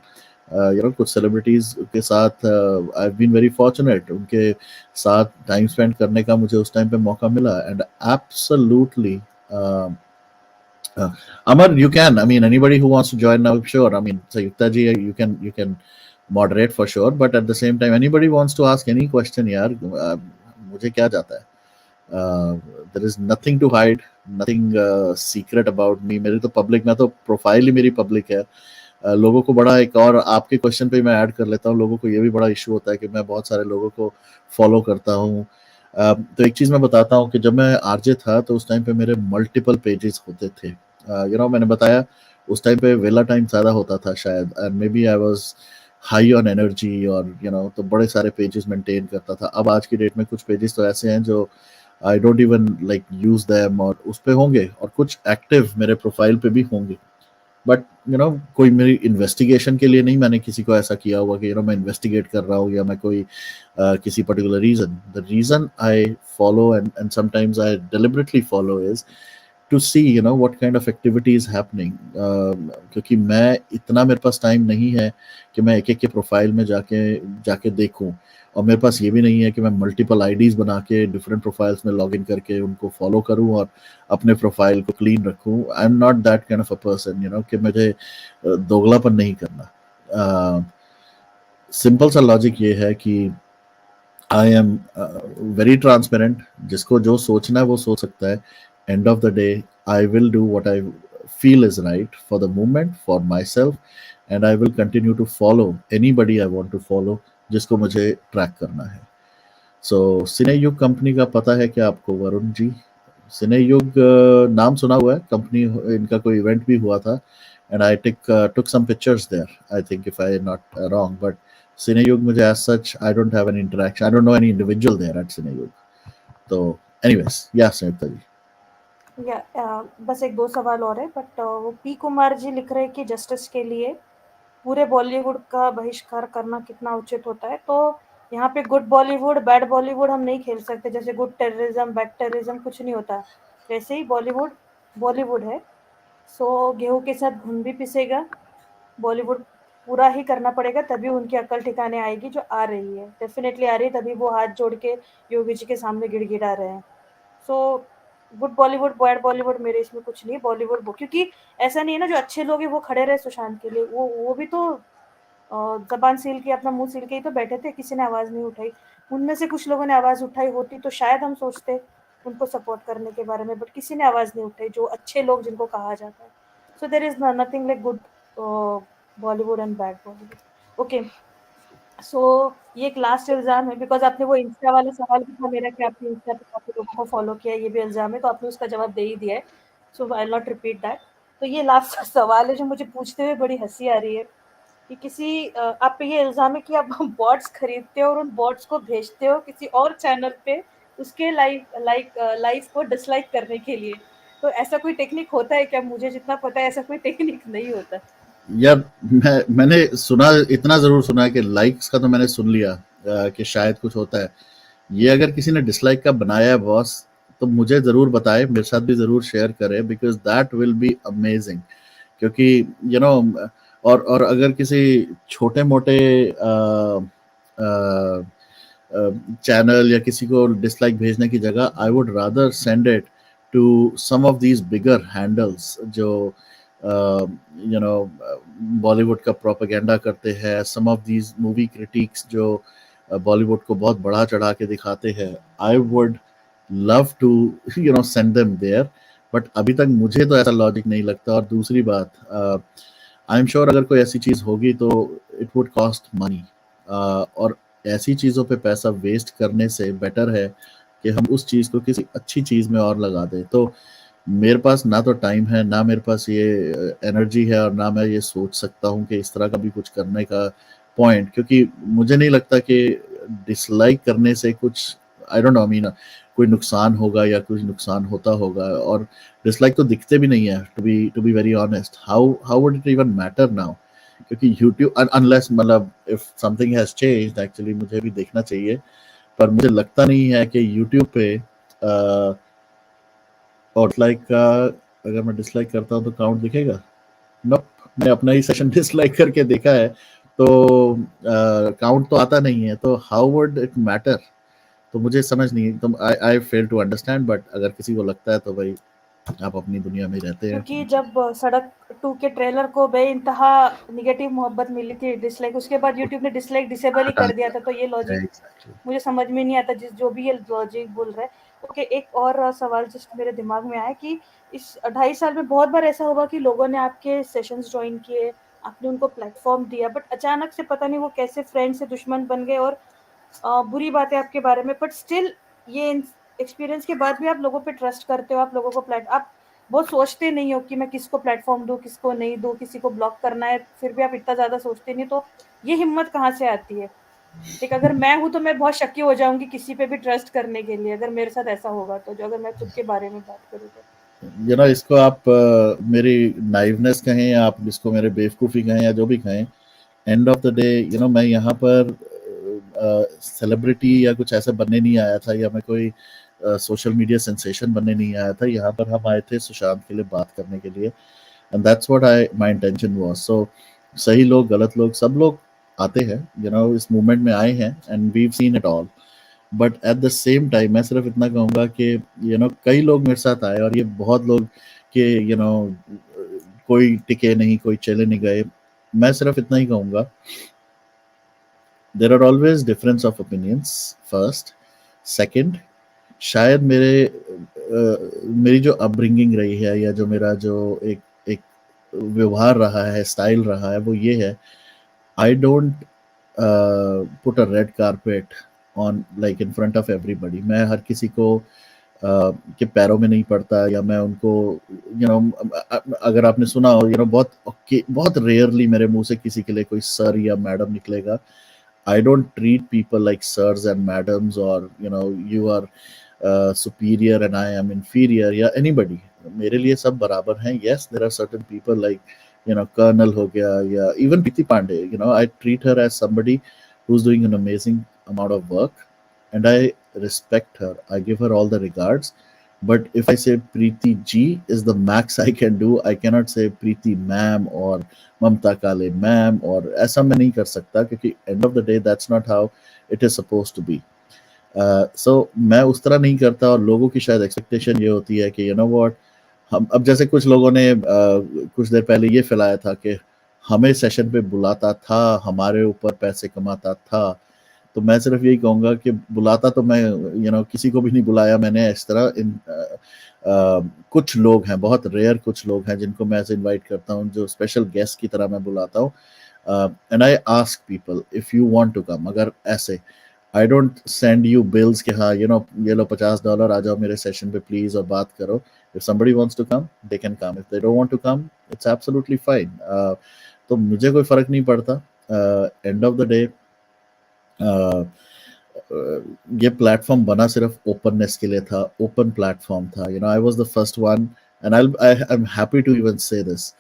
कुछ सेलिब्रिटीज के साथ I have been very fortunate, उनके साथ टाइम स्पेंड करने का मुझे उस टाइम पे मौका मिला, and absolutely Amar, you can. I mean, anybody who wants to join now, sure. I mean, Sayukta ji, you can moderate for sure, but at the same time anybody wants to ask any question यार, मुझे क्या जाता है. There is nothing to hide, nothing secret about me. मेरी तो पब्लिक, मैं तो प्रोफाइल ही मेरी पब्लिक है. लोगों को बड़ा, एक और आपके क्वेश्चन पे मैं ऐड कर लेता हूँ, लोगों को ये भी बड़ा इशू होता है कि मैं बहुत सारे लोगों को फॉलो करता हूँ. तो एक चीज़ मैं बताता हूँ कि जब मैं आरजे था तो उस टाइम पे मेरे मल्टीपल पेजेस होते थे. मैंने बताया उस टाइम पे वेला टाइम ज़्यादा होता था शायद, and maybe I was high on energy, और तो बड़े सारे पेजेस मेंटेन करता था. अब आज की डेट में कुछ पेजेस तो ऐसे हैं जो I don't even like use them, और उस पे होंगे, और कुछ एक्टिव मेरे प्रोफाइल पे भी होंगे. बट कोई मेरी इन्वेस्टिगेशन के लिए नहीं, मैंने किसी को ऐसा किया हुआ कि मैं इन्वेस्टिगेट कर रहा हूँ, या मैं कोई किसी particular reason. The reason I follow and sometimes I deliberately follow is to see what kind of activity is happening. क्योंकि मैं इतना, मेरे पास टाइम नहीं है कि मैं एक एक के प्रोफाइल में जाके जाके देखूं, और मेरे पास ये भी नहीं है कि मैं मल्टीपल आईडीज बना के डिफरेंट प्रोफाइल्स में लॉग इन करके उनको फॉलो करूं और अपने प्रोफाइल को क्लीन रखूं. I am not that kind of a person, कि मुझे दोगलापन नहीं करना. सिंपल सा लॉजिक ये है कि आई एम वेरी ट्रांसपेरेंट. जिसको जो सोचना है वो सोच सकता है. And of the day I will do what I feel is right for the movement, for myself, and I will continue to follow anybody I want to follow जिसको मुझे ट्रैक करना है. सो सिनेयुग कंपनी का पता है क्या आपको वरुण जी? सिनेयुग नाम सुना हुआ है कंपनी, इनका कोई इवेंट भी हुआ था, and I took some pictures there, I think, if I not wrong, but सिनेयुग मुझे as such I don't have any interaction, I don't know any individual there at सिनेयुग. तो anyways, yeah, संयुक्ता जी. या बस एक दो सवाल और है, बट वो पी कुमार जी लिख रहे हैं कि जस्टिस के लिए पूरे बॉलीवुड का बहिष्कार करना कितना उचित होता है. तो यहाँ पे गुड बॉलीवुड बैड बॉलीवुड हम नहीं खेल सकते. जैसे गुड टेररिज्म बैड टेररिज्म कुछ नहीं होता, वैसे ही बॉलीवुड बॉलीवुड है. सो गेहूं के साथ घुन भी पिसेगा. बॉलीवुड पूरा ही करना पड़ेगा, तभी उनकी अकल ठिकाने आएगी, जो आ रही है, डेफिनेटली आ रही है. तभी वो हाथ जोड़ के योगी जी के सामने गिड़गिड़ा रहे हैं. So good Bollywood bad Bollywood मेरे इसमें कुछ नहीं. बॉलीवुड क्योंकि ऐसा नहीं है ना, जो अच्छे लोग हैं वो खड़े रहे सुशांत के लिए, वो भी तो जबान सील के, अपना मुंह सील के ही तो बैठे थे, किसी ने आवाज नहीं उठाई. उनमें से कुछ लोगों ने आवाज उठाई होती तो शायद हम सोचते उनको सपोर्ट करने के बारे में, बट किसी ने आवाज नहीं उठाई, जो अच्छे लोग जिनको कहा जाता है. So there is nothing like good Bollywood and bad Bollywood. Okay, so ये एक लास्ट इल्जाम है, बिकॉज आपने वो इंस्टा वाला सवाल भी था मेरा कि आपने इंस्टा पे काफी लोगों को फॉलो किया, ये भी इल्जाम है, तो आपने उसका जवाब दे ही दिया है. So I will not repeat that. तो ये लास्ट सवाल है जो मुझे पूछते हुए बड़ी हंसी आ रही है कि किसी आप पे ये इल्जाम है कि आप बॉट्स खरीदते हो और उन बॉट्स को भेजते हो किसी और चैनल पे उसके लाइव को डिसलाइक करने के लिए. तो ऐसा कोई टेक्निक होता है क्या? मुझे जितना पता है ऐसा कोई टेक्निक नहीं होता. यार, मैंने सुना, इतना जरूर सुना है कि लाइक्स का तो मैंने सुन लिया कि शायद कुछ होता है. ये अगर किसी ने डिसलाइक का बनाया है बॉस, तो मुझे जरूर बताए, मेरे साथ भी जरूर शेयर करे, because that will be amazing. क्योंकि और अगर किसी छोटे मोटे चैनल या किसी को डिसलाइक भेजने की जगह, I would rather send it to some of these bigger handles जो बॉलीवुड का प्रोपेगेंडा करते हैं, some of these movie critics जो बॉलीवुड को बहुत बढ़ा चढ़ा के दिखाते हैं. I would love to send them there, but अभी तक मुझे तो ऐसा लॉजिक नहीं लगता. और दूसरी बात, आई एम श्योर अगर कोई ऐसी चीज़ होगी तो इट वुड कॉस्ट मनी, और ऐसी चीज़ों पे पैसा वेस्ट करने से बेटर है कि हम उस चीज़ को किसी अच्छी चीज़ में और लगा दें. तो मेरे पास ना तो टाइम है, ना मेरे पास ये एनर्जी है, और ना मैं ये सोच सकता हूँ कि इस तरह का भी कुछ करने का पॉइंट, क्योंकि मुझे नहीं लगता कि डिसलाइक करने से कुछ, आई डोंट नो, मीन कोई नुकसान होगा या कुछ नुकसान होता होगा. और डिसलाइक तो दिखते भी नहीं है, to be very honest. How would it even matter now? क्योंकि यूट्यूब, अनलेस, मतलब if something has changed, actually मुझे भी देखना चाहिए, पर मुझे लगता नहीं है कि यूट्यूब पे और डिसलाइक का, अगर मैं डिसलाइक करता हूँ तो काउंट दिखेगा. नोप, मैंने अपना ही सेशन डिसलाइक करके देखा है, तो काउंट तो आता नहीं है. तो हाउ वुड इट मैटर? तो मुझे समझ नहीं, तो आई फेल टू अंडरस्टैंड. बट अगर किसी को लगता है तो भाई आप अपनी दुनिया में रहते हैं। क्योंकि जब सड़क 2 के ट्रेलर को बेइंतहा नेगेटिव मोहब्बत मिली थी, डिसलाइक, उसके बाद यूट्यूब ने डिसलाइक डिसेबल ही हटा कर दिया था, तो ये दिया लॉजिक एग्जैक्टली। मुझे समझ में नहीं आता, जिस जो भी ये लॉजिक बोल रहा है। ओके, एक और सवाल जस्ट मेरे दिमाग में आया कि इस 2.5 साल में बहुत बार ऐसा होगा कि लोगों ने आपके सेशंस ज्वाइन किए, आपने उनको प्लेटफॉर्म दिया, बट अचानक से पता नहीं वो कैसे फ्रेंड से दुश्मन बन गए और बुरी बातें आपके बारे में, बट स्टिल ये एक्सपीरियंस के बाद भी आप लोगों पे ट्रस्ट करते हो, आप लोगों को आप बहुत सोचते नहीं हो कि मैं किसको प्लेटफॉर्म दूं, किसको नहीं दूं, किसी को ब्लॉक करना है, फिर भी आप इतना ज्यादा सोचते नहीं, तो ये हिम्मत कहाँ से आती है? एक अगर मैं हूं तो मैं बहुत शक्की हो जाऊंगी किसी पे भी ट्रस्ट करने के लिए, अगर मेरे साथ ऐसा होगा तो, जो अगर मैं खुद के बारे में बात करूँ तो। इसको आप मेरी नाइवनेस कहें या आप इसको मेरे बेवकूफ़ी कहें या जो भी कहें, एंड ऑफ द डे मैं यहाँ पर सेलिब्रिटी या कुछ ऐसा बनने नहीं आया था, या मैं कोई सोशल मीडिया सेंसेशन बनने नहीं आया था। यहाँ पर हम आए थे सुशांत के लिए बात करने के लिए, and that's what I my intention was. So सही लोग, गलत लोग, सब लोग आते हैं, इस मूवमेंट में आए हैं, and we have seen it all. But at the same time मैं सिर्फ इतना कहूँगा कि कई लोग मेरे साथ आए, और ये बहुत लोग कि कोई टिके नहीं, कोई चले नहीं गए। मैं सिर्फ इतना ही कहूँगा, there are always difference of opinions first. Second, शायद मेरी जो अपब्रिंगिंग रही है, या जो मेरा जो एक एक व्यवहार रहा है, स्टाइल रहा है, वो ये है, I don't put a red carpet on like in front of everybody. मैं हर किसी को के पैरों में नहीं पड़ता, या मैं उनको अगर आपने सुना हो, बहुत रेयरली मेरे मुंह से किसी के लिए कोई सर या मैडम निकलेगा। I don't treat people like sirs and madams, or you are superior and I am inferior, या anybody. मेरे लिए सब बराबर हैं। Yes, there are certain people like Colonel हो गया, या even Preeti Pandey. I treat her as somebody who's doing an amazing amount of work, and I respect her. I give her all the regards. But if I say Preeti ji is the max I can do, I cannot say Preeti ma'am or Mamta Kale ma'am, or ऐसा मैं नहीं कर सकता, क्योंकि end of the day that's not how it is supposed to be. So मैं उस तरह नहीं करता, और लोगों की शायद एक्सपेक्टेशन ये होती है कि what, हम अब जैसे कुछ लोगों ने कुछ देर पहले ये फैलाया था कि हमें सेशन पे बुलाता था, हमारे ऊपर पैसे कमाता था। तो मैं सिर्फ यही कहूँगा कि बुलाता तो मैं किसी को भी नहीं बुलाया मैंने इस तरह। कुछ लोग हैं, बहुत रेयर कुछ लोग हैं जिनको मैं ऐसे इनवाइट करता हूँ, जो स्पेशल गेस्ट की तरह मैं बुलाता हूँ। And I ask people if you want to come, अगर ऐसे I don't send you bills कि हाँ ये लो $50 आ जाओ मेरे सेशन पे प्लीज और बात करो। If somebody wants to come they can come, if they don't want to come it's absolutely fine. तो मुझे कोई फर्क नहीं पड़ता। एंड ऑफ द डे ये प्लेटफॉर्म बना सिर्फ ओपननेस के लिए था, ओपन प्लेटफॉर्म था। I was the first one, and I am happy to even say this,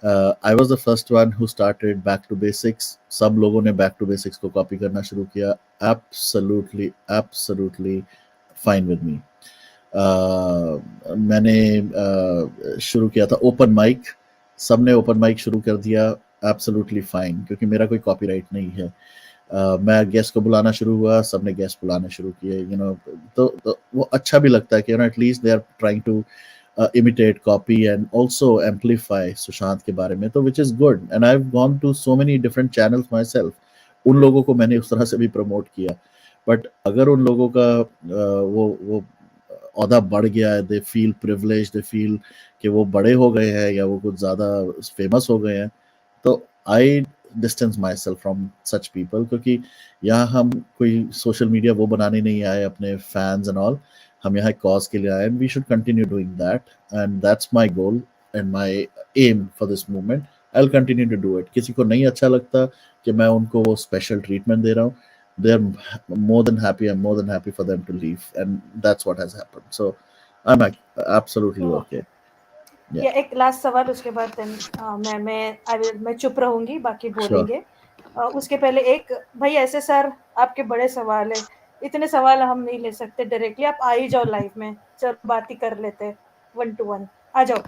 I was the first one who started back to basics. सब लोगों ने बैक टू बेसिक्स को कॉपी करना शुरू किया, absolutely absolutely fine with me. मैंने शुरू किया था ओपन माइक, सबने ओपन माइक शुरू कर दिया, एब्सोल्युटली फाइन, क्योंकि मेरा कोई कॉपीराइट नहीं है। मैं गेस्ट को बुलाना शुरू हुआ, सबने गेस्ट बुलाना शुरू किए। तो वो अच्छा भी लगता है कि at least they are trying to imitate, copy, and also amplify Sushant के बारे में, तो which is good. And I've gone to so many different channels myself. उन लोगों को मैंने उस तरह से भी प्रमोट किया। बट अगर उन लोगों का वो औहदा बढ़ गया है, they feel privilege, they feel कि वो बड़े हो गए हैं या वो कुछ ज़्यादा फेमस हो गए हैं, तो I distance myself from such people. क्योंकि यहाँ हम कोई सोशल मीडिया वो बनाने नहीं आए अपने फैंस एंड ऑल, हम यहाँ कॉज के लिए आए, and we should continue doing that, and that's my goal and my aim for this movement. I will continue to do it. किसी को नहीं अच्छा लगता कि मैं उनको वो स्पेशल ट्रीटमेंट दे रहा हूँ, they are more than happy, I'm more than happy for them to leave, and that's what has happened. So I'm absolutely okay. या Yeah, एक लास्ट सवाल, उसके बाद मैं चुप रहूंगी, बाकी sure. बोलेंगे। उसके पहले एक, भाई ऐसे सर आपके बड़े सवाल है, इतने सवाल हम नहीं ले सकते डायरेक्टली, आप आ ही जाओ लाइव में, चल बात ही कर लेते, 1 to 1 आ जाओ,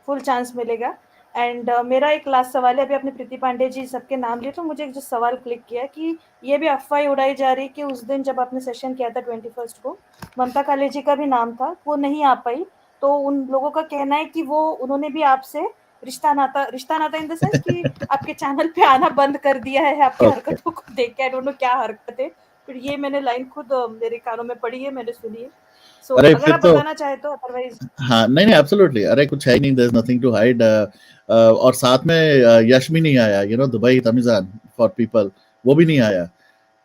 फुल चांस मिलेगा। एंड मेरा एक लास्ट सवाल है, अभी आपने प्रीति पांडे जी सबके नाम लिए, तो मुझे एक जो सवाल क्लिक किया कि ये भी अफवाह उड़ाई जा रही कि उस दिन जब आपने सेशन किया था 21 को, ममता काले जी का भी नाम था, वो नहीं आ पाई, तो उन लोगों का कहना है कि वो उन्होंने भी आपसे रिश्ता नाता इन द सेंस कि आपके चैनल पे आना बंद कर दिया है आपकी ओके। हरकतों को देख के। आई डोंट नो क्या हरकत है, फिर ये मैंने लाइन खुद मेरे कानों में पड़ी है, मैंने सुनी है। सो अरे अगर फिर आप तो बताना चाहे तो, अदरवाइज हाँ, नहीं नहीं, एब्सोल्युटली, अरे कुछ है ही नहीं, there is nothing to hide. और साथ में यश भी नहीं आया, दुबई तमीजान फॉर पीपल, वो भी नहीं आया।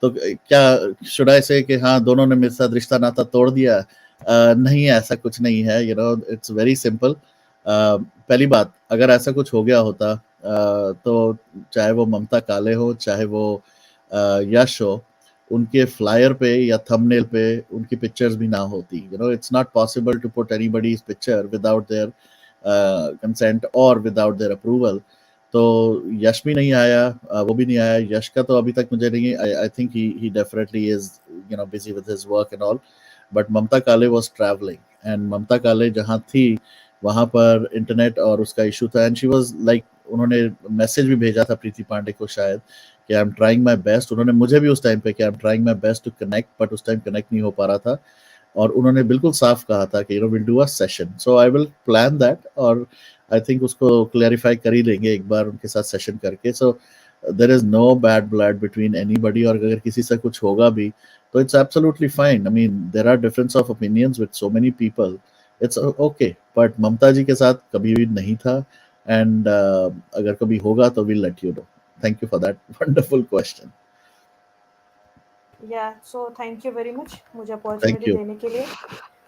तो क्या शुड आई से कि हाँ दोनों ने मेरे साथ रिश्ता नाता तोड़ दिया? नहीं, ऐसा कुछ नहीं है, इट्स वेरी सिंपल। पहली बात, अगर ऐसा कुछ हो गया होता तो चाहे वो ममता काले हो, चाहे वो यश हो, उनके फ्लायर पे या थंबनेल पे उनकी पिक्चर्स भी ना होती। It's not possible to put anybody's picture without their consent और विदाउट देयर अप्रूवल। तो यश भी नहीं आया, वो भी नहीं आया। यश का तो अभी तक मुझे नहीं, I think he definitely is busy with his work and all. But Mamta Kale was travelling, and ममता काले जहाँ थी वहां पर इंटरनेट और उसका इशू था, एंड शी वाज लाइक, उन्होंने मैसेज भी भेजा था प्रीति पांडे को शायद कि I am trying my best. उन्होंने मुझे भी उस टाइम पे कि I am trying my best to connect, but उस टाइम कनेक्ट नहीं हो पा रहा था। और उन्होंने बिल्कुल साफ कहा था कि will do a session, so I will plan that. और आई थिंक उसको क्लैरिफाई कर ही लेंगे एक बार उनके साथ सेशन करके। So there is no bad blood between anybody, और अगर किसी से कुछ होगा भी तो it's absolutely fine. I mean there are difference of opinions with so many people, it's okay. But Mamta ji के साथ कभी भी नहीं था, एंड अगर कभी होगा तो will let you know. Thank you for that wonderful question. Yeah so thank you very much मुझे थैंक अपॉर्चुनिटी यू। देने के लिए।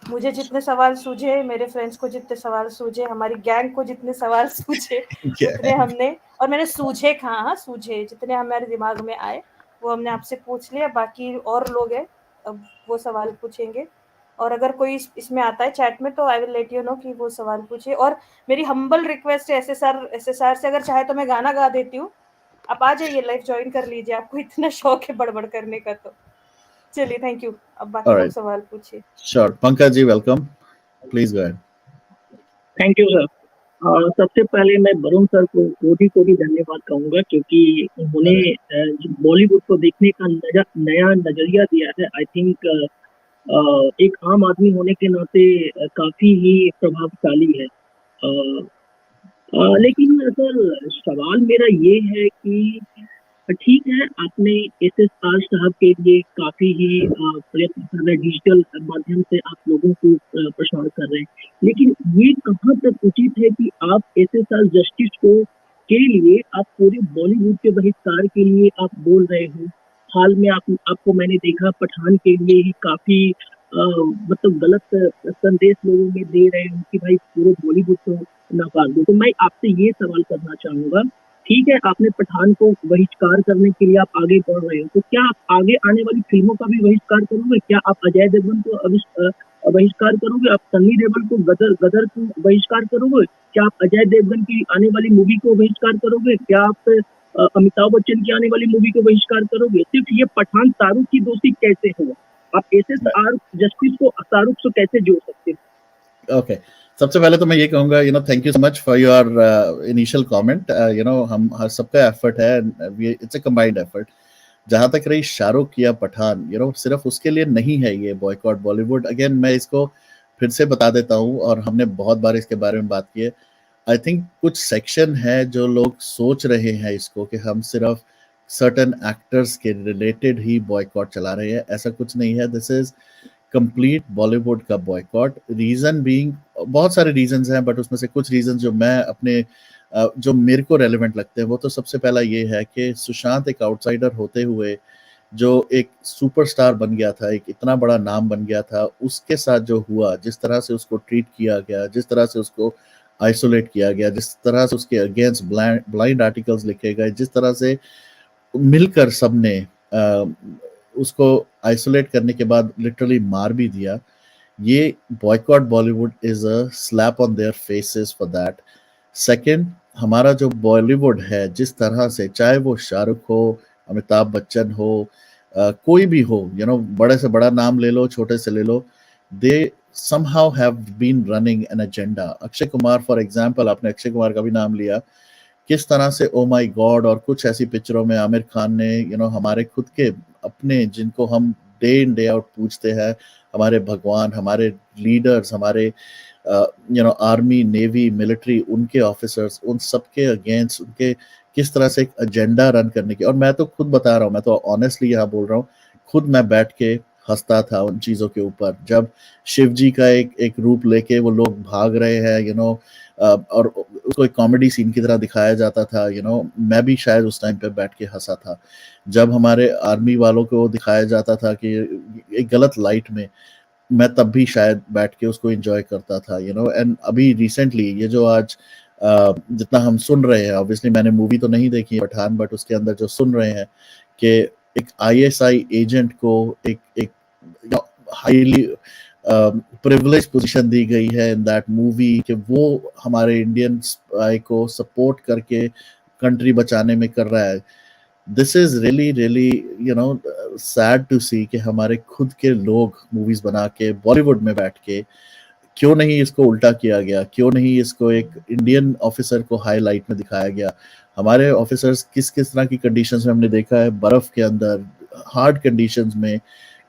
मुझे जितने सवाल सूझे, मेरे फ्रेंड्स को जितने सवाल सूझे, हमारी गैंग को जितने सवाल सूझे, उतने हमने, और मैंने सूझे कहाँ, हाँ सूझे, जितने हमारे दिमाग में आए वो हमने आपसे पूछ लिया। बाकी और लोग हैं, अब वो सवाल पूछेंगे। और अगर कोई इसमें आता है चैट में तो I will let you know कि वो सवाल पूछे। और मेरी हम्बल रिक्वेस्ट है एसएसआर से, अगर चाहे तो मैं गाना गा देती हूँ, आप आ जाइए, लाइव ज्वाइन कर लीजिए, आपको इतना शौक है बड़बड़ करने का तो। चलिए, थैंक यू। अब बाकी लोग ऑलराइट, सवाल पूछिए। Sure. Pankaj ji welcome, please go ahead. Thank you sir. सबसे पहले मैं वरुण सर को कोटि कोटि धन्यवाद कहूंगा, क्योंकि उन्होंने बॉलीवुड को देखने का नया नजरिया दिया है। आई थिंक एक आम आदमी होने के नाते काफी ही प्रभावशाली है। लेकिन सर सवाल मेरा ये है कि ठीक है, आपने एसएसआर साहब के लिए काफी ही प्रयत्न कर रहे हैं, डिजिटल माध्यम से आप लोगों को प्रसार कर रहे हैं, लेकिन ये कहाँ तक उचित है कि आप एसएसआर जस्टिस को के लिए आप पूरे बॉलीवुड के बहिष्कार के लिए आप बोल रहे हो? हाल में आपको मैंने देखा पठान के लिए ही काफी मतलब गलत संदेश लोगों में दे रहे हो कि भाई पूरे बॉलीवुड को नाकार दो। तो मैं आपसे ये सवाल करना चाहूंगा, ठीक है आपने पठान को बहिष्कार करने के लिए आप आगे बढ़ रहे हो, तो क्या आप आगे आने वाली फिल्मों का भी बहिष्कार करोगे? क्या आप अजय देवगन को बहिष्कार करोगे? आप सन्नी देओल को गदर को बहिष्कार करोगे? क्या आप अजय देवगन की आने वाली मूवी को बहिष्कार करोगे? क्या आप अमिताभ बच्चन की आने वाली मूवी को बहिष्कार करोगे? सिर्फ ये पठान शाहरुख की दोस्ती कैसे हो? आप एसएसआर जस्टिस को शाहरुख से कैसे जोड़ सकते हो? ओके, सबसे पहले तो मैं ये कहूंगा, thank you so much for your initial comment. हम हर सबका एफर्ट है, इट्स अ कंबाइंड एफर्ट। जहां तक रही शाहरुख या पठान, सिर्फ उसके लिए नहीं है ये बॉयकॉट बॉलीवुड। अगेन मैं इसको फिर से बता देता हूँ, और हमने बहुत बार इसके बारे में बात की है। आई थिंक कुछ सेक्शन है जो लोग सोच रहे हैं इसको कि हम सिर्फ सर्टेन एक्टर्स के रिलेटेड ही बॉयकॉट चला रहे हैं। ऐसा कुछ नहीं है, दिस इज कंप्लीट बॉलीवुड का बॉयकॉट। रीजन बीइंग, बहुत सारे रीजंस हैं, बट उसमें से कुछ रीजन जो मैं अपने जो मेरे को रेलेवेंट लगते हैं, वो तो सबसे पहला ये है कि सुशांत एक आउटसाइडर होते हुए जो एक सुपरस्टार बन गया था, एक इतना बड़ा नाम बन गया था, उसके साथ जो हुआ, जिस तरह से उसको ट्रीट किया गया, जिस तरह से उसको आइसोलेट किया गया, जिस तरह से उसके अगेंस्ट ब्लाइंड आर्टिकल्स लिखे गए, जिस तरह से मिलकर सबने उसको आइसोलेट करने के बाद लिटरली मार भी दिया, ये boycott Bollywood is a slap on their faces for that. Second, हमारा जो बॉलीवुड है, जिस तरह से, चाहे वो शाहरुख हो, अमिताभ बच्चन हो, कोई भी हो, बड़े से बड़ा नाम ले लो, छोटे से ले लो, दे somehow have been running an agenda। Akshay Kumar for example, आपने अक्षय कुमार का भी नाम लिया, किस तरह से ओ माय गॉड, और कुछ ऐसी पिक्चरों में आमिर खान ने हमारे खुद के अपने, जिनको हम डे इन डे आउट पूछते हैं, हमारे भगवान, हमारे लीडर्स, हमारे आर्मी, नेवी, मिलिट्री, उनके ऑफिसर्स, उन सबके अगेंस्ट उनके किस तरह से एक एजेंडा रन करने की। और मैं तो खुद बता रहा हूँ, मैं तो ऑनेस्टली यहाँ बोल रहा हूँ, खुद मैं बैठ के हंसता था उन चीज़ों के ऊपर, जब शिव जी का एक रूप लेके वो लोग भाग रहे हैं, और उसको एक कॉमेडी सीन की तरह दिखाया जाता था। मैं भी शायद उस टाइम पे बैठ के हंसा था। जब हमारे आर्मी वालों को दिखाया जाता था कि एक गलत लाइट में, मैं तब भी शायद बैठ के उसको एंजॉय करता था। एंड अभी रिसेंटली ये जो आज जितना हम सुन रहे हैं, ऑब्वियसली मैंने मूवी तो नहीं देखी है पठान, बट उसके अंदर जो सुन रहे हैं कि एक आईएसआई एजेंट को एक एक हाईली प्रिविलेज पोजीशन दी गई है इन दैट मूवी, कि वो हमारे इंडियन स्पाई को सपोर्ट करके कंट्री बचाने में कर रहा है। This is really really sad to see कि हमारे खुद के लोग मूवीज बना के बॉलीवुड में बैठ के, क्यों नहीं इसको उल्टा किया गया, क्यों नहीं इसको एक इंडियन ऑफिसर को हाईलाइट में दिखाया गया। हमारे ऑफिसर्स किस किस तरह की कंडीशंस में हमने देखा है, बर्फ के अंदर, हार्ड कंडीशंस में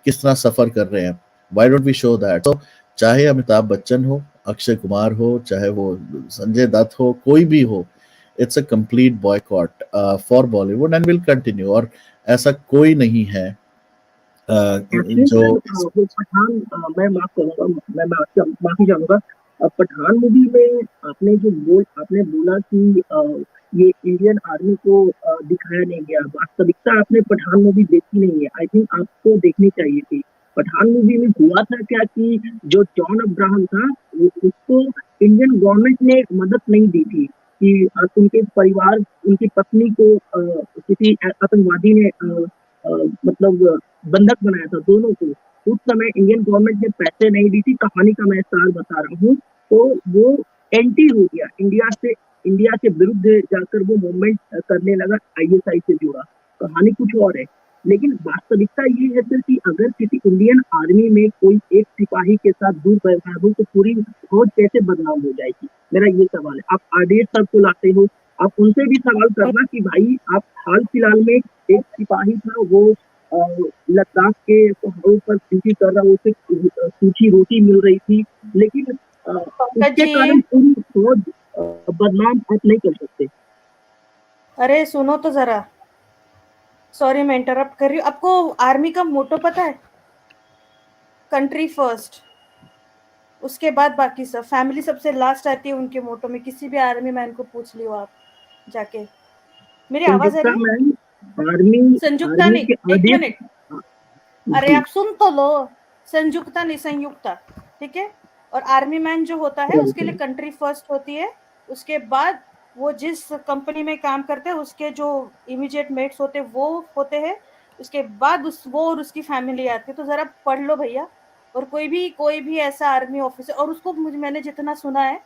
किस तरह सफर कर रहे हैं। Why don't we show that? तो चाहे अमिताभ बच्चन हो, अक्षय कुमार हो, चाहे वो संजय दत्त हो, कोई भी हो, it's a complete boycott for Bollywood and will continue. और ऐसा कोई नहीं है जो वो पठान, मैं माफ करूंगा, मैं माफी चाहूंगा। पठान मूवी में आपने बोला कि ये इंडियन आर्मी को दिखाया नहीं गया। वास्तविकता आपने पठान मूवी देखी नहीं है, आई थिंक आपको देखनी चाहिए थी। पठान मूवी में हुआ था क्या कि जो जॉन अब्राहम था, उसको इंडियन गवर्नमेंट ने मदद नहीं दी थी कि उनके परिवार, उनकी पत्नी को किसी आतंकवादी ने मतलब बंधक बनाया था दोनों को। उस समय इंडियन गवर्नमेंट ने पैसे नहीं दी थी, कहानी का मैं सार बता रहा हूँ। तो वो एंटी हो गया, इंडिया के विरुद्ध जाकर वो मूवमेंट करने लगा, आईएसआई से जुड़ा। कहानी कुछ और है, लेकिन वास्तविकता ये है सर कि अगर किसी इंडियन आर्मी में कोई एक सिपाही के साथ दुर्व्यवहार हो तो पूरी फौज कैसे बदनाम हो जाएगी? मेरा ये सवाल है। आप आरडीएक्स सर को लाते हो, आप उनसे भी सवाल करना कि भाई, आप हाल फिलहाल में एक सिपाही था, वो लद्दाख के पहाड़ों पर ड्यूटी कर रहा, उसे सूखी रोटी मिल रही थी, लेकिन उसके कारण पूरी फौज बदनाम आप नहीं कर सकते। अरे सुनो तो जरा, सॉरी मैं इंटरप्ट कर रही हूँ। आपको आर्मी का मोटो पता है? कंट्री फर्स्ट, उसके बाद बाकी सब, फैमिली सबसे लास्ट आती है उनके मोटो में। किसी भी आर्मी मैन को पूछ लियो आप जाके। मेरी आवाज आ रही है? संयुक्ता नहीं, एक मिनट, अरे आप सुन तो लो। संयुक्ता नहीं, संयुक्ता, ठीक है। और आर्मी मैन जो होता है उसके लिए कंट्री फर्स्ट होती है। उसके बाद वो जिस कंपनी में काम करते हैं उसके जो इमीडिएट मेट्स होते हैं वो होते हैं। उसके बाद वो और उसकी फैमिली आती है। तो जरा पढ़ लो भैया। और कोई भी ऐसा आर्मी ऑफिसर, और उसको मैंने जितना सुना है,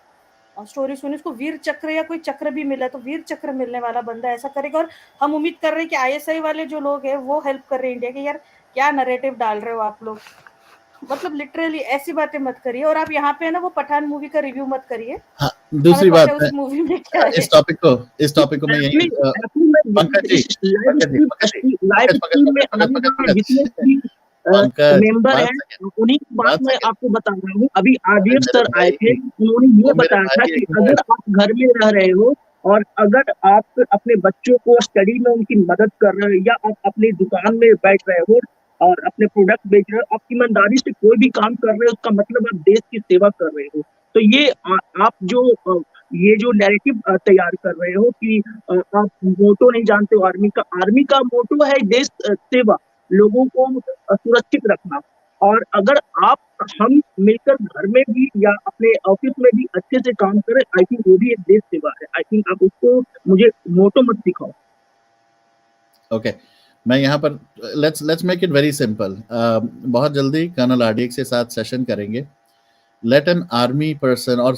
स्टोरी सुनी, उसको वीर चक्र या कोई चक्र भी मिला, तो वीर चक्र मिलने वाला बंदा ऐसा करेगा। और हम उम्मीद कर रहे हैं कि आईएसआई वाले जो लोग हैं वो हेल्प कर रहे हैं इंडिया के। यार क्या नैरेटिव डाल रहे हो आप लोग, मतलब लिटरली ऐसी बातें मत करिए। और आप यहाँ पे ना वो पठान मूवी का रिव्यू मत करिए। हाँ, दूसरी बात है, उस मूवी में क्या है। इस टॉपिक को मैं यही पंकज जी मेंबर है, उन्हीं बात मैं आपको बता रहा हूँ। अभी आदित्य सर आए थे, उन्होंने ये बताया था कि अगर आप घर में रह रहे हो और अगर आप अपने बच्चों को स्टडी में उनकी मदद कर रहे हो, या आप अपनी दुकान में बैठ रहे हो और अपने प्रोडक्ट बेच रहे हो, आप ईमानदारी से कोई भी काम कर रहे हो, उसका मतलब आप देश की सेवा कर रहे हो। तो ये आप जो नैरेटिव तैयार कर रहे हो कि आप मोटो नहीं जानते हो आर्मी का मोटो है देश सेवा, लोगों को सुरक्षित रखना। और अगर हम मिलकर घर में भी या अपने ऑफिस में भी अच्छे से काम करें, आई थिंक वो भी एक देश सेवा है। आई थिंक आप उसको मुझे मोटो मत सिखाओ। ओके, मैं यहाँ पर let's make it very simple. बहुत जल्दी कर्नल आरडीएक्स के साथ सेशन करेंगे। लेट एन आर्मी पर्सन और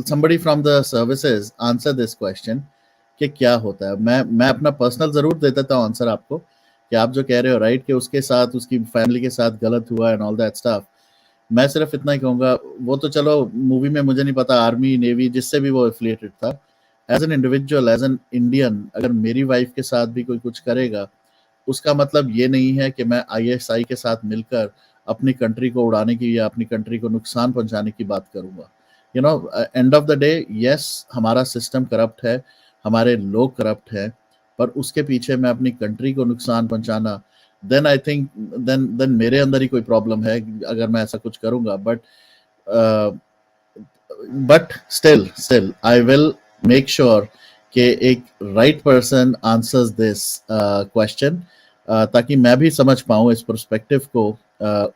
somebody from the services answer this question कि क्या होता है। मैं अपना पर्सनल जरूर दे देता हूँ आंसर आपको, कि आप जो कह रहे हो राइट, कि उसके साथ उसकी फैमिली के साथ गलत हुआ एंड ऑल दैट स्टफ। मैं सिर्फ इतना ही कहूँगा, वो तो चलो मूवी में मुझे नहीं पता, आर्मी नेवी जिससे भी वो एफिलिएटेड था, as an individual, as an Indian, अगर मेरी वाइफ के साथ भी कोई कुछ करेगा, उसका मतलब ये नहीं है कि मैं आईएसआई के साथ मिलकर अपनी कंट्री को उड़ाने की या अपनी कंट्री को नुकसान पहुंचाने की बात करूंगा। And of the day yes हमारा सिस्टम करप्ट है, हमारे लोग करप्ट हैं, पर उसके पीछे मैं अपनी कंट्री को नुकसान पहुंचाना, देन आई थिंक देन मेरे अंदर ही कोई प्रॉब्लम है अगर मैं ऐसा कुछ करूंगा. But still I will make sure कि एक right person answers this question, ताकि मैं भी समझ पाऊं इस पर्सपेक्टिव को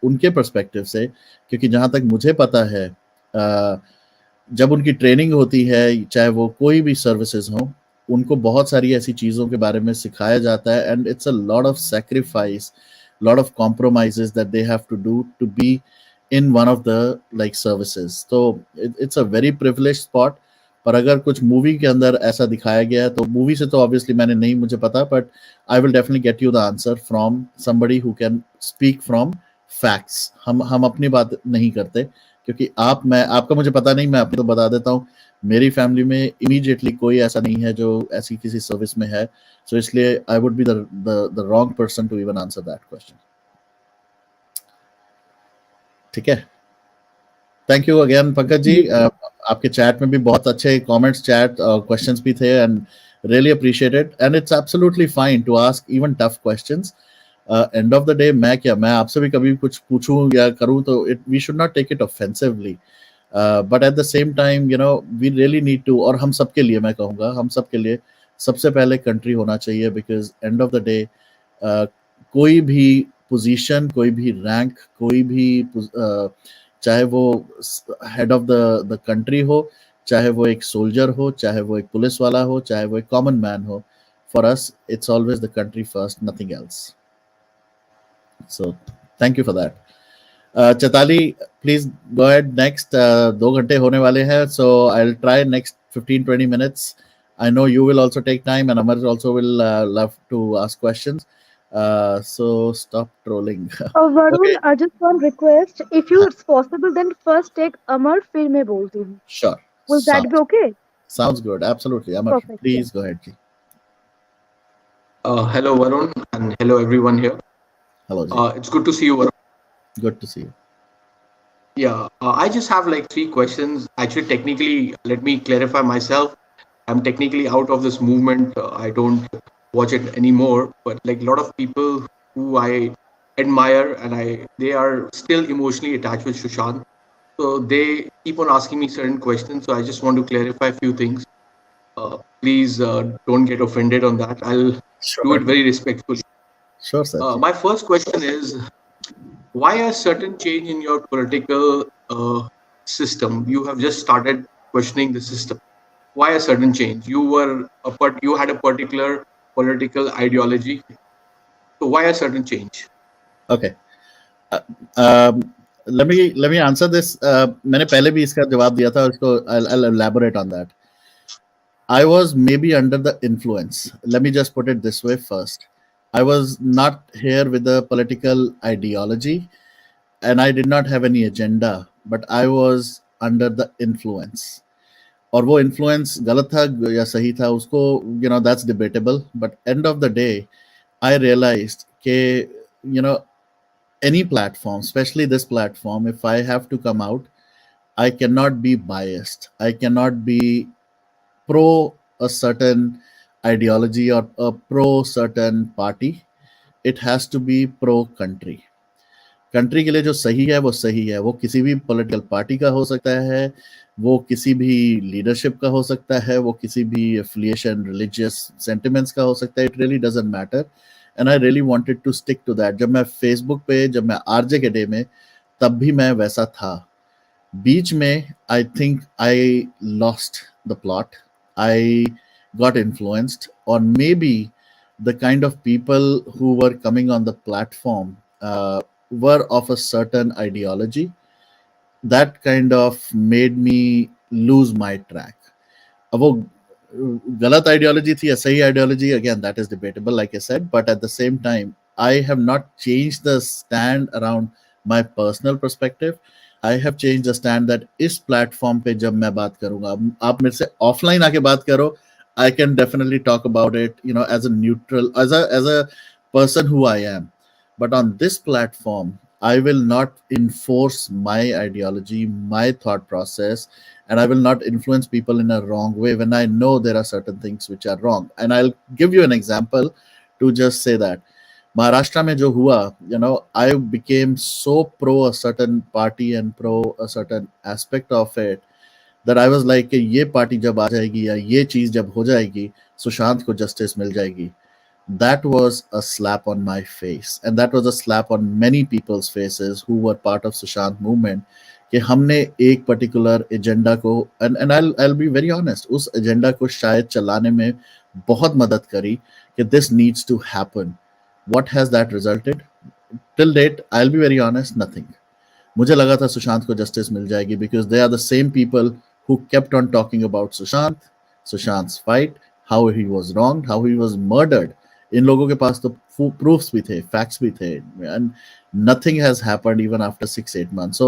उनके पर्सपेक्टिव से, क्योंकि जहां तक मुझे पता है जब उनकी ट्रेनिंग होती है चाहे वो कोई भी सर्विसेज हो, उनको बहुत सारी ऐसी चीज़ों के बारे में सिखाया जाता है, and it's a lot of sacrifice, lot of compromises that they have to do to be in one of the like services. तो it's a very privilege spot. पर अगर कुछ मूवी के अंदर ऐसा दिखाया गया है, तो मूवी से तो ऑब्वियसली मैंने नहीं मुझे पता, but I will definitely get you the answer from somebody who can speak from facts. हम अपनी बात नहीं करते, क्योंकि मैं आपका मुझे पता नहीं, मैं आपको तो बता देता हूँ, मेरी फैमिली में इमीडिएटली कोई ऐसा नहीं है जो ऐसी किसी सर्विस में है. सो इसलिए I would be the wrong person to even answer that question. ठीक है, thank you again Pankaj ji. आपके चैट में भी बहुत अच्छे कमेंट्स, चैट क्वेश्चंस भी थे, and really appreciated. And it's absolutely fine to ask even tough questions. End of the day मैं आपसे भी कभी कुछ पूछूं या करूं तो we should not take it offensively, but at the same time we really need to, और हम सबके लिए मैं कहूँगा, हम सबके लिए सबसे पहले कंट्री होना चाहिए, because end of the day कोई भी पोजीशन, कोई भी रैंक, कोई भी चाहे वो हेड ऑफ द कंट्री हो, चाहे वो एक सोल्जर हो, चाहे वो एक पुलिस वाला हो, चाहे वो एक कॉमन मैन हो, for us it's always the country first, nothing else. So thank you for that. Chetali, please go ahead next. 2 घंटे होने वाले हैं, so I'll try next 15-20 minutes. I know you will also take time, and Amar also will love to ask questions. So stop trolling. Varun, Okay. just one request. If you it's possible, then first take Amar, फिर मैं बोलती हूँ. Sure. Will that be okay? Sounds good. Absolutely. Amar, Perfect. please go ahead. Ji. Hello, Varun, and hello, everyone here. Hello. Ji. It's good to see you, Varun. Good to see you. Yeah, I just have like 3 questions. Actually, technically, let me clarify myself. I'm technically out of this movement. I don't watch it anymore. But like a lot of people who I admire, and they are still emotionally attached with Sushant. So they keep on asking me certain questions. So I just want to clarify a few things. Please don't get offended on that. I'll do it very respectfully. Sure, sir. My first question is, why a certain change in your political system? You have just started questioning the system. Why a certain change? You had a particular political ideology. So why a certain change? Okay. Let me answer this. मैंने पहले भी इसका जवाब दिया था, उसको I'll elaborate on that. I was maybe under the influence. Let me just put it this way first. I was not here with a political ideology, and I did not have any agenda, but I was under the influence. और वो influence गलत था या सही था, उसको that's debatable. But end of the day, I realized कि any platform, especially this platform, if I have to come out, I cannot be biased. I cannot be pro a certain ideology or a pro certain party. It has to be pro country. Country के लिए जो सही है वो सही है. वो किसी भी पॉलिटिकल पार्टी का हो सकता है, वो किसी भी लीडरशिप का हो सकता है, वो किसी भी एफिलिएशन, रिलीजियस सेंटिमेंट्स का हो सकता है. It really doesn't matter, and I really wanted to stick to that. जब मैं फेसबुक पे, जब मैं आरजे के डे में, तब भी मैं वैसा था. बीच में आई think I lost the plot. I got influenced, or maybe the kind of people who were coming on the platform were of a certain ideology that kind of made me lose my track. अब वो गलत आइडियोलॉजी थी या सही ideology, again that is debatable, like I said, but at the same time I have not changed the stand around my personal perspective. I have change the stand that इस प्लेटफॉर्म पे जब मैं बात करूंगा, आप मेरे से ऑफलाइन आके बात करो, I can definitely talk about it as a neutral, as a person who I am. But on this platform, I will not enforce my ideology, my thought process, and I will not influence people in a wrong way when I know there are certain things which are wrong. And I'll give you an example to just say that. Maharashtra mein jo hua, I became so pro a certain party and pro a certain aspect of it that I was like कि ये पार्टी जब आ जाएगी या ये चीज जब हो जाएगी, सुशांत को जस्टिस मिल जाएगी. That was a slap on my face, and that was a slap on many people's faces who were part of Sushant movement. कि हमने एक पर्टिकुलर एजेंडा को, and I'll be very honest, उस एजेंडा को शायद चलाने में बहुत मदद करी कि this needs to happen. What has that resulted? Till date, I'll be very honest, nothing. मुझे लगा था सुशांत को जस्टिस मिल जाएगी because they are the same people who kept on talking about Sushant's fight, how he was wronged, how he was murdered. इन लोगों के पास तो proofs भी थे, facts भी थे, and nothing has happened even after 6-8 months.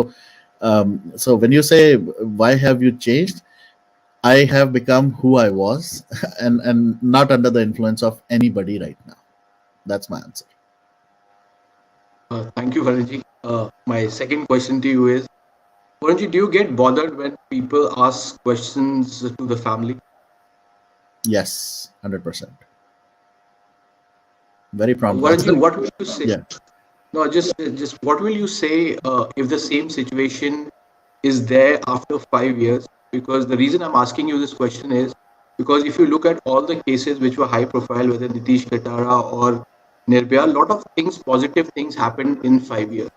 So when you say why have you changed, I have become who I was, and not under the influence of anybody right now. That's my answer. Thank you, Varunji. My second question to you is, Varunji, do you get bothered when people ask questions to the family? Yes, 100%. Very prompt. Varunji, what will you say? Yeah. No, just what will you say if the same situation is there after 5 years? Because the reason I'm asking you this question is because if you look at all the cases which were high profile, whether Nitish Katara or Nirbhaya, a lot of things, positive things happened in 5 years.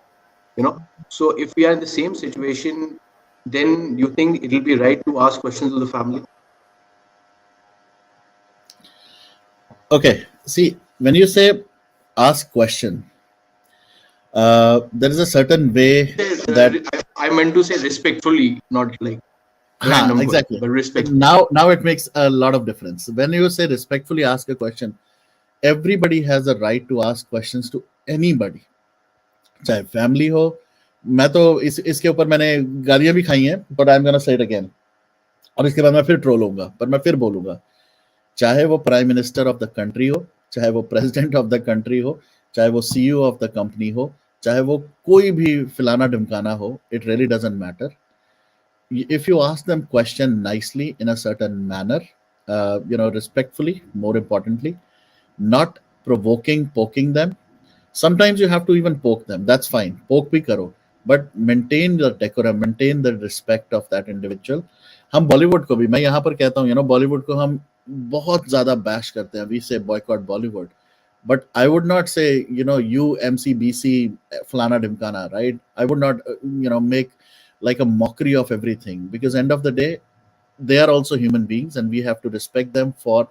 So if we are in the same situation, then you think it will be right to ask questions to the family? Okay, see, when you say ask question, there is a certain way that I meant to say respectfully, not like random exactly, question, but respectfully. Now it makes a lot of difference. When you say respectfully ask a question, everybody has a right to ask questions to anybody, चाहे फैमिली हो. मैं तो इसके ऊपर मैंने गालियां भी खाई हैं, but I'm gonna say it again. और इसके बाद मैं फिर ट्रोल होऊंगा, पर मैं फिर बोलूंगा, चाहे वो prime minister of the country हो, चाहे वो प्रेसिडेंट ऑफ द कंट्री हो, चाहे वो सीईओ ऑफ द कंपनी हो, चाहे वो कोई भी फिलाना ढिमकाना हो, it really doesn't matter. If you ask them question nicely in a certain manner, respectfully, more importantly, not provoking, poking them. Sometimes you have to even poke them. That's fine. Poke bhi karo, but maintain the decorum, maintain the respect of that individual. हम बॉलीवुड को भी, मैं यहाँ पर कहता हूँ, बॉलीवुड को हम बहुत ज्यादा बैश करते हैं. We say boycott Bollywood, but I would not say, you MCBC flana dimkana, right? I would not, make like a mockery of everything, because end of the day, they are also human beings and we have to respect them for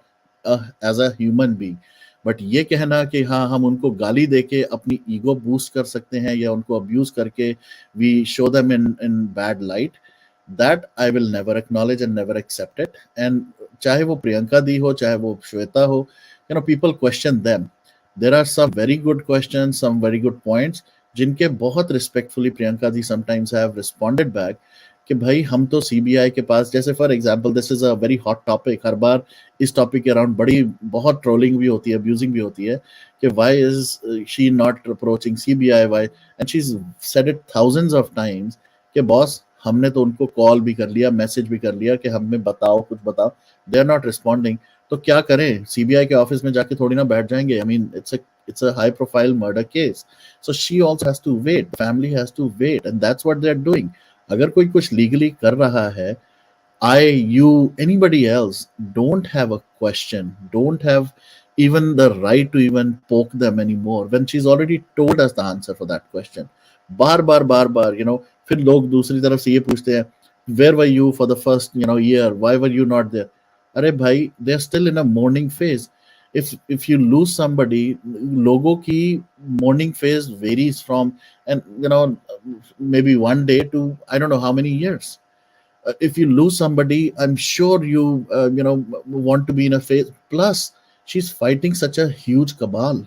as a human being. But ये कहना कि हाँ हम उनको गाली देके अपनी ईगो बूस्ट कर सकते हैं या उनको अब्यूज करके we show them in bad light, that I will never acknowledge and never accept it. And चाहे वो प्रियंका दी हो, चाहे वो श्वेता हो, people question them. There are some very good questions, some very good points जिनके बहुत respectfully Priyanka di sometimes have responded back कि भाई हम तो सीबीआई के पास, जैसे for example this is a very hot topic, हर बार इस टॉपिक के अराउंड बहुत ट्रोलिंग भी होती है, अब्यूजिंग भी होती है कि why is she not approaching CBI, why, and she is said it thousands of times कि बॉस हमने तो उनको कॉल भी कर लिया, मैसेज भी कर लिया कि हमें बताओ, कुछ बताओ, दे आर नॉट रिस्पॉन्डिंग. तो क्या करें, सीबीआई के ऑफिस में जाके थोड़ी ना बैठ जाएंगे. I mean it's a high profile murder case, so she also has to wait, family has to wait, and that's what they are doing. अगर कोई कुछ लीगली कर रहा है, you, anybody else don't have a question, don't have even the right to even poke them anymore when she's already told us the answer for that question. बार बार फिर लोग दूसरी तरफ से ये पूछते हैं, where were you for the first year, why were you not there? अरे भाई, they are still in a mourning phase. If you lose somebody, लोगों की mourning phase varies from, and maybe one day to I don't know how many years. If you lose somebody, I'm sure you want to be in a phase. Plus, she's fighting such a huge cabal.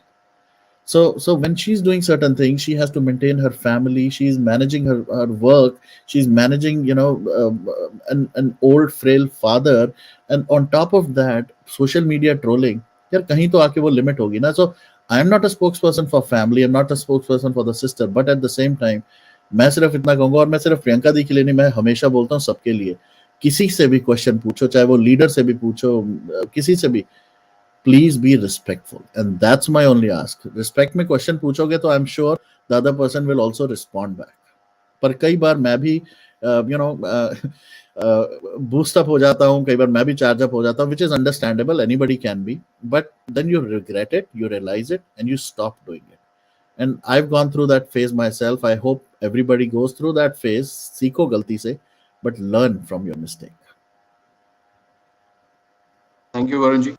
So when she's doing certain things, she has to maintain her family. She's managing her work. She's managing an old frail father, and on top of that, social media trolling. यार कहीं तो आके वो लिमिट होगी ना. So I am not a spokesperson for family. I'm not a spokesperson for the sister. But at the same time, मैं सिर्फ इतना कहूंगा, और मैं सिर्फ प्रियंका दी के लिए नहीं, मैं हमेशा बोलता हूँ सबके लिए किसी से भी क्वेश्चन पूछो, चाहे वो लीडर से भी पूछो, किसी से भी, please be respectful, and that's my only ask. Respect में क्वेश्चन पूछोगे तो I am sure the other person will also respond back. पर कई बार मैं भी यू नो बूस्ट अप हो जाता हूँ, कई बार मैं भी चार्ज अप हो जाता हूँ, which is understandable, anybody can be, but then you regret it, you realize it, and you stop doing it. And I've gone through that phase myself. I hope everybody goes through that phase. सीखो गलती से, but learn from your mistake. Thank you, Varunji.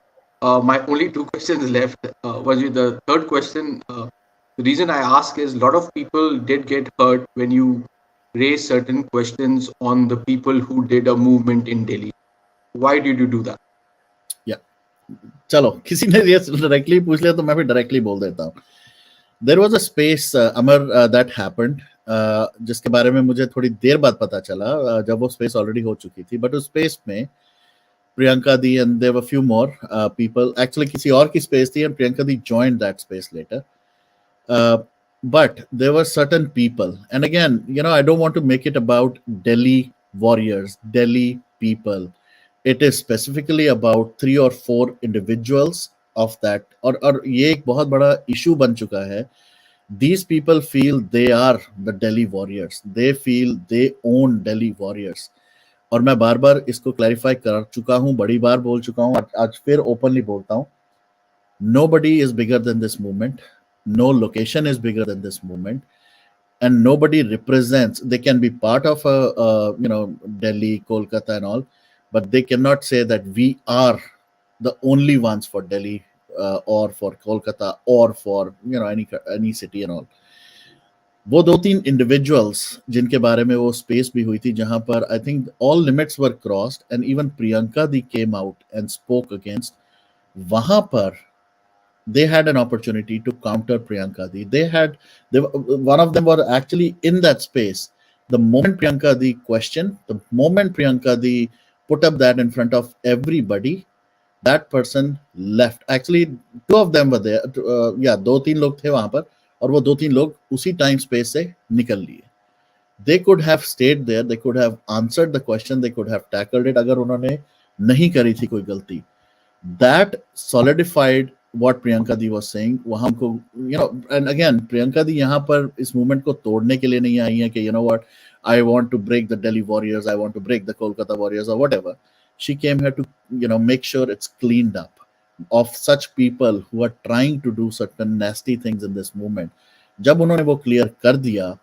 My only two questions left. Varunji, the third question, the reason I ask is a lot of people did get hurt when you raise certain questions on the people who did a movement in Delhi. Why did you do that? Yeah. चलो, किसी ने ये डायरेक्टली पूछ लिया तो मैं भी डायरेक्टली बोल देता हूँ. There was a space, Amar, that happened, जिसके बारे में मुझे थोड़ी देर बाद पता चला, जब वो स्पेस ऑलरेडी हो चुकी थी. बट उस स्पेस में Priyanka di and there were few more people, actually किसी और की स्पेस थी and Priyanka di joined that space later. But there were certain people, and again, you know, I don't want to make it about Delhi warriors, Delhi people. It is specifically about 3 or 4 individuals of that, और ये एक बहुत बड़ा इशू बन चुका है. These people feel they are the Delhi warriors. They feel they own Delhi warriors. और मैं बार बार इसको क्लैरिफाई कर चुका हूँ, बड़ी बार बोल चुका हूँ, आज फिर ओपनली बोलता हूँ. Nobody is bigger than this movement. No location is bigger than this movement, and nobody represents. They can be part of you know, Delhi, Kolkata, and all, but they cannot say that we are the only ones for Delhi, or for Kolkata, or for, you know, any city and all. वो 2-3 इंडिविजुअल्स जिनके बारे में वो स्पेस भी हुई थी, जहां पर I think all limits were crossed and even Priyanka the came out and spoke against. वहां पर they had an opportunity to counter Priyanka Di. One of them were actually in that space. The moment Priyanka Di questioned, the moment Priyanka Di put up that in front of everybody, that person left. Actually, 2 of them were there. Yeah, 2-3 लोग थे वहां पर, और वो 2-3 लोग उसी टाइम स्पेस से निकल लिए. They could have stayed there. They could have answered the question. They could have tackled it. अगर उन्होंने नहीं करी थी कोई गलती. That solidified what Priyanka Di was saying. वहां को, you know, and again, Priyanka Di यहाँ पर इस movement को तोड़ने के लिए नहीं आई है कि, you know what, I want to break the Delhi warriors, I want to break the Kolkata warriors or whatever. She came here to, you know, make sure it's cleaned up of such people who are trying to do certain nasty things in this movement. जब उन्होंने वो clear कर दिया,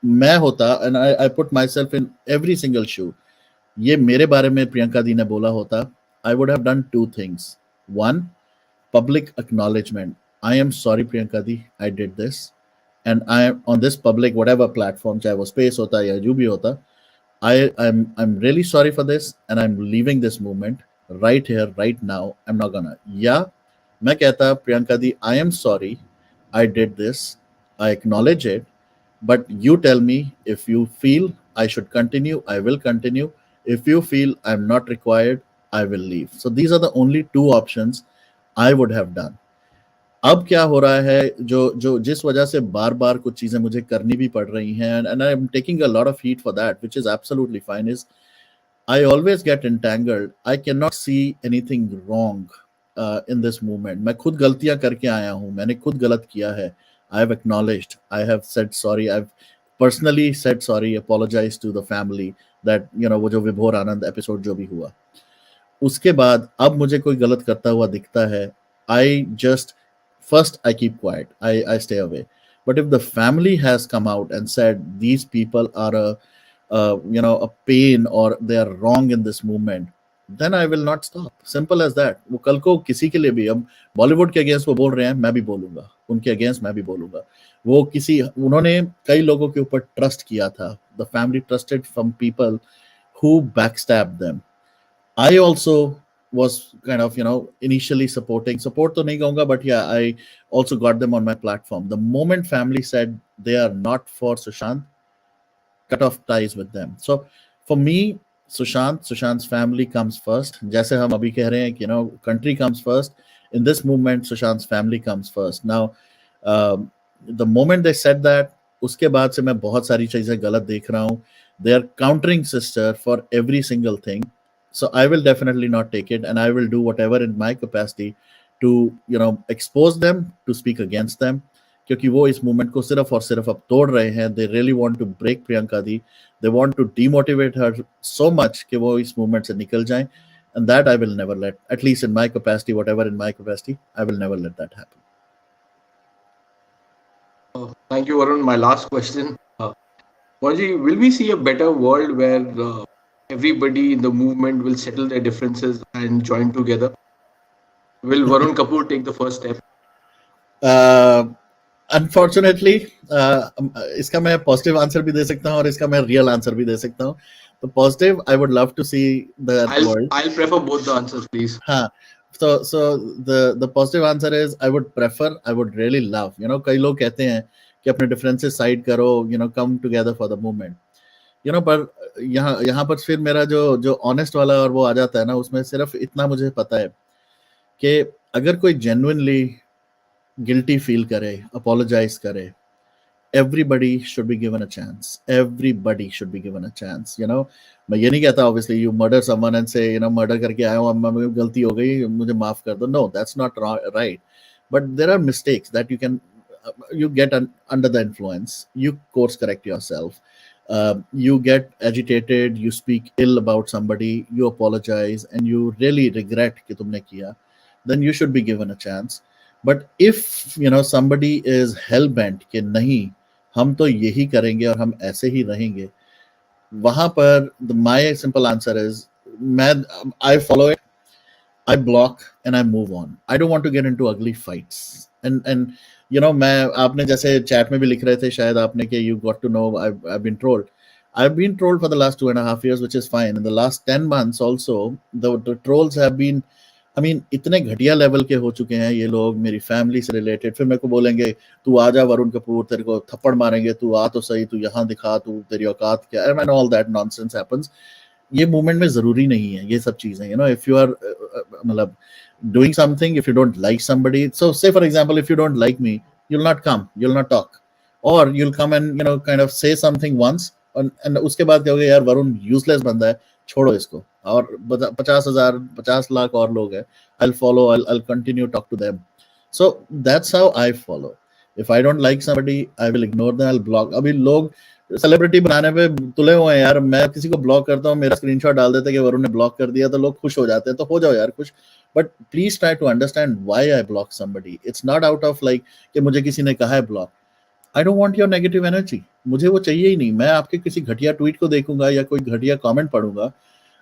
मैं होता, and I put myself in every single shoe, ये मेरे बारे में प्रियंका दी ने बोला होता, I would have done 2 things. One, public acknowledgement. I am sorry, Priyanka Di, I did this, and I am on this public, whatever platform, चाहे वो space होता या जो भी होता, I'm really sorry for this, and I'm leaving this movement right here, right now. I'm not gonna. या मैं कहता, Priyanka Di, I am sorry, I did this, I acknowledge it, but you tell me if you feel I should continue, I will continue. If you feel I'm not required, I will leave. So these are the only 2 options I would have done. अब क्या हो रहा है, जो जिस वजह से बार बार कुछ चीजें मुझे करनी भी पड़ रही हैं, and I am taking a lot of heat for that, which is absolutely fine, is I always get entangled. I cannot see anything wrong in this movement. मैं खुद गलतियां करके आया हूं, मैंने खुद गलत किया है. I have acknowledged, I have said sorry, I've personally said sorry, apologized to the family that, you know, वो जो विभोर आनंद एपिसोड जो भी हुआ, उसके बाद अब मुझे कोई गलत करता हुआ दिखता है, I just, first I keep quiet, I stay away. But if the family has come out and said these people are you know, a pain or they are wrong in this movement, then I will not stop. Simple as that. वो कल को किसी के लिए भी, हम बॉलीवुड के अगेंस्ट वो बोल रहे हैं, मैं भी बोलूंगा, उनके अगेंस्ट मैं भी बोलूंगा. वो किसी, उन्होंने कई लोगों के ऊपर ट्रस्ट किया था. The family trusted from people who backstabbed them. I also was kind of, you know, initially supporting, support to nahi kahunga, but yeah, I also got them on my platform. The moment family said they are not for Sushant, cut off ties with them. So for me, Sushant's family comes first. जैसे हम अभी कह रहे हैं कि, you know, country comes first. In this movement, Sushant's family comes first. Now, the moment they said that, उसके बाद से मैं बहुत सारी चीजें गलत देख रहा हूँ. They are countering sister for every single thing. So I will definitely not take it, and I will do whatever in my capacity to expose them, to speak against them, क्योंकि वो इस मूवमेंट को सिर्फ और सिर्फ अब तोड़ रहे हैं. They really want to break Priyanka di. They want to demotivate her so much कि वो इस मूवमेंट से निकल जाएं. And that I will never let, at least in my capacity, whatever in my capacity, I will never let that happen. Thank you, Varun. My last question. Moji, will we see a better world where everybody in the movement will settle their differences and join together? Will Varun Kapur take the first step? Unfortunately, इसका मैं पॉजिटिव आंसर भी दे सकता हूँ और इसका मैं रियल आंसर भी दे सकता हूँ. तो positive, I would love to see the world. I'll prefer both the answers, please. हाँ. So the positive answer is I would really love, कई लोग कहते हैं कि अपने differences side करो, come together for the movement. पर यहाँ पर फिर मेरा जो honest वाला और वो आ जाता है ना, उसमें सिर्फ इतना मुझे पता है कि अगर कोई genuinely guilty feel करे, apologize करे, everybody should be given a chance. Everybody should be given a chance. मैं ये नहीं कहता obviously you murder someone and say murder करके आया हूँ, मुझे गलती हो गई, मुझे माफ कर दो. No, that's not right. But there are mistakes that you get under the influence. You course correct yourself. You get agitated, you speak ill about somebody, you apologize, and you really regret कि तुमने किया. Then you should be given a chance. But if somebody is hell bent कि नहीं, हम तो यही करेंगे और हम ऐसे ही रहेंगे, वहां पर my simple answer is I follow it, I block, and I move on. I don't want to get into ugly fights. And मैं आपने जैसे चैट में भी लिख रहे थे शायद आपने कि you got to know I've been trolled. I've been trolled for the last 2.5 years, which is fine. In the last 10 months also, the trolls have been, इतने घटिया लेवल के हो चुके हैं ये लोग. मेरी फैमिली से रिलेटेड, फिर मेरे को बोलेंगे तू आ जा वरुण कपूर, तेरे को थप्पड़ मारेंगे, तू आ तो सही, तू यहाँ दिखा, तू तेरी औकात क्या है. And all that nonsense happens. ये मूवमेंट में जरूरी नहीं है ये सब चीजें. इफ यू आर मतलब doing something, if you don't like somebody, so say for example if you don't like me, you'll not come, you'll not talk, or you'll come and kind of say something once and उसके बाद कहोगे यार वरुण यूजलेस बंदा है, छोड़ो इसको. और 50,000 50 लाख और लोग हैं, I'll follow, I'll continue talk to them. So that's how I follow. If I don't like somebody, I will ignore them, I'll block. अभी लोग सेलिब्रिटी बनाने पे तुले हुए हैं यार. मैं किसी को ब्लॉक करता हूँ, मेरा स्क्रीनशॉट डाल देते कि वरुण ने ब्लॉक कर दिया, तो लोग खुश हो जाते हैं. तो हो जाओ यार खुश, but please try to understand why I block somebody. It's not out of like कि मुझे किसी ने कहा है block. I don't want your negative energy. मुझे वो चाहिए ही नहीं. मैं आपके किसी घटिया ट्वीट को देखूंगा या कोई घटिया कमेंट पढ़ूंगा,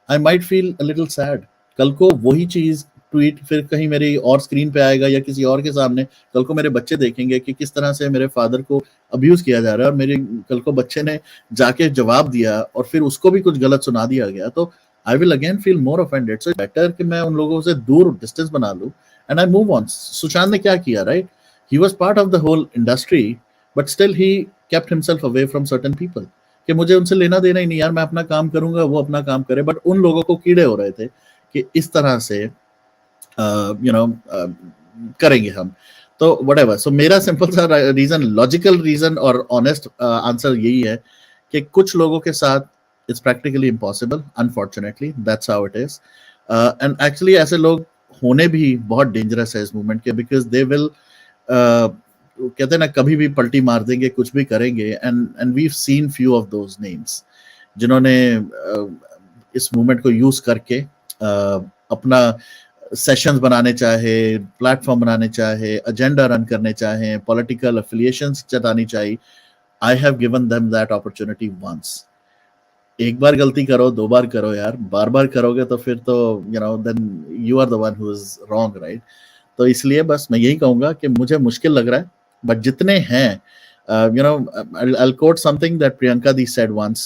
I might feel a little sad. कल को वही चीज ट्वीट फिर कहीं मेरी और स्क्रीन पे आएगा या किसी और के सामने. कल को मेरे बच्चे देखेंगे कि किस तरह से मेरे फादर को अब्यूज किया जा रहा है और मेरे कल को बच्चे ने जाके जवाब दिया और फिर उसको भी कुछ गलत सुना दिया गया, तो I will again feel more offended. So it's better कि मैं उन लोगों से दूर डिस्टेंस बना लूं and I move on. Sushant ने क्या किया, right? He was part of the whole industry, but still he kept himself away from certain people. कि मुझे उनसे लेना देना ही नहीं यार, मैं अपना काम करूंगा, वो अपना काम करे. बट उन लोगों को कीड़े हो रहे थे कि इस तरह से करेंगे हम. तो whatever. So मेरा सिंपल सा रीजन, लॉजिकल रीजन और ऑनेस्ट आंसर यही है कि कुछ लोगों के साथ it's practically impossible, unfortunately. That's how it is. And actually ऐसे लोग होने भी बहुत डेंजरस है इस मूवमेंट के, because they will कहते हैं ना कभी भी पलटी मार देंगे, कुछ भी करेंगे. and we've seen few of those names जिन्होंने इस मूवमेंट को यूज करके अपना सेशंस बनाने चाहे, प्लेटफॉर्म बनाने चाहे, एजेंडा रन करने चाहे, पॉलिटिकल एफिलिएशंस जतानी चाहिए. I have given them that opportunity once. एक बार गलती करो, दो बार करो यार, बार बार करोगे तो फिर तो then you are the one who is wrong, right? तो इसलिए बस मैं यही कहूंगा कि मुझे मुश्किल लग रहा है, बट जितने हैं I'll quote something that Priyanka Di said once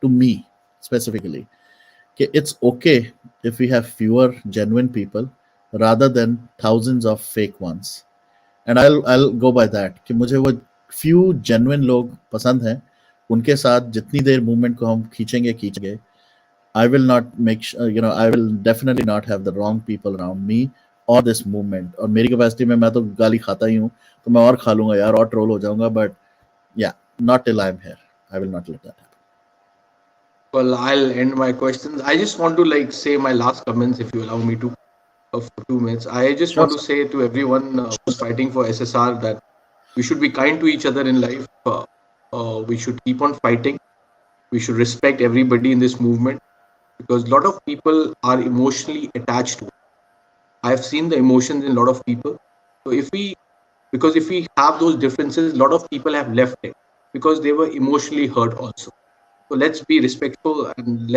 to me specifically, कि it's okay if we have fewer genuine people rather than thousands of fake ones. And I'll go by that, कि मुझे वो few genuine लोग पसंद हैं, उनके साथ जितनी देर मूवमेंट को हम खींचेंगे. I will not make I will definitely not have the wrong people around me or this movement. और मेरी कैपेसिटी में मैं तो गाली खाता ही हूँ, तो मैं और खा लूंगा यार और ट्रोल हो जाऊंगा, but yeah, not till I'm here. I will not let that happen. Well, I'll end my questions. I just want to like say my last comments, if you allow me to, for 2 minutes. I just Sure, want to sir. say to everyone who's fighting for SSR that we should be kind to each other in life. We should keep on fighting. We should respect everybody in this movement because a lot of people are emotionally attached to it. I've seen the emotions in a lot of people. So because if we have those differences, a lot of people have left it because they were emotionally hurt also. So let's be respectful and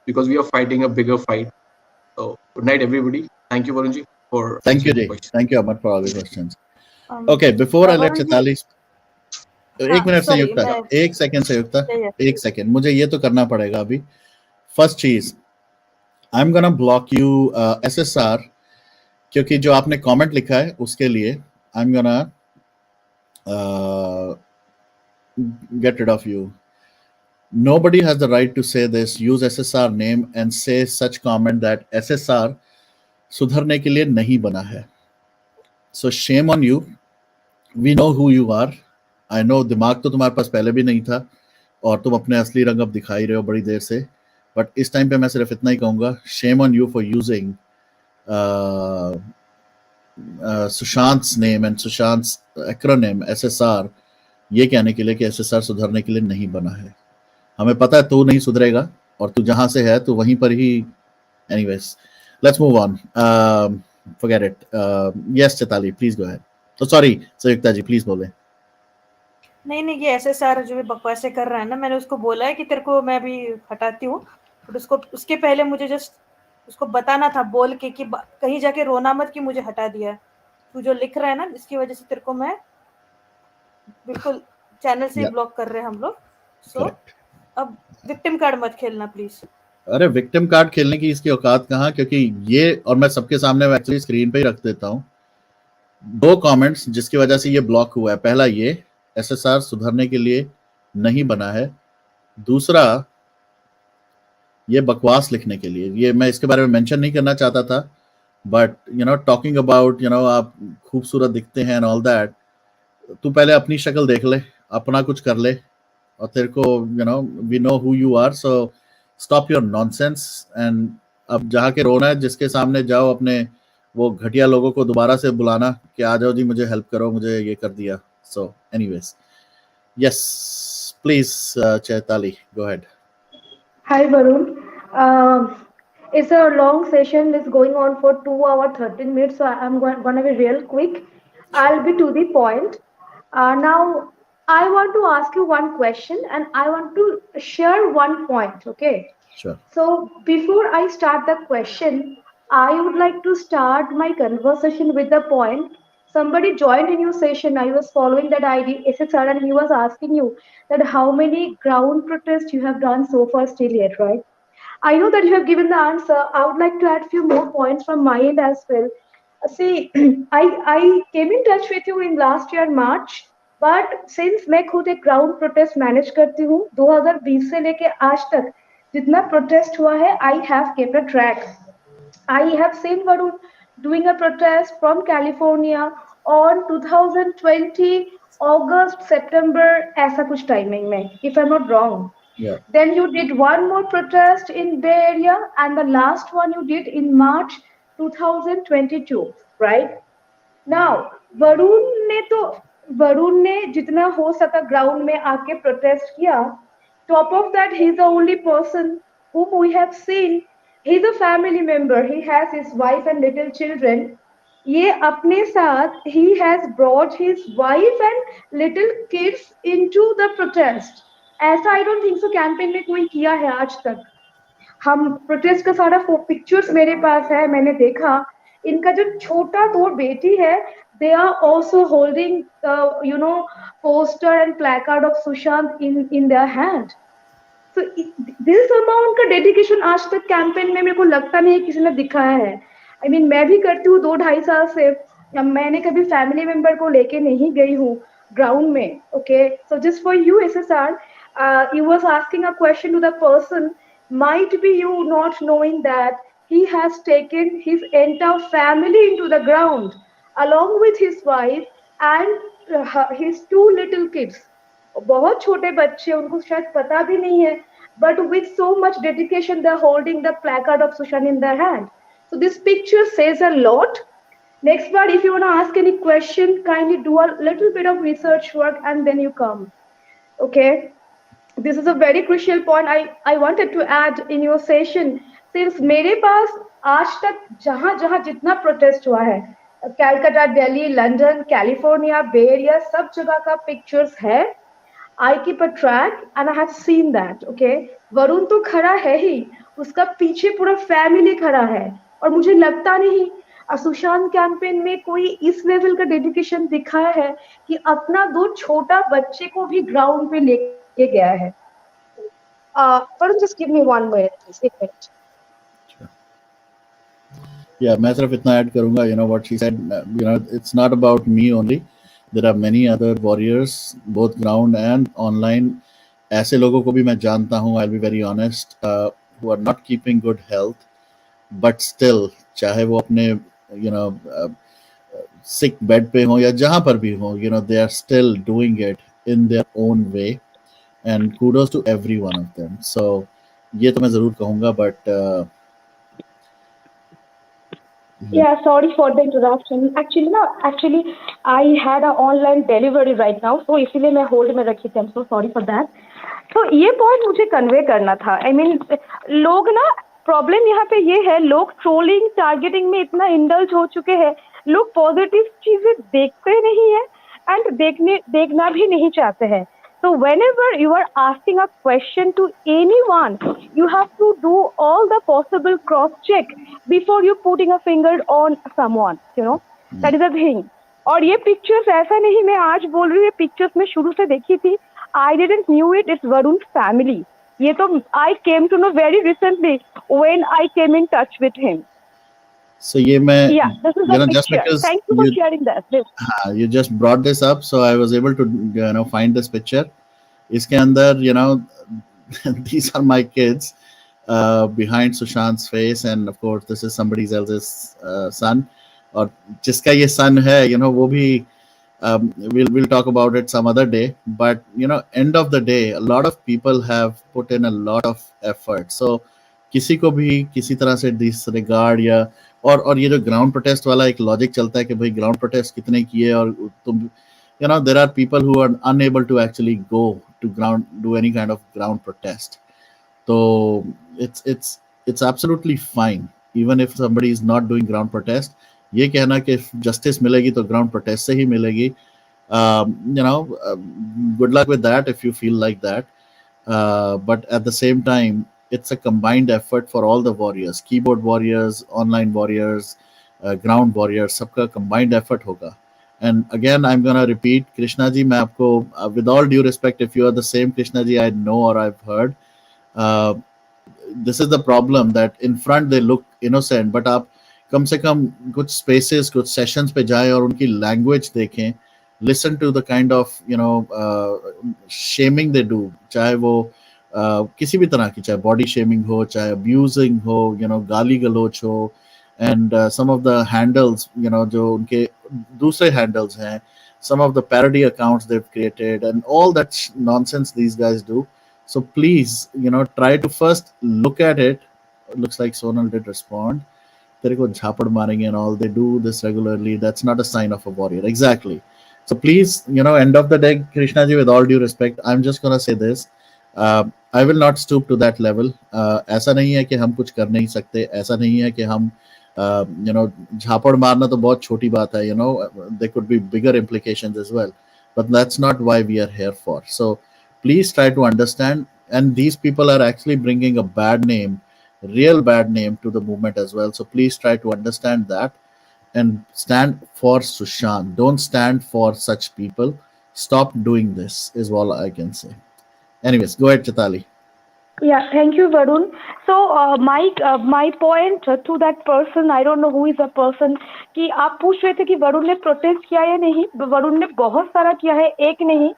because we are fighting a bigger fight. So good night, everybody. Thank you, Varunji, for Thank you, answering the Jay. question. Thank you, Amar, for all the questions. Okay, before I let Varun ji Chaitali, एक मिनट सॉरी संयुक्ता, मैं एक सेकंड संयुक्ता, yeah, एक सेकंड, मुझे ये तो करना पड़ेगा अभी. फर्स्ट चीज, I am gonna block you SSR, क्योंकि जो आपने कमेंट लिखा है उसके लिए I am gonna get rid of you. Nobody has the right to say this. Use SSR name and say such comment that SSR सुधरने के लिए नहीं बना है. So shame on you. We know who you are. I know दिमाग तो तुम्हारे पास पहले भी नहीं था और तुम अपने असली रंग अब दिखा ही रहे हो बड़ी देर से. बट इस टाइम पे मैं सिर्फ इतना ही कहूँगा, shame on you for using सुशांत's name and सुशांत's acronym SSR ये कहने के लिए कि SSR सुधरने के लिए नहीं बना है. हमें पता है तू नहीं सुधरेगा और तू जहां से है तो वहीं पर ही. Anyways, let's move on. Forget it. Yes, Chaitali, please go ahead. तो सॉरी संयुक्ता जी, प्लीज बोले. नहीं ये SSR जो भी बकवासें कर रहा है ना, मैंने उसको बोला है कि तेरे को मैं अभी हटाती हूँ, बट उसके पहले मुझे जस्ट उसको बताना था बोल के कि कहीं जाके रोना मत कि मुझे हटा दिया. तू जो लिख रहा है ना, इसकी वजह से तेरे को मैं बिल्कुल चैनल से ब्लॉक कर रहे हैं हम लोग. सो अब विक्टिम कार्ड मत खेलना प्लीज. अरे विक्टिम कार्ड खेलने की इसकी औकात कहाँ, क्योंकि ये, और मैं सबके सामने एक्चुअली स्क्रीन पे ही रख देता हूँ, 2 कमेंट्स जिसकी वजह से ये ब्लॉक हुआ है. पहला ये SSR सुधरने के लिए नहीं बना है. दूसरा ये बकवास लिखने के लिए. ये मैं इसके बारे में मेंशन नहीं करना चाहता था, बट टॉकिंग अबाउट आप खूबसूरत दिखते हैं एंड ऑल दैट. तू पहले अपनी शक्ल देख ले, अपना कुछ कर ले, और तेरे को we know who you are. So stop your nonsense. And अब जहाँ के रोना है, जिसके सामने जाओ, अपने वो घटिया लोगों को दोबारा से बुलाना कि आ जाओ जी, मुझे हेल्प करो, मुझे ये कर दिया. So anyways, yes please Chaitali, go ahead. Hi Varun. It's a long session. It's going on for 2 hours 13 minutes. So I'm going to be real quick. I'll be to the point. Now I want to ask you one question and I want to share one point. Okay. Sure. So before I start the question, I would like to start my conversation with the point. Somebody joined in your session. I was following that ID SXR and he was asking you that how many ground protests you have done so far still yet, right? I know that you have given the answer. I would like to add few more points from my end as well. See, I came in touch with you in last year March, but since मैं खुद एक ground protest manage करती हूँ 2020 से लेके आज तक जितना protest हुआ है, I have kept a track. I have seen Varun doing a protest from California on 2020 August September ऐसा कुछ timing में, if I'm not wrong. Yeah. Then you did one more protest in Bay Area, and the last one you did in March 2022, right? Now, Varun ने जितना हो सका ग्राउंड में आके प्रोटेस्ट किया. Top of that, he's the only person whom we have seen. He's a family member. He has his wife and little children. ये अपने साथ he has brought his wife and little kids into the protest. ऐसा आई डोंट थिंक सो कैंपेन में कोई किया है आज तक. हम प्रोटेस्ट का सारा पिक्चर्स मेरे पास है, मैंने देखा. इनका जो छोटा 2 बेटी है, they are also holding poster and placard of Sushant in their hand. So this amount का डेडिकेशन आज तक कैंपेन में मेरे को लगता नहीं किसी ने दिखाया है. I mean, मैं भी करती हूँ 2-2.5 साल से. मैंने कभी फैमिली मेंबर को लेके नहीं गई हूँ ग्राउंड में. Okay, so just for you SSR, you was asking a question to the person. Might be you not knowing that he has taken his entire family into the ground along with his wife and his 2 little kids. बहुत छोटे बच्चे, उनको शायद पता भी नहीं है. but with so much dedication they're holding the placard of Sushant in their hand. So this picture says a lot. Next part, if you want to ask any question, kindly do a little bit of research work and then you come. Okay. This is a very crucial point I wanted to add in your session. Since मेरे पास आज तक जहां जहां जितना प्रोटेस्ट हुआ है, कैलकाटा, दिल्ली, लंदन, कैलिफोर्निया, बे एरिया, सब जगह का पिक्चर्स है. I keep a track and I have seen that. Okay, Varun तो खड़ा है ही, उसका पीछे पूरा फैमिली खड़ा है. और मुझे लगता नहीं सुशांत कैंपेन में कोई इस लेवल का डेडिकेशन दिखाया है कि अपना 2 छोटा बच्चे को भी ग्राउंड पे लेके गया है. Varun, just give me 1 minute, please. 1 minute. Yeah, मैं सिर्फ इतना ऐड करूंगा, what she said, it's not about me only. There are many other warriors, both ground and online. ऐसे लोगों को भी मैं जानता हूँ, I'll be very honest, who are not keeping good health, but still, चाहे वो अपने sick bed पे हो या जहाँ पर भी हो, they are still doing it in their own way, and kudos to every one of them. So ये तो मैं जरूर कहूँगा, but yeah, sorry for the interruption. Actually, I had an online delivery right now, so इसीलिए मैं hold में रखी थी. I'm so sorry for that. तो ये point मुझे convey करना था. I mean, लोग ना, प्रॉब्लम यहाँ पे ये है, लोग ट्रोलिंग, टारगेटिंग में इतना इंडल्ज हो चुके हैं, लोग पॉजिटिव चीजें देखते नहीं है एंड देखना भी नहीं चाहते हैं. So whenever you are asking a question to anyone, you have to do all the possible cross check before you putting a finger on someone, that is a thing. और ये पिक्चर्स ऐसा नहीं मैं आज बोल रही हूँ, ये पिक्चर्स मैं शुरू से देखी थी. I didn't knew it. It's Varun's family. ये तो I came to know very recently when I came in touch with him. So ये मैं, this is the just picture. because Thank you for sharing that. You just brought this up, so I was able to find this picture. इसके अंदर these are my kids behind Sushant's face, and of course this is somebody else's son. और जिसका ये son है, वो भी we'll talk about it some other day. But end of the day, a lot of people have put in a lot of effort. So किसी को भी किसी तरह से disregard या और ये जो ground protest वाला एक logic चलता है कि भाई ground protest कितने किए और तुम there are people who are unable to actually go to ground, do any kind of ground protest. So it's absolutely fine even if somebody is not doing ground protest. ये कहना कि justice मिलेगी तो ground protest से ही मिलेगी, good luck with that if you feel like that, but at the same time it's a combined effort for all the warriors, keyboard warriors, online warriors, ground warriors, सबका combined effort होगा. And again, I'm gonna repeat, Krishna ji, मैं आपको, with all due respect, if you are the same Krishna ji I know or I've heard, this is the problem that in front they look innocent, but आप कम से कम कुछ spaces, कुछ sessions पे जाएं और उनकी language देखें, listen to the kind of shaming they do, चाहे वो किसी भी तरह की, चाहे body shaming हो, चाहे abusing हो, गाली गलोच हो, and some of the handles, जो उनके दूसरे handles हैं, some of the parody accounts they've created, and all that nonsense these guys do. So please, try to first look at it. It looks like Sonal did respond. तेरे को झापड़ मारेंगे and all. They do this regularly. That's not a sign of a warrior. Exactly. So please, end of the day, Krishna ji, with all due respect, I'm just gonna say this. I will not stoop to that level. ऐसा नहीं है कि हम कुछ कर नहीं सकते. ऐसा नहीं है कि हम झापड़ मारना तो बहुत छोटी बात है. There could be bigger implications as well. But that's not why we are here for. So please try to understand. And these people are actually bringing a bad name, real bad name, to the movement as well. So please try to understand that and stand for Sushant. Don't stand for such people. Stop doing this is all I can say. Anyways, go ahead, Chitali. Yeah, thank you, Varun. So, my point to that person, I don't know who is the person, कि आप पूछ रहे थे कि वरुण ने प्रोटेस्ट किया या नहीं. वरुण ने बहुत सारा किया है, एक नहीं.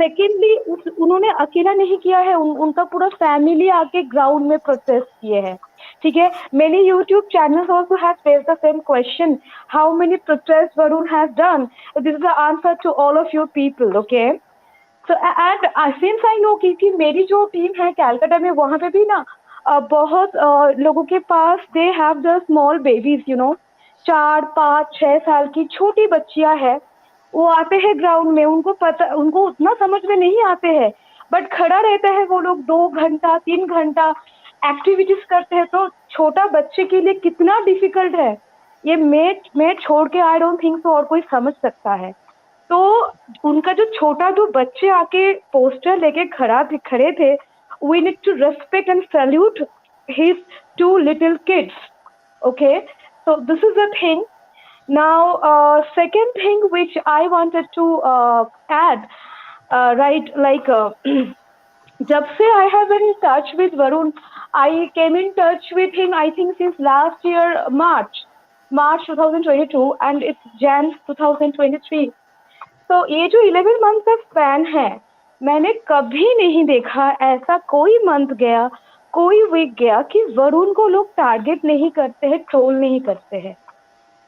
सेकेंडली, उन्होंने अकेला नहीं किया है, उनका पूरा फैमिली आके ग्राउंड में प्रोटेस्ट किए हैं. ठीक है. Many YouTube channels also have faced the same question. How many protests Varun has done? This is the answer to all of you people. Okay. So and since I know कि मेरी जो टीम है कैलकाटा में वहाँ पे भी ना बहुत लोगों के पास they have the small babies 4, 5, 6 साल की छोटी बच्चियां हैं, वो आते हैं ग्राउंड में, उनको उतना समझ में नहीं आते हैं, बट खड़ा रहता है वो लोग 2 घंटा 3 घंटा एक्टिविटीज करते हैं, तो छोटा बच्चे के लिए कितना डिफिकल्ट है ये मैं छोड़ के आई डोंट थिंक सो और कोई समझ सकता है। तो उनका जो बच्चे आके पोस्टर लेके खड़े थे, we need to respect and salute his 2 little kids. Okay, so this is the thing. Now, second thing which I wanted to add, right, like जब से I have been in touch with Varun, I came in touch with him I think since last year March 2022 and it's Jan 2023. तो ये जो 11 मंथ का स्पैन है, मैंने कभी नहीं देखा ऐसा कोई मंथ गया, कोई वीक गया कि वरुण को लोग टारगेट नहीं करते हैं, ट्रोल नहीं करते हैं।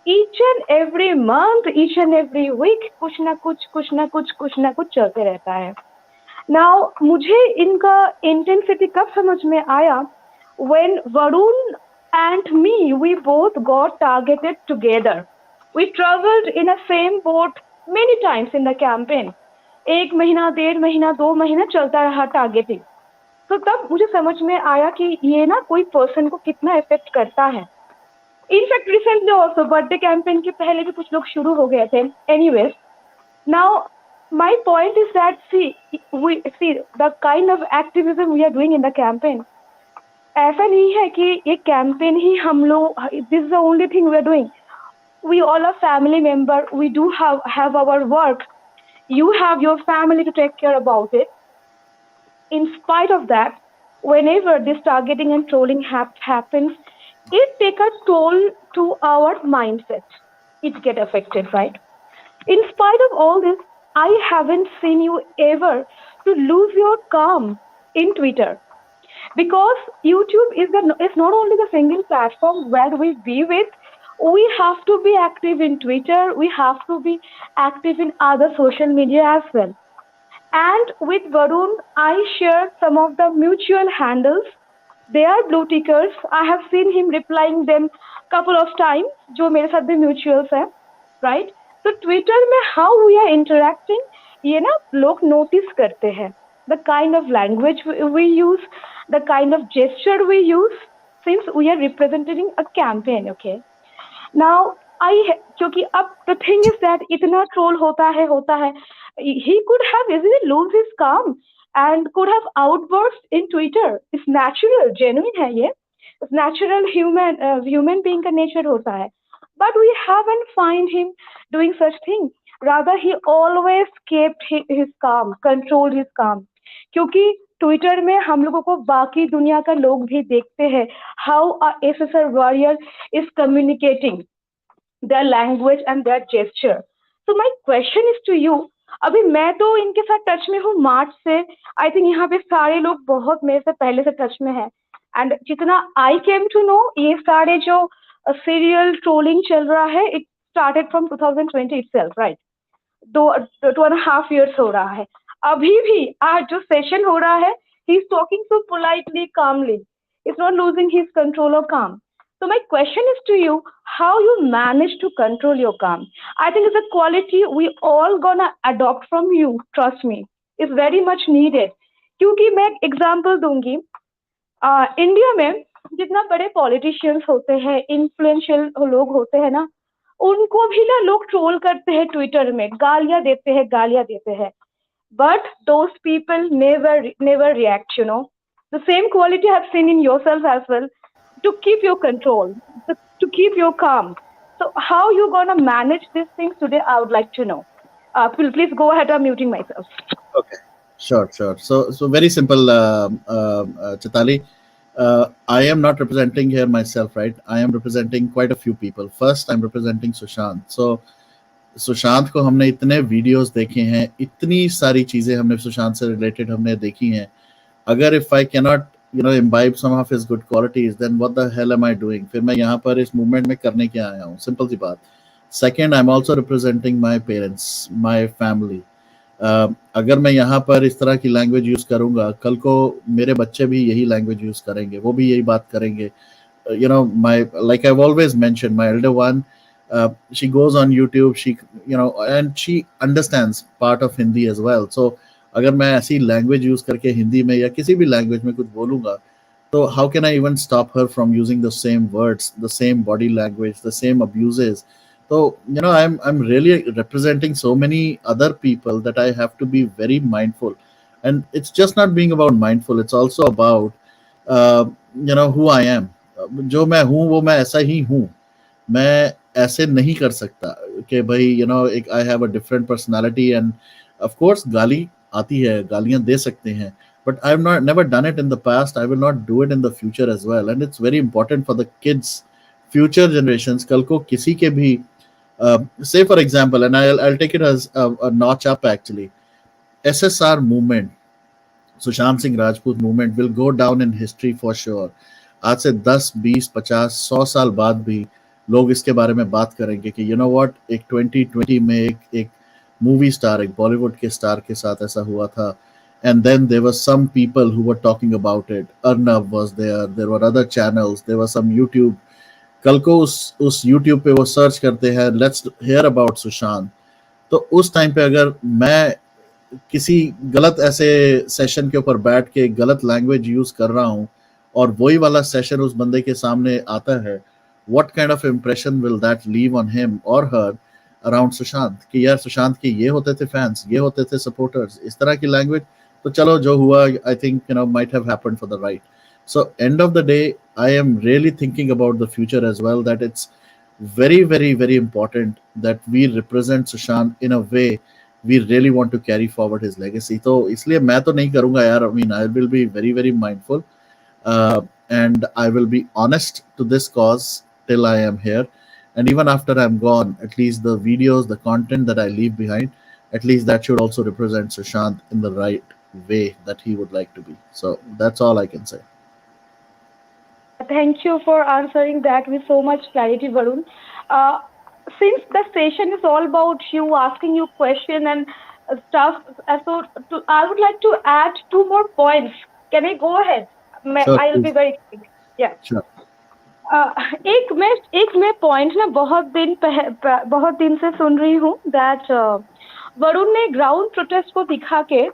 Each and every month, each and every week कुछ ना कुछ चलते रहता है। नाउ मुझे इनका इंटेंसिटी कब समझ में आया, when Varun and me we both got targeted together, we travelled in a same boat many times in the campaign. 1 महीना 1.5 महीना 2 महीना चलता रहा टारगेटिंग। तो तब मुझे समझ में आया कि ये ना कोई पर्सन को कितना इफेक्ट करता है। In fact recently also birthday campaign के पहले भी कुछ लोग शुरू हो गए थे। Anyways, now my point is that see the kind of activism we are doing in the campaign. ऐसा नहीं है कि ये कैंपेन ही हम लोग, this is the only thing we are doing. We all are family member. We do have our work. You have your family to take care about it. In spite of that, whenever this targeting and trolling happens, it takes a toll to our mindset. It get affected, right? In spite of all this, I haven't seen you ever to lose your calm in Twitter. Because YouTube is not only the single platform where we be with, we have to be active in Twitter, we have to be active in other social media as well. And with Varun, I shared some of the mutual handles. They are blue tickers. I have seen him replying them couple of times, जो मेरे साथ भी mutuals हैं, right? So Twitter में how we are interacting, ये ना लोग notice करते हैं. The kind of language we use, the kind of gesture we use, since we are representing a campaign, okay? Now, क्योंकि अब the thing is that इतना troll होता है, he could have easily lose his calm and could have outburst in Twitter. It's natural, genuine है ये, it's natural human being का nature होता है. But we haven't find him doing such thing. Rather, he always kept his calm, controlled his calm. क्योंकि ट्विटर में हम लोगों को बाकी दुनिया का लोग भी देखते हैं how a SSR warrior is communicating their language and their gesture. So my question is to you, अभी मैं तो इनके साथ टच में हूँ मार्च से, आई थिंक यहाँ पे सारे लोग बहुत मेरे से पहले से टच में हैं, एंड जितना आई केम टू नो ये सारे जो सीरियल ट्रोलिंग चल रहा है, it started from 2020 itself, right? 2.5 years हो रहा है। अभी भी आज जो सेशन हो रहा है, he is talking so politely, calmly. He's not losing his control or calm. So my question is to you, how you manage to control your calm? I think it's a quality we all gonna adopt from you. Trust me, it's very much needed. क्योंकि मैं एग्जाम्पल दूंगी, इंडिया में जितना बड़े पॉलिटिशियंस होते हैं, इन्फ्लुएंशियल लोग होते हैं ना, उनको भी ना लोग ट्रोल करते हैं ट्विटर में, गालियां देते हैं, but those people never react, you know. The same quality I've seen in yourself as well, to keep your control, to keep your calm. So how you gonna manage these things today, I would like to know. Please go ahead, I'm muting myself. Okay, sure. So very simple, Chitali. I am not representing here myself, right? I am representing quite a few people. First, I'm representing Sushant. So Sushant को हमने इतने वीडियोस देखे हैं, इतनी सारी चीजें हमने सुशांत से रिलेटेड हमने देखी हैं. अगर if I can not imbibe some of his good qualities, then what the hell am I doing? फिर मैं यहाँ पर इस मूवमेंट में करने क्या आया हूँ? सिंपल सी बात. Second, I'm also representing my parents, my family. अगर मैं यहाँ पर इस तरह की लैंग्वेज यूज़ करूँगा, कल को मेरे बच्चे भी यही लैंग्वेज यूज़ करेंगे, वो भी यही बात करेंगे। You know, like I've always mentioned, my elder one, she goes on YouTube, she, you know, and she understands part of Hindi as well. So अगर मैं ऐसी लैंग्वेज यूज करके हिंदी में या किसी भी लैंग्वेज में कुछ बोलूंगा, तो how can I even stop her from using the same words, the same body language, the same abuses? So, you know, I'm really representing so many other people that I have to be very mindful. And it's just not being about mindful, it's also about you know, who I am. जो मैं हूँ वो मैं ऐसा ही हूँ, मैं ऐसे नहीं कर सकता कि भाई यू नो एक I have a different personality. And of course गाली आती है, गालियां दे सकते हैं, but I have not never done it in the past, I will not do it in the future as well. And it's very important for the kids, future generations. कल को किसी के भी say for example, and I'll take it as a notch up actually, SSR movement, Sushant Singh Rajput movement will go down in history for sure. आज से 10, 20, 50, 100 साल बाद भी लोग इसके बारे में बात करेंगे कि यू नो व्हाट, एक 2020 में एक मूवी स्टार, एक बॉलीवुड के स्टार के साथ ऐसा हुआ था। And then there were some people who were talking about it, Arnab was there were other channels, there were some YouTube. कल को उस यूट्यूब पे वो सर्च करते हैं लेट्स हियर अबाउट सुशांत, तो उस टाइम पे अगर मैं किसी गलत ऐसे सेशन के ऊपर बैठ के गलत लैंग्वेज यूज कर रहा हूँ और वही वाला सेशन उस बंदे के सामने आता है, what kind of impression will that leave on him और हर अराउंड सुशांत, कि यार सुशांत के ये होते थे फैंस, ये होते थे सपोर्टर्स, इस तरह की लैंग्वेज। तो चलो जो हुआ, I think you know might have happened for the right. So end of the day I am really thinking about the future as well, that it's very very very important that we represent Sushant in a way we really want to carry forward his legacy. तो इसलिए मैं तो नहीं करूंगा यार, I mean I will be very very mindful and I will be honest to this cause till I am here, and even after I'm gone, at least the videos, the content that I leave behind, at least that should also represent Sushant in the right way that he would like to be. So that's all I can say. Thank you for answering that with so much clarity, Varun. Since the session is all about you, asking you question and stuff, I would like to add 2 more points. Can I go ahead? Sure, I'll be please. very quick. Yeah. Sure. एक मैं पॉइंट ना बहुत दिन से सुन रही हूँ दैट वरुण ने ग्राउंड प्रोटेस्ट को दिखा के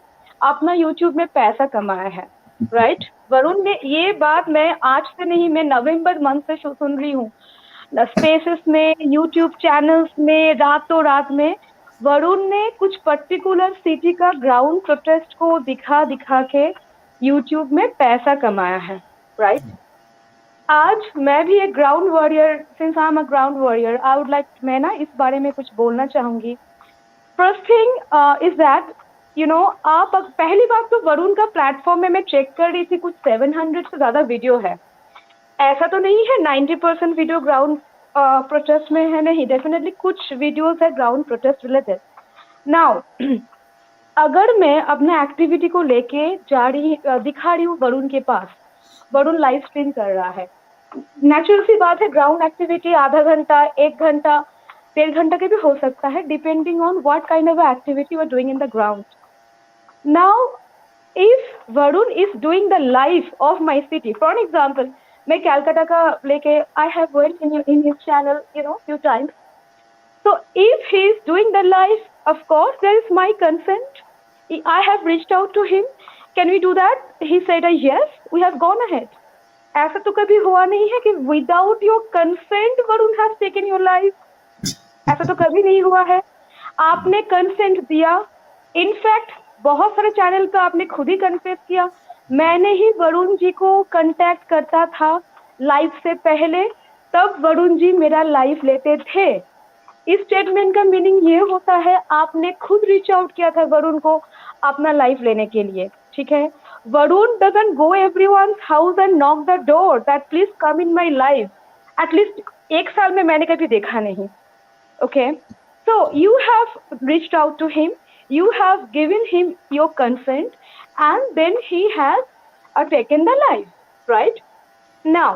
अपना यूट्यूब में पैसा कमाया है, राइट? वरुण ने ये बात मैं आज से नहीं, मैं नवंबर मंथ से सुन रही हूँ, स्पेसेस में, यूट्यूब चैनल्स में, रातों रात में वरुण ने कुछ पर्टिकुलर सिटी का ग्राउंड प्रोटेस्ट को दिखा के यूट्यूब में पैसा कमाया है, राइट? आज मैं भी एक ground warrior, since I am a ground warrior, I would like, मैं ना इस बारे में कुछ बोलना चाहूंगी। First thing is that you know, आप पहली बात तो वरुण का प्लेटफॉर्म में मैं चेक कर रही थी, कुछ 700 से ज्यादा वीडियो है। ऐसा तो नहीं है 90% वीडियो ग्राउंड प्रोटेस्ट में है, नहीं, डेफिनेटली कुछ वीडियोस है ग्राउंड प्रोटेस्ट रिलेटेड। नाउ अगर मैं अपने एक्टिविटी को लेके दिखा रही हूँ वरुण के पास, वरुण लाइव स्ट्रीम कर रहा है, नेचुरल सी बात है, ग्राउंड एक्टिविटी आधा घंटा, 1 घंटा, 1.5 घंटा के भी हो सकता है, depending on what kind of activity you are doing in the ground. Now, if Varun is doing the live of my city, for an example, मैं कैलकाटा का लेके, I have went in his channel, you know, few times. So if he is doing the live, of course there is my consent. I have reached out to him. Can we do that? He said yes. We have gone ahead. ऐसा तो कभी हुआ नहीं है कि without your consent Varun has taken your live. ऐसा तो कभी नहीं हुआ है। आपने कंसेंट दिया, इनफैक्ट बहुत सारे चैनल पे आपने खुद ही कन्फेस किया, मैंने ही वरुण जी को कांटेक्ट करता था लाइव से पहले, तब वरुण जी मेरा लाइव लेते थे। इस स्टेटमेंट का मीनिंग ये होता है आपने खुद रीच आउट किया था वरुण को अपना लाइव लेने के लिए, ठीक है? Varun doesn't go everyone's house and knock the door that please come in my live. At least 1 साल में मैंने कभी देखा नहीं। Okay, so you have reached out to him, you have given him your consent, and then he has taken the live, right? Now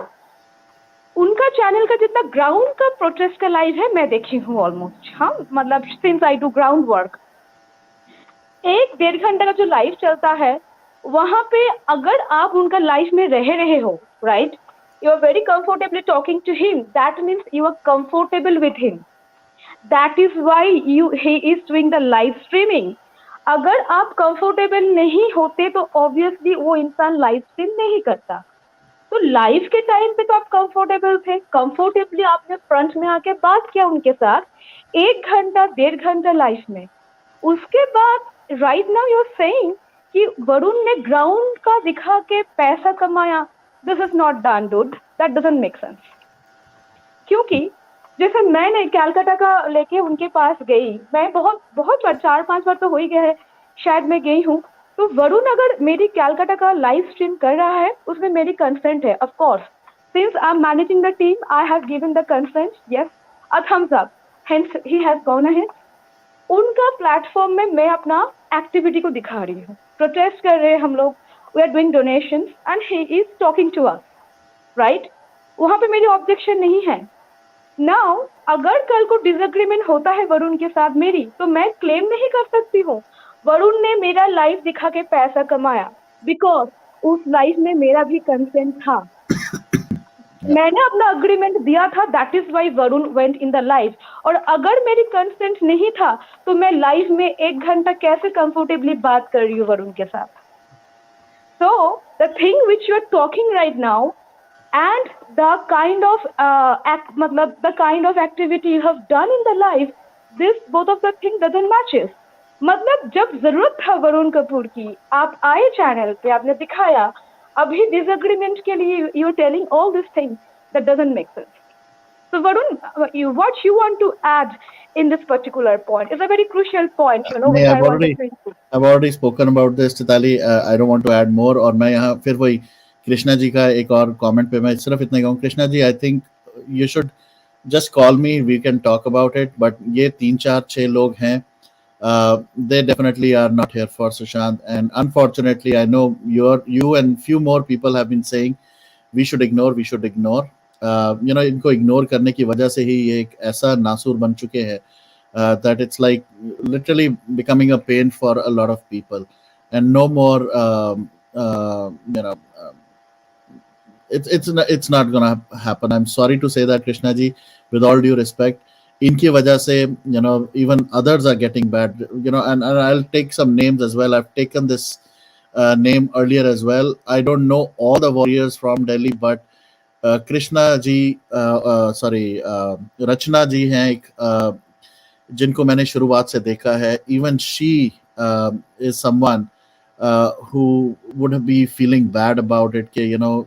उनका चैनल का जितना ग्राउंड का प्रोटेस्ट का लाइव है मैं देखी हूँ ऑलमोस्ट, हाँ, मतलब since I do ground work, एक 1.5 घंटे का जो लाइव चलता है, वहां पे अगर आप उनका लाइफ में रहे हो, right, you are very comfortably talking to him, that means you are comfortable with him, that is why he is doing the live streaming. अगर आप कंफर्टेबल नहीं होते तो ऑब्वियसली वो इंसान लाइव स्ट्रीम नहीं करता। तो लाइव के टाइम पे तो आप कंफर्टेबल थे, कंफर्टेबली आपने फ्रंट में आके बात किया उनके साथ 1 घंटा 1.5 घंटा लाइफ में। उसके बाद right now you are saying कि वरुण ने ग्राउंड का दिखा के पैसा कमाया, this is not done dude, that doesn't make sense. क्योंकि जैसे मैंने कैलकाटा का लेके उनके पास गई, मैं बहुत बहुत बार 4-5 बार तो हो ही गया है शायद मैं गई हूँ। तो वरुण अगर मेरी कैलकाटा का लाइव स्ट्रीम कर रहा है, उसमें मेरी कंसेंट है, of course, since I am managing the team, I have given the consent, yes, a thumbs up, hence he has gone ahead. उनका प्लेटफॉर्म में मैं अपना एक्टिविटी को दिखा रही हूँ, प्रोटेस्ट कर रहे हैं हम लोग, we are doing donations and he is talking to us, right, वहां पे मेरी ऑब्जेक्शन नहीं है। नाउ अगर कल को डिसएग्रीमेंट होता है वरुण के साथ मेरी, तो मैं क्लेम नहीं कर सकती हूँ वरुण ने मेरा लाइफ दिखा के पैसा कमाया, बिकॉज उस लाइफ में मेरा भी कंसेंट था। मैंने अपना अग्रीमेंट दिया था, that is why Varun went in the life. और अगर मेरी कंसेंट नहीं था तो मैं लाइफ में 1 घंटा कैसे कंफर्टेबली बात कर रही हूँ वरुण के साथ। So the thing which you are talking right now and the kind of मतलब the kind of activity you have done in the life, this both of the thing doesn't matches। मतलब जब जरूरत था वरुण कपूर की, आप आए चैनल पे, आपने दिखाया, अभी डिसएग्रीमेंट के लिए you are telling all this thing, that doesn't make sense. So Varun, what you want to add in this particular point is a very crucial point, you know, which I wanted to include. I've already spoken about this, Chitali, I don't want to add more। और मैं यहाँ फिर वही कृष्णा जी का एक और कमेंट पे मैं सिर्फ इतना कहूँ, Krishna ji, I think you should just call me, we can talk about it. But ये 3-4-6 लोग हैं, they definitely are not here for Sushant, and unfortunately I know you and few more people have been saying we should ignore, we should ignore। you know, इनको इग्नोर करने की वजह से ही ये एक ऐसा नासूर बन चुके हैं that it's like literally becoming a pain for a lot of people, and no more you know, it's not gonna happen। I'm sorry to say that, Krishna ji, with all due respect, इनकी वजह से, you know, even others are getting bad, you know, and I'll take some names as well। I've taken this name earlier as well। I don't know all the warriors from Delhi, but Krishna ji, sorry, Rachna ji हैं एक, जिनको मैंने शुरुआत से देखा है। Even she is someone who would be feeling bad about it कि, you know,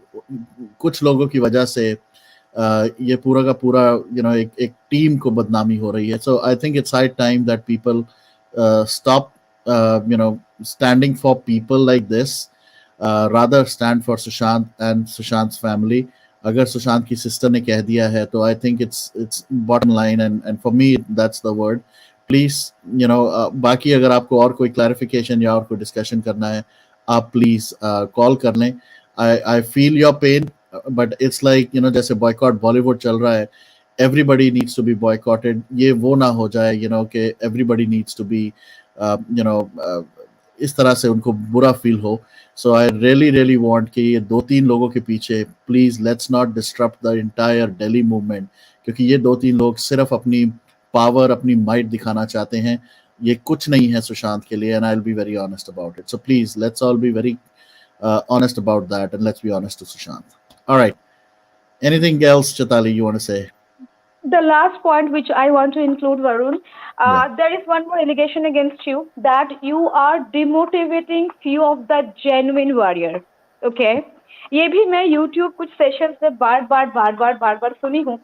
कुछ लोगों की वजह से ये पूरा का पूरा, you know, एक टीम को बदनामी हो रही है। So I think it's high time that people stop you know, standing for people like this, rather stand for Sushant and Sushant's family। अगर सुशांत की सिस्टर ने कह दिया है तो I think it's bottom line, and for me that's the word. Please, you know, बाकी अगर आपको और कोई क्लैरिफिकेशन या और कोई डिस्कशन करना है, आप प्लीज कॉल कर लें। I feel your pain, but it's like, you know, जैसे बॉयकॉट बॉलीवुड चल रहा है, everybody needs to be boycotted. ये वो ना हो जाए, यू नो, कि everybody needs to be, you know, इस तरह से उनको बुरा फील हो। सो आई रियली वांट कि ये 2-3 लोगों के पीछे, please let's not disturb the entire Delhi movement, क्योंकि ये 2-3 लोग सिर्फ अपनी पावर, अपनी माइट दिखाना चाहते हैं। ये कुछ नहीं है सुशांत के लिए, and I will B very honest about it. So please let's all be very honest about that, and let's be honest to Sushant। All right, anything else, Chatali, you want to say? The last point which I want to include, Varun, there is one more allegation against you, that you are demotivating few of the genuine warrior। Okay, ये भी मैं YouTube कुछ सेशंस में बार सुनी हूँ।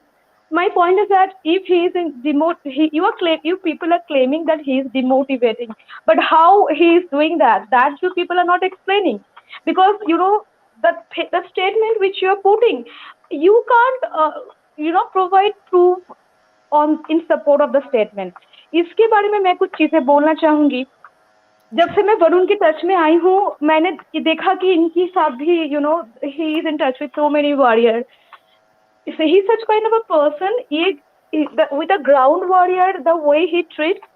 My point is that if he is in you people are claiming that he is demotivating, but how he is doing that you people are not explaining, because you know the statement which you are putting, you can't you know, provide proof on in support of the statement। इसके बारे में मैं कुछ चीजें बोलना चाहूंगी। जब से मैं वरुण के टच में आई हूँ, मैंने देखा कि इनकी साथ भी, you know, he is in touch with so many warriors। So he's such kind of a person, with a ground warrior, the way he treats,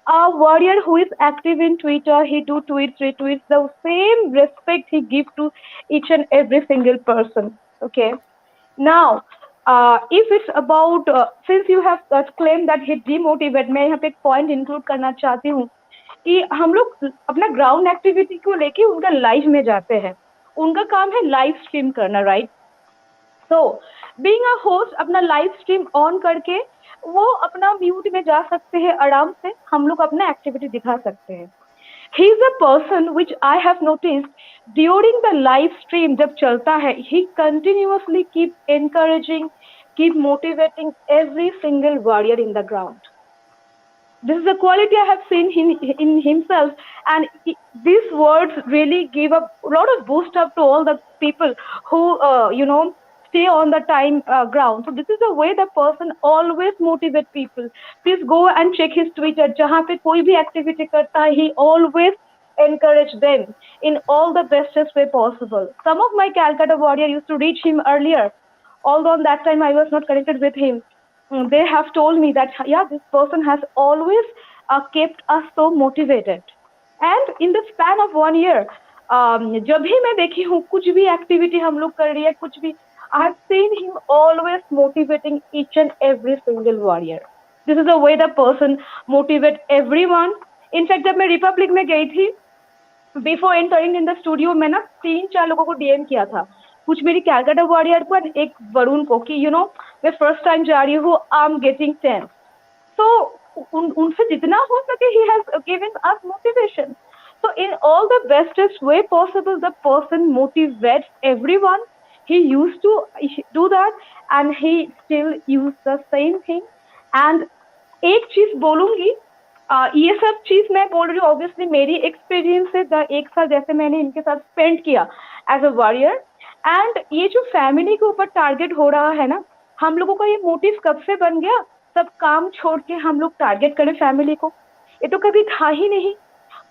A warrior who is active in Twitter, he do tweets, retweets, the same respect he gives to each and every single person. Okay. Now, if it's about since you have claimed that he demotivate, मैं यहाँ पे एक point include करना चाहती हूँ कि हम लोग अपना ग्राउंड एक्टिविटी को लेके उनका लाइव में जाते हैं. उनका काम है लाइव स्ट्रीम करना, right? So being a host अपना लाइव स्ट्रीम ऑन करके वो अपना म्यूट में जा सकते हैं आराम से, हम लोग अपना एक्टिविटी दिखा सकते हैं. He is a person which I have noticed during the live stream जब चलता है, he continuously keep encouraging, keep motivating every single warrior in the ground. This is a quality I have seen in himself, and these words really give a lot of boost up to all the people who stay on the time ground. So this is the way the person always motivate people. Please go and check his Twitter. जहाँ पे कोई भी activity करता है, he always encourage them in all the bestest way possible. Some of my Calcutta warrior used to reach him earlier, although on that time I was not connected with him. They have told me that yeah, this person has always kept us so motivated. And in the span of 1 year, जब भी मैं देखी हूँ कुछ भी एक्टिविटी हम लोग कर रही है, कुछ भी, I have seen him always motivating each and every single warrior. This is the way the person motivate everyone. In fact, जब मैं रिपब्लिक में गई थी, before entering in the studio में ना 3-4 लोगों को डीएम किया था, कुछ मेरी कैलकाटा वॉरियर को, एक वरुण को, कि मैं फर्स्ट टाइम जा रही हूँ, आई एम गेटिंग टेंस. सो उनसे जितना हो सके he has given us motivation. So in all the bestest way possible, the person motivates everyone. He used to do that and he still use the same thing. And एक चीज बोलूंगी, ये सब चीज मैं बोल रही हूँ ऑब्वियसली मेरी एक्सपीरियंस से, एक साल जैसे मैंने इनके साथ स्पेंड किया एज अ वॉरियर. एंड ये जो फैमिली के ऊपर टारगेट हो रहा है ना, हम लोगों का ये मोटिव कब से बन गया, सब काम छोड़ के हम लोग टारगेट करें फैमिली को, ये तो कभी था ही नहीं.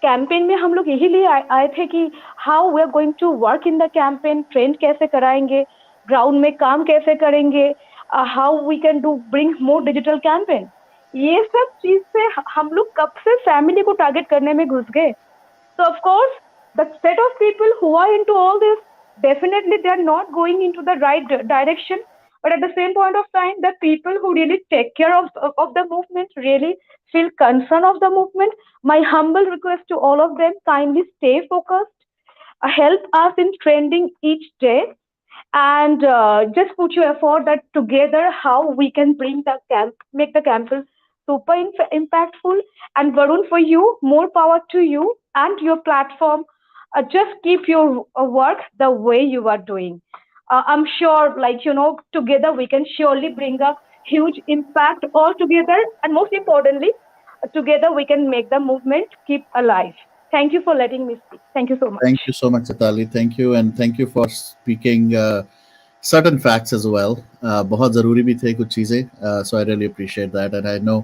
कैंपेन में हम लोग यही लिए आए थे कि how we are going to work in the campaign, trend कैसे कराएंगे, ग्राउंड में काम कैसे करेंगे, how we can do bring more digital campaign. ये सब चीज से हम लोग कब से फैमिली को टारगेट करने में घुस गए. So of course, the set of people who are into all this, definitely they are not going into the right direction. But at the same point of time, the people who really take care of the movement, really feel concern of the movement, my humble request to all of them, kindly stay focused, help us in trending each day, and just put your effort that together how we can bring the camp, make the campus super impactful. And Varun, for you, more power to you and your platform. Just keep your work the way you are doing. I'm sure, together we can surely bring a huge impact all together. And most importantly, together we can make the movement keep alive. Thank you for letting me speak. Thank you so much. Thank you so much, Chetali. Thank you, and thank you for speaking certain facts as well. बहुत ज़रूरी भी थे कुछ चीज़ें. So I really appreciate that, and I know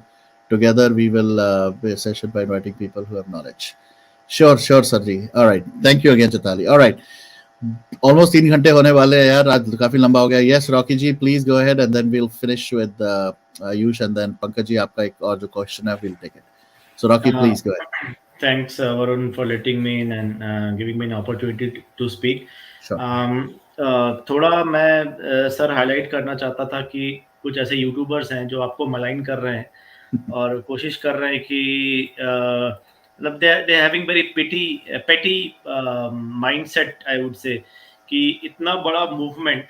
together we will be a session by inviting people who have knowledge. Sure, Sarji. All right. Thank you again, Chetali. All right. Almost 3 घंटे होने वाले हैं यार, आज काफी लंबा हो गया. Yes, Rocky ji, please go ahead, and then we'll finish with Ayush, and then Pankaj ji, आपका एक और जो question है, we'll take it. So Rocky, please go ahead. Thanks, Varun, for letting me in and giving me an opportunity to speak. Sure. थोड़ा मैं सर हाईलाइट करना चाहता था कि कुछ ऐसे यूट्यूबर्स हैं जो आपको मलाइन कर रहे हैं और कोशिश कर रहे हैं कि मतलब दे हैविंग वेरी पेटी माइंडसेट, आई वुड से, कि इतना बड़ा मूवमेंट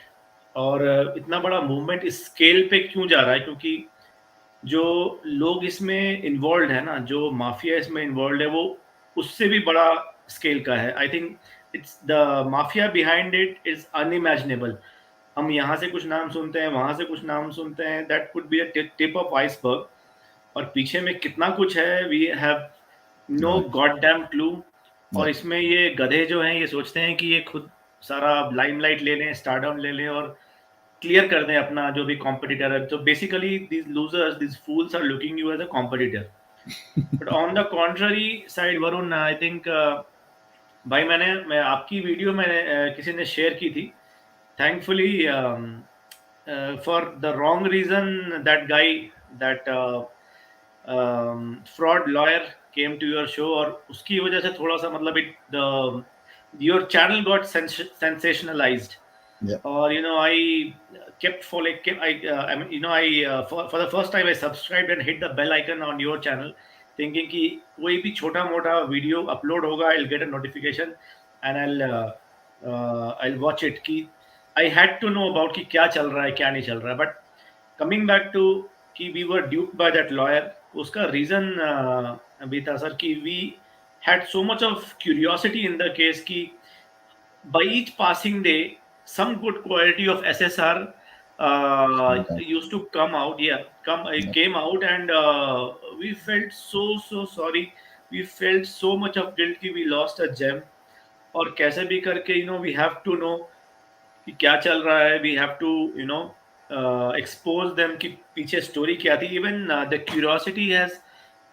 और इतना बड़ा मूवमेंट इस स्केल पे क्यों जा रहा है, क्योंकि जो लोग इसमें इन्वॉल्व है ना, जो माफिया इसमें इन्वॉल्व है, वो उससे भी बड़ा स्केल का है. I think it's the mafia behind it is unimaginable. हम यहाँ से कुछ नाम सुनते हैं, वहां से कुछ नाम सुनते हैं, that could be a tip of iceberg, और पीछे में कितना कुछ है we have no god damn clue. और इसमें ये गधे जो हैं ये सोचते हैं कि ये खुद सारा लाइमलाइट ले लें, स्टारडम ले लें और क्लियर कर दें अपना जो भी कॉम्पिटिटर है. तो basically these losers, these fools are looking you as a competitor. But on the contrary side, Varun, I think भाई मैं आपकी वीडियो मैंने किसी ने शेयर की थी, thankfully for the wrong reason. That guy, that fraud lawyer came to your show, और उसकी वजह से थोड़ा सा मतलब your channel got sensationalized. Yeah. Or I kept following. I mean, for the first time I subscribed and hit the bell icon on your channel, thinking कि कोई भी छोटा मोटा वीडियो अपलोड होगा, I'll get a notification and I'll watch it. कि I had to know about कि क्या चल रहा है, क्या नहीं चल रहा है. But coming back to कि we were duped by that lawyer, उसका reason भी था सर कि we had so much of curiosity in the case कि by each passing day, some good quality of SSR used to come out. Yeah, it came out, and we felt so sorry. We felt so much of guilt कि we lost a gem. और कैसे भी करके we have to know कि क्या चल रहा है. We have to expose them कि पीछे story क्या थी. Even the curiosity has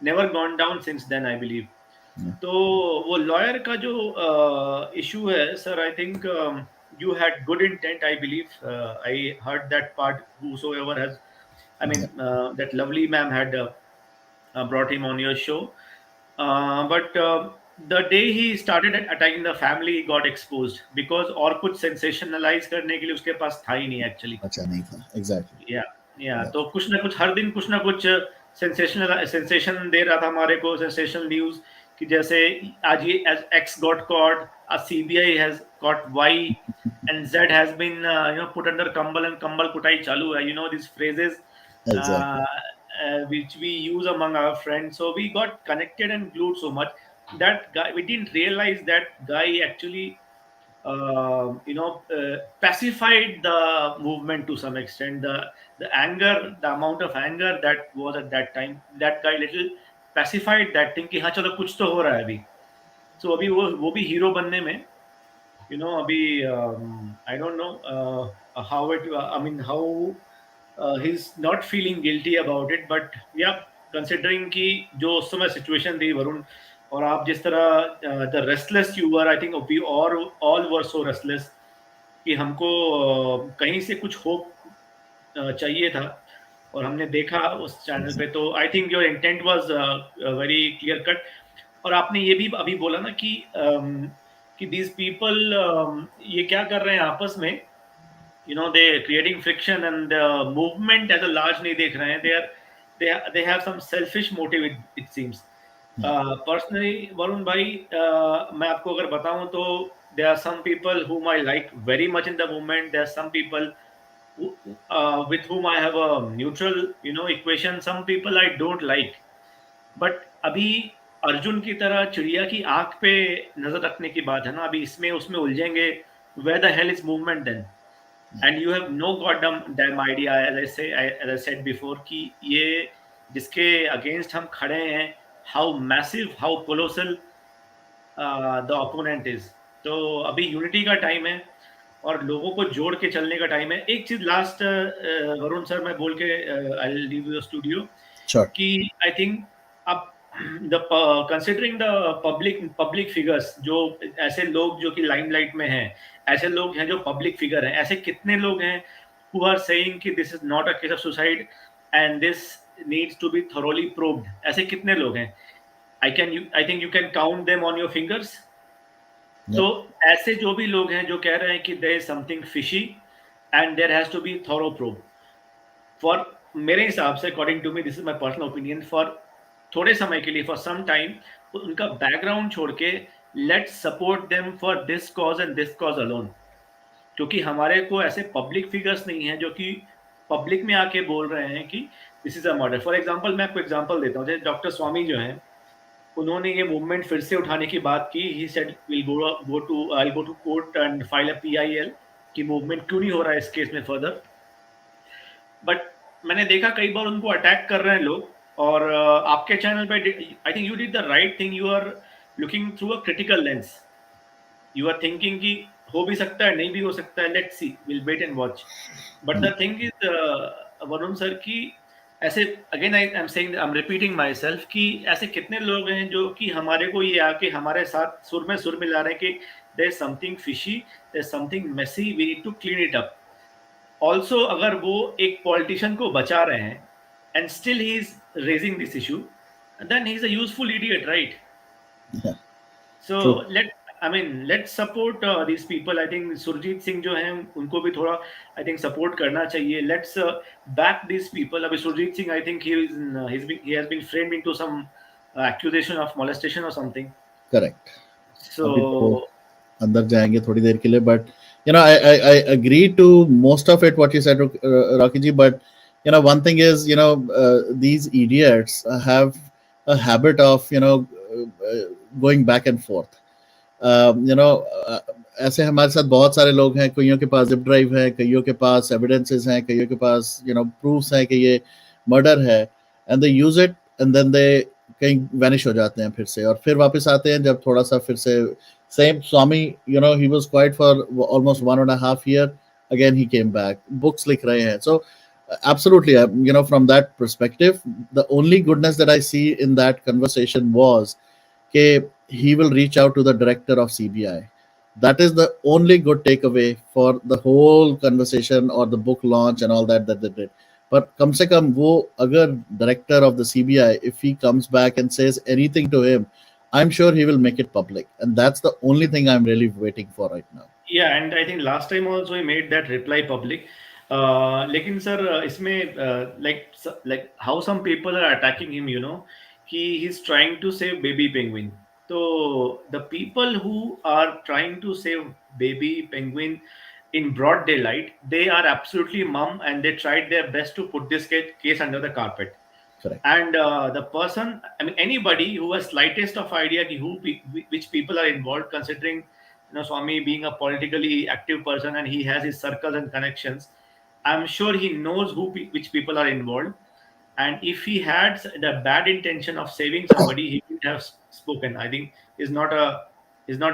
never gone down since then, I believe. तो वो लॉयर का जो इशू है sir, I think you had good intent, I believe. I heard that part, whosoever has, I mean, that lovely ma'am had brought him on your show. But the day he started attacking the family, he got exposed because और कुछ sensationalize करने के लिए उसके पास था ही नहीं actually. अच्छा नहीं था, exactly. Yeah. तो कुछ ना कुछ हर दिन कुछ ना कुछ सेंसेशन दे रहा था हमारे को, सेंसेशनल न्यूज कि जैसे आज ये X got caught, CBI has caught Y, and Z has been put under कंबल, and कंबल कुटाई चालू है. These phrases which we use among our friends. So we got connected and glued so much that guy, we didn't realize that guy actually pacified the movement to some extent. The anger, the amount of anger that was at that time, that guy little pacified that thing कि हाँ चलो कुछ तो हो रहा है अभी. So अभी वो भी हीरो बनने में अभी I don't know how it I mean how he's not feeling guilty about it, but yeah, considering कि जो उस समय situation थी वरुण, और आप जिस तरह the restless you were, I think we all were so restless कि हमको कहीं से कुछ hope चाहिए था, और हमने देखा उस चैनल पे. तो I think your intent was very clear cut. और आपने ये भी अभी बोला ना कि दीज पीपल ये क्या कर रहे हैं आपस में, they creating friction, and movement as a large नहीं देख रहे हैं. they have some selfish motive, it seems. Personally, Varun bhai, मैं आपको अगर बताऊं तो there are some people whom I like very much in the movement. There are some people with whom I have a neutral equation. Some people I don't like. But अभी अर्जुन की तरह चिड़िया की आंख पे नजर रखने की बात है ना. अभी इसमें उसमें उलझेंगे, where the hell is movement then? And you have no goddamn idea, as I said before, कि ये जिसके against हम खड़े हैं, how massive, how colossal the opponent is. तो अभी यूनिटी का टाइम है और लोगों को जोड़ के चलने का टाइम है. एक चीज लास्ट वरुण सर मैं बोल के I will leave the studio कि आई थिंक अब कंसिडरिंग द पब्लिक फिगर्स, जो ऐसे लोग जो कि लाइमलाइट में हैं, ऐसे लोग हैं जो पब्लिक फिगर हैं, ऐसे कितने लोग हैं who are saying कि this is not a case of suicide and this needs to be thoroughly probed? ऐसे कितने लोग हैं? I think you can count them on your fingers. तो ऐसे जो भी लोग हैं जो कह रहे हैं कि there is something fishy and there has to be thorough probe. For मेरे हिसाब से, according to me, this is my personal opinion, for थोड़े समय के लिए, for some time, उनका बैकग्राउंड छोड़ के let's support them for this cause and this cause alone. क्योंकि हमारे को ऐसे पब्लिक फिगर्स नहीं हैं जो कि पब्लिक में आके बोल रहे हैं कि this is a murder. For example, मैं आपको एग्जांपल देता हूँ. जैसे डॉक्टर स्वामी जो हैं, उन्होंने ये मूवमेंट फिर से उठाने की बात की. He said will go to court and file a PIL कि मूवमेंट क्यों नहीं हो रहा है इस केस में फर्दर. बट मैंने देखा कई बार उनको अटैक कर रहे हैं लोग, और आपके चैनल पे I think you did the right thing. You are looking through a critical lens. You are thinking कि हो भी सकता है, नहीं भी हो सकता है, let's see, will wait and watch. But the thing is Varun sir की ऐसे, again I am saying, I am repeating myself, कि ऐसे कितने लोग हैं जो कि हमारे को ये आके हमारे साथ सुर में सुर मिला रहे हैं कि there is something fishy, there is something messy, we need to clean it up. Also अगर वो एक पॉलिटिशियन को बचा रहे हैं and still he is raising this issue, then he's a useful idiot, right? Yeah, So true. let's support these people. I think Surjit Singh जो हैं उनको भी थोड़ा I think support करना चाहिए. Let's back these people. अभी Surjit Singh I think he has been framed into some accusation of molestation or something. Correct. अभी तो So अंदर जाएंगे थोड़ी देर के लिए, but I agree to most of it what you said, Rocky ji, but one thing is, these idiots have a habit of going back and forth. ऐसे हमारे साथ बहुत सारे लोग हैं, कईयों के पास जिप ड्राइव है, कईयों के पास एविडेंसेस हैं, कईयों के पास प्रूफ्स हैं कि ये मर्डर है, and they use it and then they कहीं वैनिश हो जाते हैं फिर से, और फिर वापस आते हैं जब थोड़ा सा फिर से same Swami, he was quiet for almost 1.5 year, again he came back, books लिख रहे हैं. सो absolutely, from that perspective, the only goodness that I see in that conversation was that he will reach out to the director of CBI. That is the only good takeaway for the whole conversation or the book launch and all that they did. But kam se kam wo agar director of the CBI, if he comes back and says anything to him, I'm sure he will make it public, and that's the only thing I'm really waiting for right now. Yeah, and I think last time also he made that reply public. लेकिन सर इसमें like how some people are attacking him, he's trying to save baby penguin. So the people who are trying to save baby penguin in broad daylight, they are absolutely mum, and they tried their best to put this case under the carpet. Correct. And the person, anybody who has slightest of idea which people are involved, considering Swami being a politically active person and he has his circles and connections, I'm sure he knows which people are involved. And if he had the bad intention of saving somebody, he would have spoken. I think is not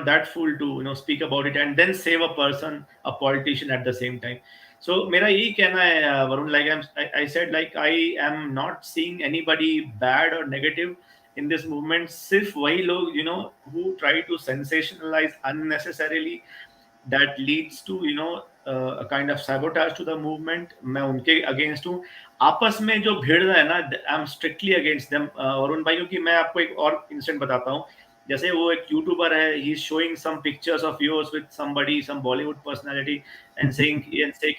that fool to speak about it and then save a person, a politician at the same time. So मेरा यही कहना है Varun, like I said, like I am not seeing anybody bad or negative in this movement. सिर्फ वही लोग who try to sensationalize unnecessarily, that leads to a kind of sabotage to the movement. मैं उनके अगेंस्ट हूँ. आपस में जो भिड़ रहा है ना, I am strictly against them. Varun भाई, क्योंकि मैं आपको एक और इंसिडेंट बताता हूँ. जैसे वो एक यूट्यूबर है, he is showing some pictures of yours with somebody, some Bollywood personality, and saying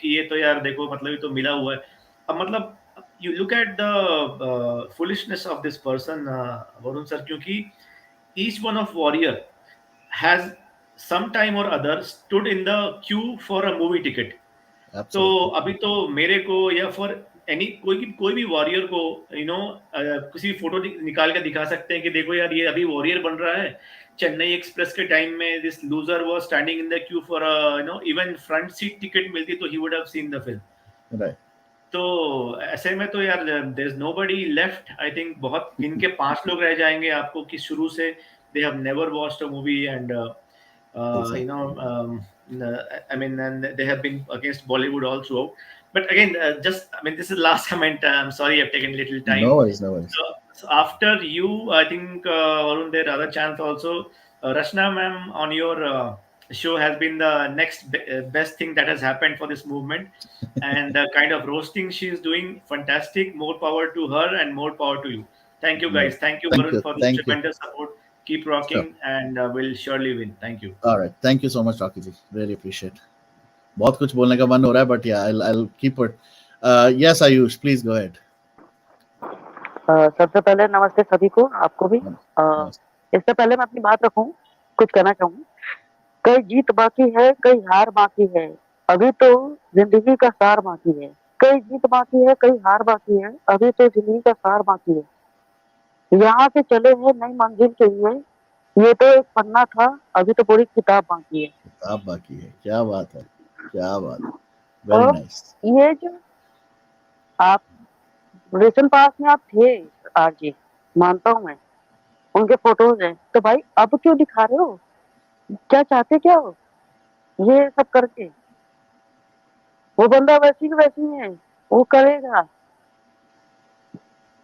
कि ये तो यार देखो, मतलब ये तो मिला हुआ है. अब मतलब you look at the foolishness of this person Varun sir, क्योंकि each one of warrior has sometime or other stood in the queue for a movie ticket. तो अभी तो मेरे को या फॉर कोई भी वॉरियर को किसी फोटो निकाल के दिखा सकते हैं कि देखो यार, ये अभी वॉरियर बन रहा है. चेन्नई एक्सप्रेस के टाइम में this loser was standing in the queue for even front seat ticket मिलती तो he would have seen the film. Right. तो ऐसे में तो यार there is nobody left. I think बहुत इनके 5 लोग रह जाएंगे आपको कि शुरू से they have never watched a movie and and they have been against Bollywood all throughout. But again, this is the last comment. I'm sorry I've taken a little time. No worries. So after you, I think Varun, there are other chants also. Rashna ma'am on your show has been the next best thing that has happened for this movement. And the kind of roasting she is doing, fantastic. More power to her and more power to you. Thank you guys. Thank you Varun for this tremendous support. Keep rocking, sure. And we'll surely win. Thank you. All right. Thank you so much, Rocky ji. Really appreciate. बहुत कुछ बोलने का मन हो रहा है, but yeah, I'll keep it. Yes, Ayush, please go ahead. सबसे पहले नमस्ते सभी को, आपको भी. इससे पहले मैं अपनी बात रखूं, कुछ कहना चाहूँ. कई जीत बाकी है, कई हार बाकी है, अभी तो जिंदगी का सार बाकी है. कई जीत बाकी है, कई हार बाकी है, अभी तो जिंदगी का सार बाकी है. यहाँ से चले हैं नई मंजिल के लिए, ये तो एक पन्ना था, अभी तो पूरी किताब बाकी है. किताब बाकी है. क्या बात है, क्या बात है. Very nice. ये जो आप रिसेंट पास में आप थे आरजी, मानता हूँ मैं, उनके फोटोज हैं, तो भाई अब क्यों दिखा रहे हो? क्या चाहते क्या हो ये सब करके? वो बंदा वैसी की वैसी है, वो करेगा.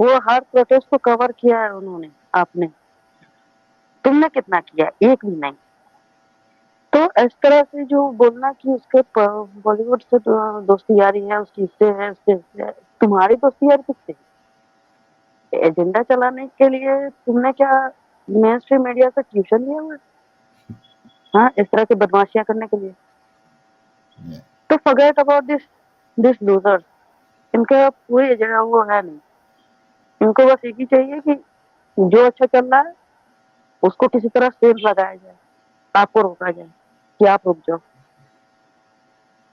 वो हर प्रोटेस्ट को कवर किया है उन्होंने. आपने, तुमने कितना किया? एक भी नहीं. तो इस तरह से जो बोलना कि उसके बॉलीवुड से दोस्ती यारी है, उसकी इससे है, उससे तुम्हारी दोस्ती यारी किससे? एजेंडा चलाने के लिए तुमने क्या मेन स्ट्रीम मीडिया से ट्यूशन लिया हुआ है? हाँ, इस तरह की बदमाशियां करने के लिए। Yeah. तो फॉरगेट अबाउट दिस लूजर्स। इनका कोई एजेंडा वो है नहीं। इनको बस एक ही चाहिए कि जो अच्छा चल रहा है उसको किसी तरह सेल लगाया जाए, आपको रोका जाए कि आप रुक जाओ।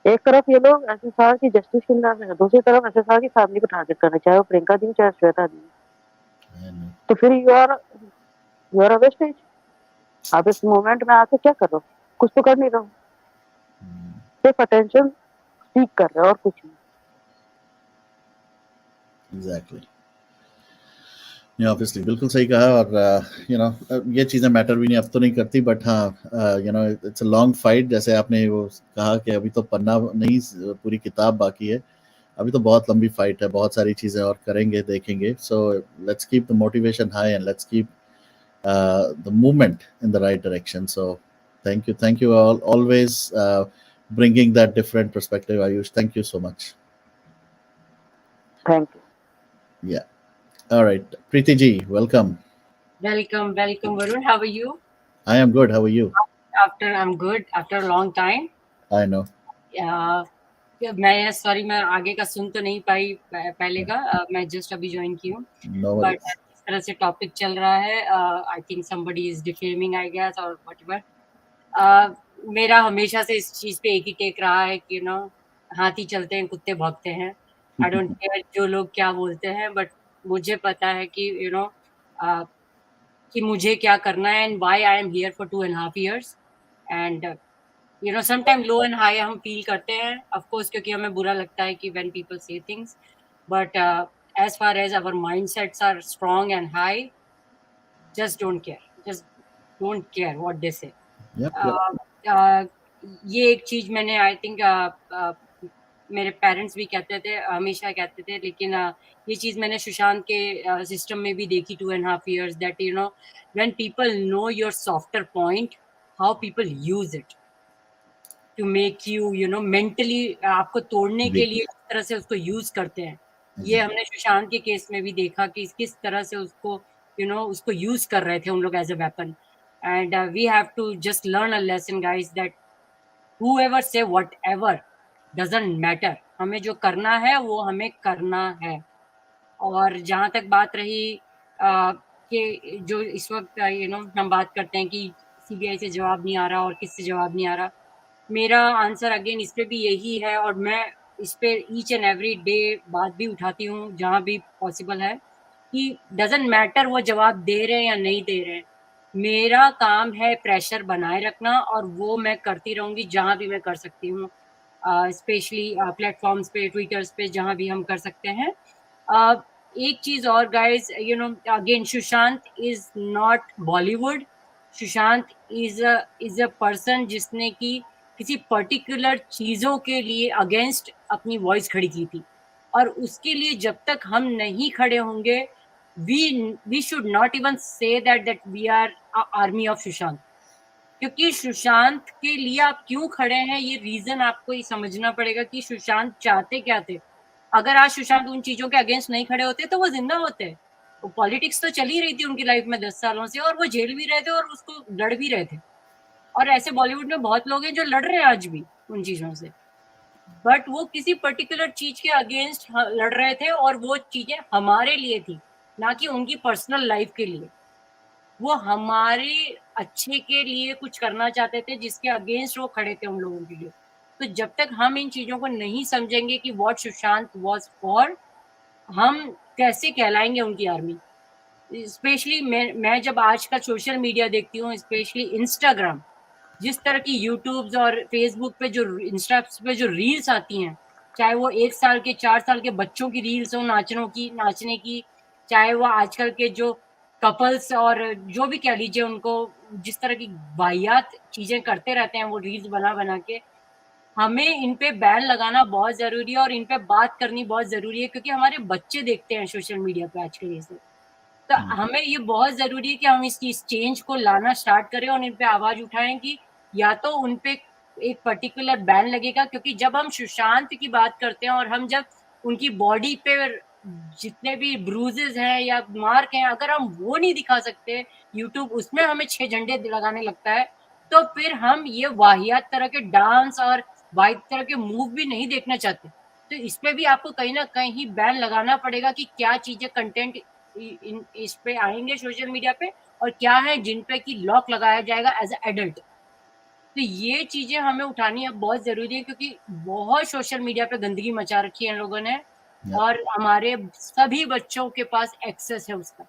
एक तरफ ये लोग एसएसआर की जस्टिस के नाम में है, दूसरी तरफ एसएसआर की फैमिली को टारगेट कर रहे हैं, चाहे वो प्रियंका दी चाहे श्वेता दी। तो फिर यू आर अ वेस्टेज। आप इस मोमेंट में आके क्या कर रहे हो? कुछ तो कर नहीं रहे हो, सिर्फ अटेंशन सीख कर रहे हो और कुछ नहीं। एग्जैक्टली, ऑब्वियसली बिल्कुल सही कहा। और ये चीज़ें मैटर भी नहीं, अब तो नहीं करती, बट हाँ इट्स अ लॉन्ग फाइट। जैसे आपने वो कहा कि अभी तो पन्ना नहीं, पूरी किताब बाकी है। अभी तो बहुत लंबी फाइट है, बहुत सारी चीज़ें और करेंगे, देखेंगे। So let's keep the motivation high and let's keep the movement in the right direction. So thank you all, always bringing that different perspective, Ayush. Thank you so much. Thank you. Yeah. All right, Preeti ji, welcome. Welcome, Varun. How are you? I am good. How are you? I'm good after a long time. I know. मैं आगे का सुन तो नहीं पाई पहले का, मैं जस्ट अभी ज्वाइन की हूँ। No but worries. इस तरह से टॉपिक चल रहा है, I think somebody is defaming, I guess, और व्हाटएवर। मेरा हमेशा से इस चीज पे एक ही टेक रहा है कि हाथी चलते हैं कुत्ते भौंकते हैं। आई डोंट केयर जो लोग क्या बोलते हैं, बट मुझे पता है कि कि मुझे क्या करना है and why I am here for 2.5 years। And sometime low and high हम फील करते हैं, ऑफ कोर्स, क्योंकि हमें बुरा लगता है कि when people say things, but as far as our mindsets are strong and high, just don't care what they say. Yep. ये एक चीज मैंने आई थिंक मेरे पेरेंट्स भी कहते थे, हमेशा कहते थे, लेकिन ये चीज मैंने सुशांत के सिस्टम में भी देखी 2.5 years, that when people know your softer point, how people use it to make you mentally आपको तोड़ने के लिए किस तरह से उसको यूज करते हैं। ये हमने सुशांत के केस में भी देखा कि किस तरह से उसको उसको यूज कर रहे थे उन लोग as a weapon. And we have to just learn a lesson guys, that whoever say whatever doesn't matter, हमें जो करना है वो हमें करना है। और जहाँ तक बात रही कि जो इस वक्त हम बात करते हैं कि सीबीआई से जवाब नहीं आ रहा और किससे जवाब नहीं आ रहा, मेरा आंसर अगेन इस पे भी यही है, और मैं इस पे ईच एंड एवरी डे बात भी उठाती हूँ जहाँ भी पॉसिबल है, कि डजेंट मैटर वो जवाब दे रहे हैं या नहीं दे रहे हैं, मेरा काम है प्रेशर बनाए रखना, और वो मैं करती रहूंगी जहाँ भी मैं कर सकती हूँ, स्पेशली प्लेटफॉर्म्स पे, ट्विटर्स पे, जहाँ भी हम कर सकते हैं। एक चीज और guys, again Sushant is not Bollywood. Sushant is a person जिसने की किसी पर्टिकुलर चीजों के लिए अगेंस्ट अपनी वॉइस खड़ी की थी, और उसके लिए जब तक हम नहीं खड़े होंगे, we should not even say that we are army of Sushant. क्योंकि सुशांत के लिए आप क्यों खड़े हैं, ये रीजन आपको ही समझना पड़ेगा कि सुशांत चाहते क्या थे। अगर आज सुशांत उन चीजों के अगेंस्ट नहीं खड़े होते तो वो जिंदा होते। वो पॉलिटिक्स तो चली रही थी उनकी लाइफ में 10 सालों से, और वो जेल भी रहे थे और उसको लड़ भी रहे थे, और ऐसे बॉलीवुड में बहुत लोग हैं जो लड़ रहे हैं आज भी उन चीजों से, बट वो किसी पर्टिकुलर चीज के अगेंस्ट लड़ रहे थे, और वो चीजें हमारे लिए थी, ना कि उनकी पर्सनल लाइफ के लिए। वो हमारे अच्छे के लिए कुछ करना चाहते थे, जिसके अगेंस्ट वो खड़े थे उन लोगों के लिए। तो जब तक हम इन चीजों को नहीं समझेंगे कि व्हाट सुशांत वाज फॉर, हम कैसे कहलाएंगे उनकी आर्मी। स्पेशली मैं जब आज का सोशल मीडिया देखती हूँ, स्पेशली इंस्टाग्राम, जिस तरह की यूट्यूब और फेसबुक पे जो इंस्टा पे जो रील्स आती हैं, चाहे वो 1 साल के 4 साल के बच्चों की रील्स हो नाचने की, चाहे वो आजकल के जो कपल्स और जो भी कह लीजिए, उनको जिस तरह की वाहियात चीजें करते रहते हैं वो रील्स बना बना के, हमें इन पे बैन लगाना बहुत जरूरी है और इन पे बात करनी बहुत जरूरी है, क्योंकि हमारे बच्चे देखते हैं सोशल मीडिया पे आज के लिए से। तो हमें ये बहुत जरूरी है कि हम इस चेंज को लाना स्टार्ट करें और इन पे आवाज उठाएं कि या तो उन पे एक पर्टिकुलर बैन लगेगा, क्योंकि जब हम सुशांत की बात करते हैं और हम जब उनकी बॉडी पे जितने भी ब्रूजेस हैं या मार्क हैं, अगर हम वो नहीं दिखा सकते, यूट्यूब उसमें हमें 6 झंडे लगाने लगता है, तो फिर हम ये वाहियात तरह के डांस और वाहियात तरह के मूव भी नहीं देखना चाहते। तो इसमें भी आपको कहीं ना कहीं बैन लगाना पड़ेगा कि क्या चीजें कंटेंट इस पे आएंगे सोशल मीडिया पे, और क्या है जिन पे कि लॉक लगाया जाएगा एज ए एडल्ट। तो ये चीजें हमें उठानी अब बहुत जरूरी है, क्योंकि बहुत सोशल मीडिया पे गंदगी मचा रखी है इन लोगों ने, और हमारे सभी बच्चों के पास एक्सेस है उसका।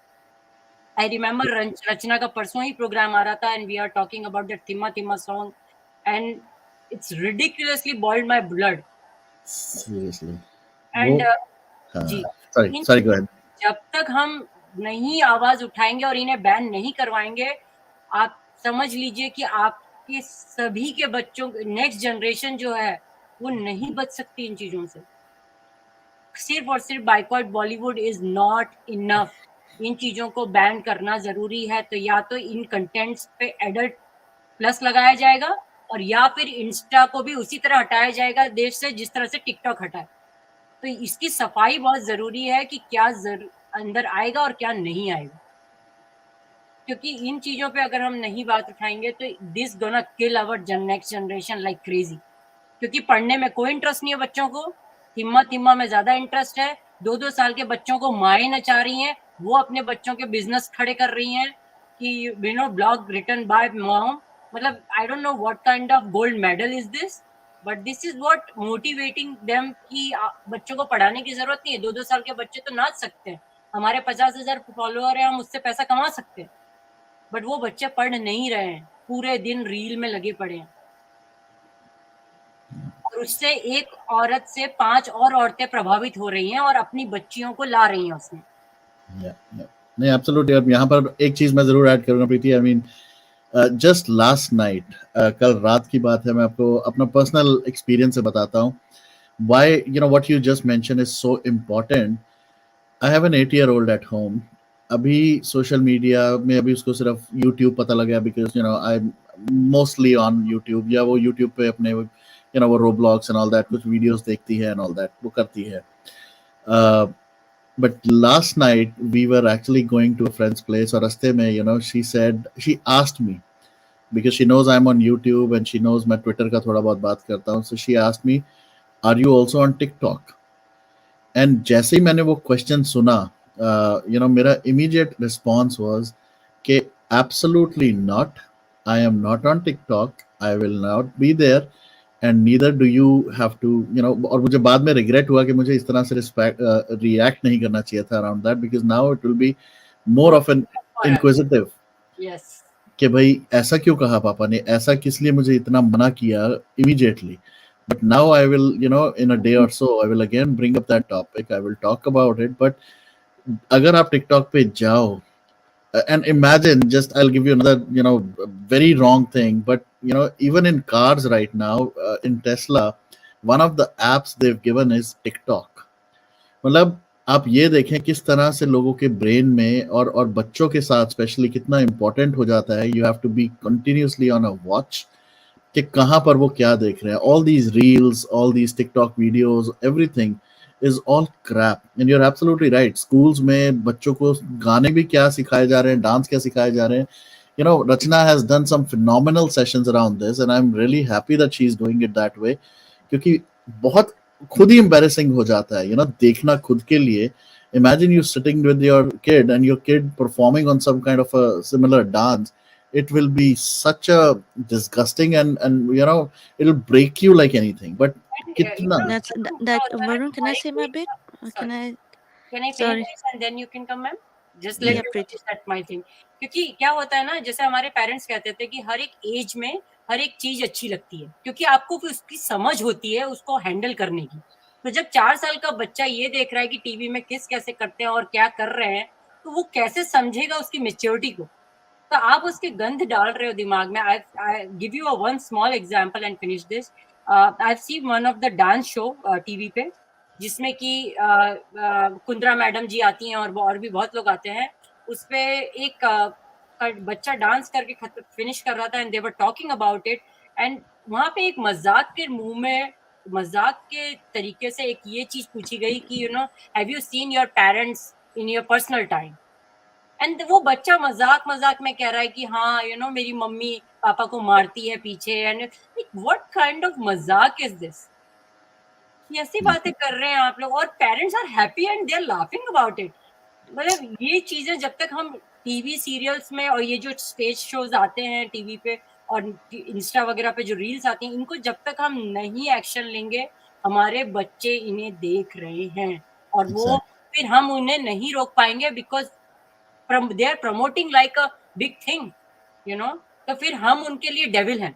आई रिमेम्बर रचना का परसों ही प्रोग्राम आ रहा था, and we are talking about that Thimma Thimma song, and it's ridiculously boiled my blood. Seriously and हाँ, जी, sorry go ahead. जब तक हम नहीं आवाज उठाएंगे और इन्हें बैन नहीं करवाएंगे, आप समझ लीजिए कि आपके सभी के बच्चों, नेक्स्ट जनरेशन जो है वो नहीं बच सकती इन चीजों से। सिर्फ और सिर्फ boycott Bollywood is not enough, इन चीजों को बैन करना जरूरी है। तो या तो इन कंटेंट्स पे एडल्ट प्लस लगाया जाएगा, और या फिर इंस्टा को भी उसी तरह हटाया जाएगा देश से जिस तरह से टिकटॉक हटा है। तो इसकी सफाई बहुत जरूरी है कि क्या अंदर आएगा और क्या नहीं आएगा, क्योंकि इन चीजों पे अगर हम नहीं बात उठाएंगे तो this gonna kill our next generation like crazy. क्योंकि पढ़ने में कोई इंटरेस्ट नहीं है बच्चों को, तिम्मा तिम्मा में ज्यादा इंटरेस्ट है। 2-2 साल के बच्चों को माएं नचा रही हैं, वो अपने बच्चों के बिजनेस खड़े कर रही हैं कि you know blog written by mom. मतलब I don't know what kind of gold medal is this, but this is what motivating them कि बच्चों को पढ़ाने की जरूरत नहीं है। 2-2 साल के बच्चे तो नाच सकते हैं, हमारे 50,000 फॉलोअर है, हम उससे पैसा कमा सकते हैं, बट वो बच्चे पढ़ नहीं रहे हैं, पूरे दिन रील में लगे पड़े हैं, और उससे एक औरत से 5 और औरतें प्रभावित हो रही हैं और अपनी बच्चियों को ला रही हैं उसमें। नहीं एब्सोल्युटली। और यहाँ पर एक चीज मैं जरूर ऐड करूंगा Preeti, I mean just last night, कल रात की बात है, मैं आपको अपना पर्सनल एक्सपीरियंस से बताता हूँ। Why, you know, what you just mentioned is so important. I have an 8-year-old at home. अभी सोशल मीडिया में अभी उसको सिर्फ यूट्यूब पता लगा, because you know I mostly on YouTube, या वो यूट्यूब पे अपने यू नो वो रोब्लॉक्स एंड ऑल दैट कुछ वीडियोस देखती है एंड ऑल दैट वो करती है। But last night we were actually going to a friend's place, और रास्ते में you know she asked me, because she knows I'm on YouTube and she knows मैं ट्विटर का थोड़ा बहुत बात करता हूँ, so she asked me, are you also on TikTok? And जैसे ही मैंने वो क्वेश्चन सुना, you know, मेरा immediate response was कि absolutely not, I am not on TikTok, I will not be there, and neither do you have to, you know। और मुझे बाद में रिग्रेट हुआ कि मुझे इस तरह से रिएक्ट नहीं करना चाहिए था around that, because now it will be more of an inquisitive। yes। कि भाई ऐसा क्यों कहा पापा ने, ऐसा किस लिए मुझे इतना मना किया immediately। But now I will, you know, in a day or so, I will again bring up that topic. I will talk about it. But अगर आप TikTok पे जाओ, and imagine, just I'll give you another, you know, very wrong thing. But you know, even in cars right now, in Tesla, one of the apps they've given is TikTok। मतलब आप ये देखें किस तरह से लोगों के ब्रेन में और बच्चों के साथ स्पेशली कितना इंपॉर्टेंट हो जाता है। You have to be continuously on a watch कि कहाँ पर वो क्या देख रहे हैं। All these reels, all these TikTok videos, everything is all crap. And you are absolutely right, schools में बच्चों को गाने भी क्या सिखाए जा रहे हैं, डांस क्या सिखाए जा रहे हैं। You know, Rachna has done some phenomenal sessions around this, and I'm really happy that she's doing it that way, क्योंकि बहुत खुद ही embarrassing हो जाता है, you know, देखना खुद के लिए। Imagine you sitting with your kid and your kid performing on some kind of a similar dance. It will be such a disgusting, and you know, it'll break you like anything. But कितना That Varun, can I say my bit? Can I finish sorry this and then you can come, ma'am? Just let Yeah, me pretty. finish that my thing। क्योंकि क्या होता है ना, जैसे हमारे पेरेंट्स कहते थे कि हर एक एज में हर एक चीज अच्छी लगती है, क्योंकि आपको फिर उसकी समझ होती है उसको हैंडल करने की। तो जब 4 साल का बच्चा ये देख रहा है कि टीवी में किस कैसे करते हैं और क्या कर रहे हैं, तो वो कैसे समझेगा उसकी मेच्योरिटी को। तो आप उसके गंध डाल रहे हो दिमाग में। I give you a one small example and finish this। I've seen one of the dance show TV पे, जिसमें कि कुंद्रा मैडम जी आती हैं और भी बहुत लोग आते हैं। उसपे एक बच्चा डांस करके फिनिश कर रहा था, and they were talking about it, and वहां पे एक मजाक के मुंह में मजाक के तरीके से एक ये चीज पूछी गई कि have you seen your parents in your personal time, and वो बच्चा मजाक मजाक में कह रहा है कि हाँ मेरी मम्मी पापा को मारती है पीछे, एंड व्हाट काइंड ऑफ मजाक इज दिस? ऐसी बातें कर रहे हैं आप लोग, और parents are happy and they are laughing about it. मतलब ये चीजें जब तक हम टीवी सीरियल्स में और ये जो स्टेज शोज आते हैं टीवी पे और इंस्टा वगैरह पे जो रील्स आती हैं, इनको जब तक हम नहीं एक्शन लेंगे, हमारे बच्चे इन्हें देख रहे हैं और वो फिर हम उन्हें नहीं रोक पाएंगे, because they are promoting like a big thing, तो फिर हम उनके लिए डेविल हैं।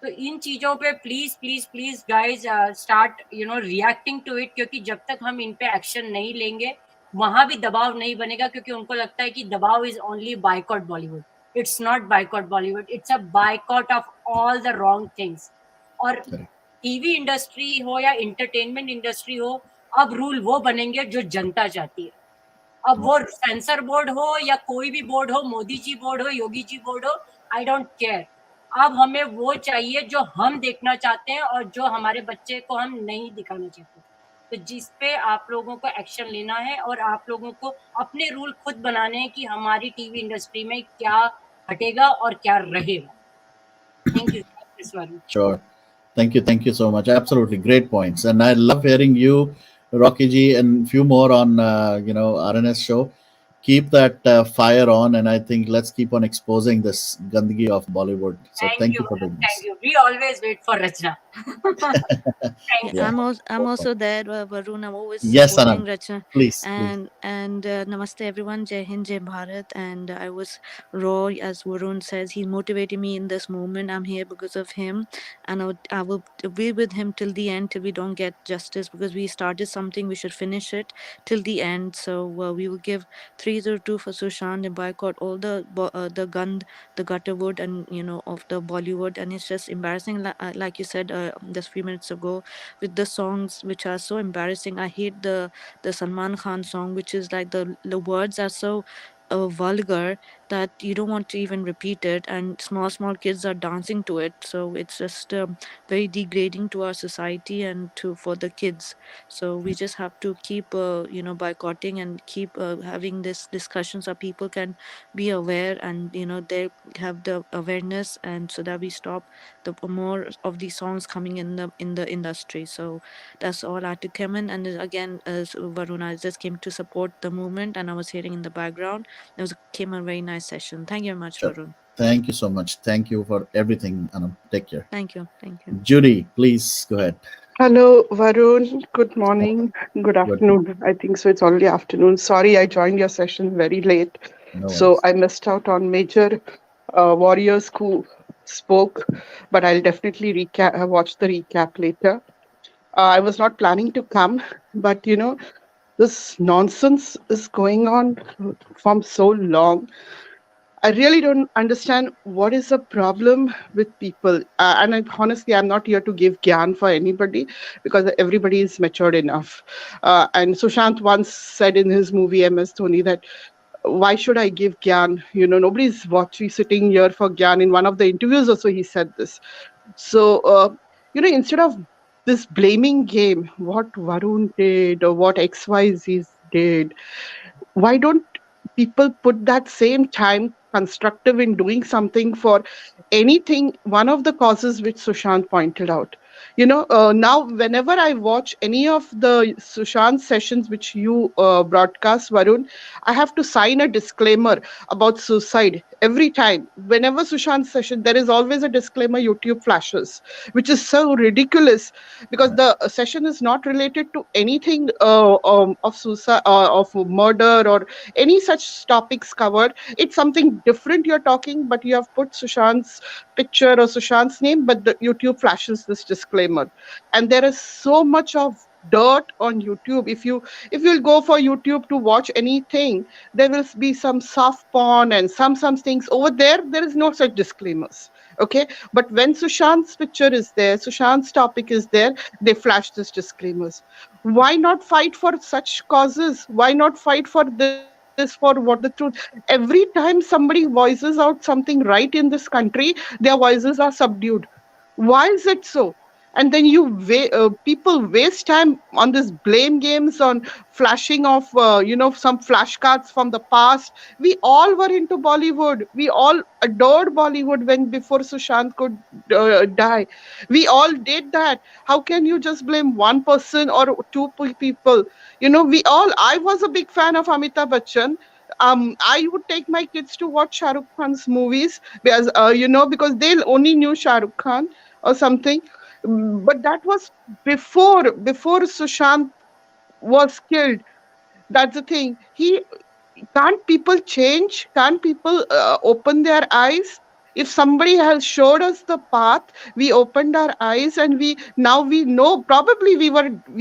तो इन चीजों पे please please please guys start reacting to it, क्योंकि जब तक हम इन पे एक्शन नहीं लेंगे वहां भी दबाव नहीं बनेगा, क्योंकि उनको लगता है कि दबाव is only boycott Bollywood. It's not boycott Bollywood, it's a boycott of all the wrong things. और टीवी इंडस्ट्री हो या इंटरटेनमेंट इंडस्ट्री हो, अब रूल वो बनेंगे जो जनता चाहती है। अब वो सेंसर बोर्ड हो या कोई भी बोर्ड हो, मोदी जी बोर्ड हो, योगी जी बोर्ड हो, आई डोंट केयर। अब हमें वो चाहिए जो हम देखना चाहते हैं और जो हमारे बच्चे को हम नहीं दिखाना चाहते। तो जिस पे आप लोगों को एक्शन लेना है और आप लोगों को अपने रूल खुद बनाने हैं कि हमारी टीवी इंडस्ट्री में क्या हटेगा और क्या रहेगा। Thank you Varun. Sure. Thank you so much. Absolutely great points, and I love hearing you, Rocky ji, and few more on RNS show. Keep that fire on, and I think let's keep on exposing this gandagi of Bollywood. So thank you for doing this. Thank you. We always wait for Rachna. I'm also there, Varun. I'm always Yes, supporting Anand. Rachna. Please. And Namaste everyone. Jai Hind, Jai Bharat. And I was raw, as Varun says. He motivated me in this moment. I'm here because of him, and I will be with him till the end, till we don't get justice, because we started something. We should finish it till the end. So we will give 302 for Sushant and boycott all the gund, the gutterwood, and of the Bollywood. And it's just embarrassing, like you said just few minutes ago, with the songs which are so embarrassing. I hate the Salman Khan song, which is like the words are so vulgar that you don't want to even repeat it, and small kids are dancing to it. So it's just very degrading to our society and for the kids. So we just have to keep boycotting and keep having this discussion so people can be aware, and they have the awareness, and so that we stop the more of these songs coming in the industry. So that's all I had to come in. And again, as Varun, I just came to support the movement, and I was hearing in the background. It came a very nice session. Thank you very much, Sure. Varun. Thank you so much. Thank you for everything, Anand. Take care. Thank you. Judy, please go ahead. Hello, Varun. Good morning. Good afternoon. I think so. It's already afternoon. Sorry, I joined your session very late. No So worries. I missed out on major warriors who spoke, but I'll definitely watch the recap later. I was not planning to come, but this nonsense is going on from so long. I really don't understand what is the problem with people. Honestly, I'm not here to give gyan for anybody, because everybody is matured enough. And Sushant once said in his movie MS Dhoni that, why should I give gyan? Nobody's sitting here for gyan. In one of the interviews also, he said this. So, instead of this blaming game, what Varun did or what XYZ did, why don't people put that same time constructive in doing something for anything, one of the causes which Sushant pointed out? Now whenever I watch any of the Sushant sessions which you broadcast, Varun, I have to sign a disclaimer about suicide every time. Whenever Sushant session, there is always a disclaimer YouTube flashes, which is so ridiculous, because the session is not related to anything of suicide, of murder, or any such topics covered. It's something different you're talking, but you have put Sushant's picture or Sushant's name, but the YouTube flashes this disclaimer. And there is so much of dirt on YouTube. If you'll go for YouTube to watch anything, there will be some soft porn and some things over there. There is no such disclaimers. Okay, but when Sushant's picture is there, Sushant's topic is there, they flash this disclaimers. Why not fight for such causes? Why not fight for this, for what the truth? Every time somebody voices out something right in this country, their voices are subdued. Why is it so? and then people waste time on this blame games, on flashing of some flashcards from the past. We all were into Bollywood. We all adored Bollywood when before Sushant could die. We all did that. How can you just blame one person or two people? I was a big fan of Amitabh Bachchan. I would take my kids to watch Shah Rukh Khan's movies because they only knew Shah Rukh Khan or something. But that was before Sushant was killed. That's the thing. Can't people change? Can't people open their eyes? If somebody has showed us the path, we opened our eyes, and we know. Probably we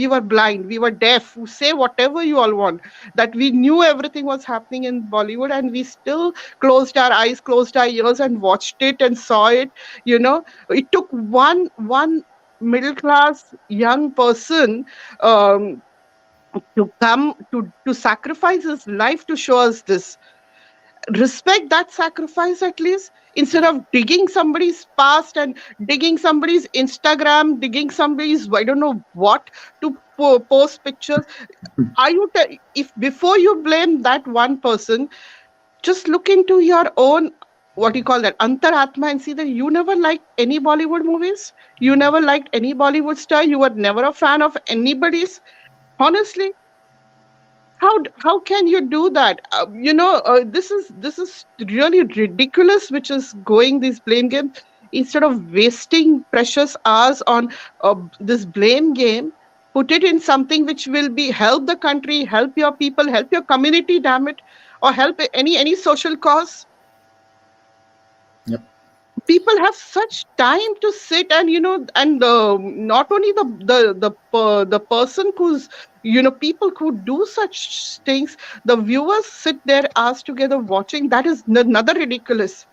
were blind, we were deaf. Say whatever you all want. That we knew everything was happening in Bollywood, and we still closed our eyes, closed our ears, and watched it and saw it. It took one middle class young person um, to come to sacrifice his life to show us this. Respect that sacrifice, at least, instead of digging somebody's past and digging somebody's Instagram, digging somebody's I don't know what to post pictures. If before you blame that one person, just look into your own, what do you call that, antaratma, and see that you never liked any Bollywood movies, you never liked any Bollywood star, you were never a fan of anybody's. Honestly, how can you do that? This is really ridiculous, which is going these blame games. Instead of wasting precious hours on this blame game, put it in something which will be help the country, help your people, help your community, damn it, or help any social cause. Yep. People have such time to sit and not only the person who's people who do such things, the viewers sit their ass together watching. That is another ridiculous.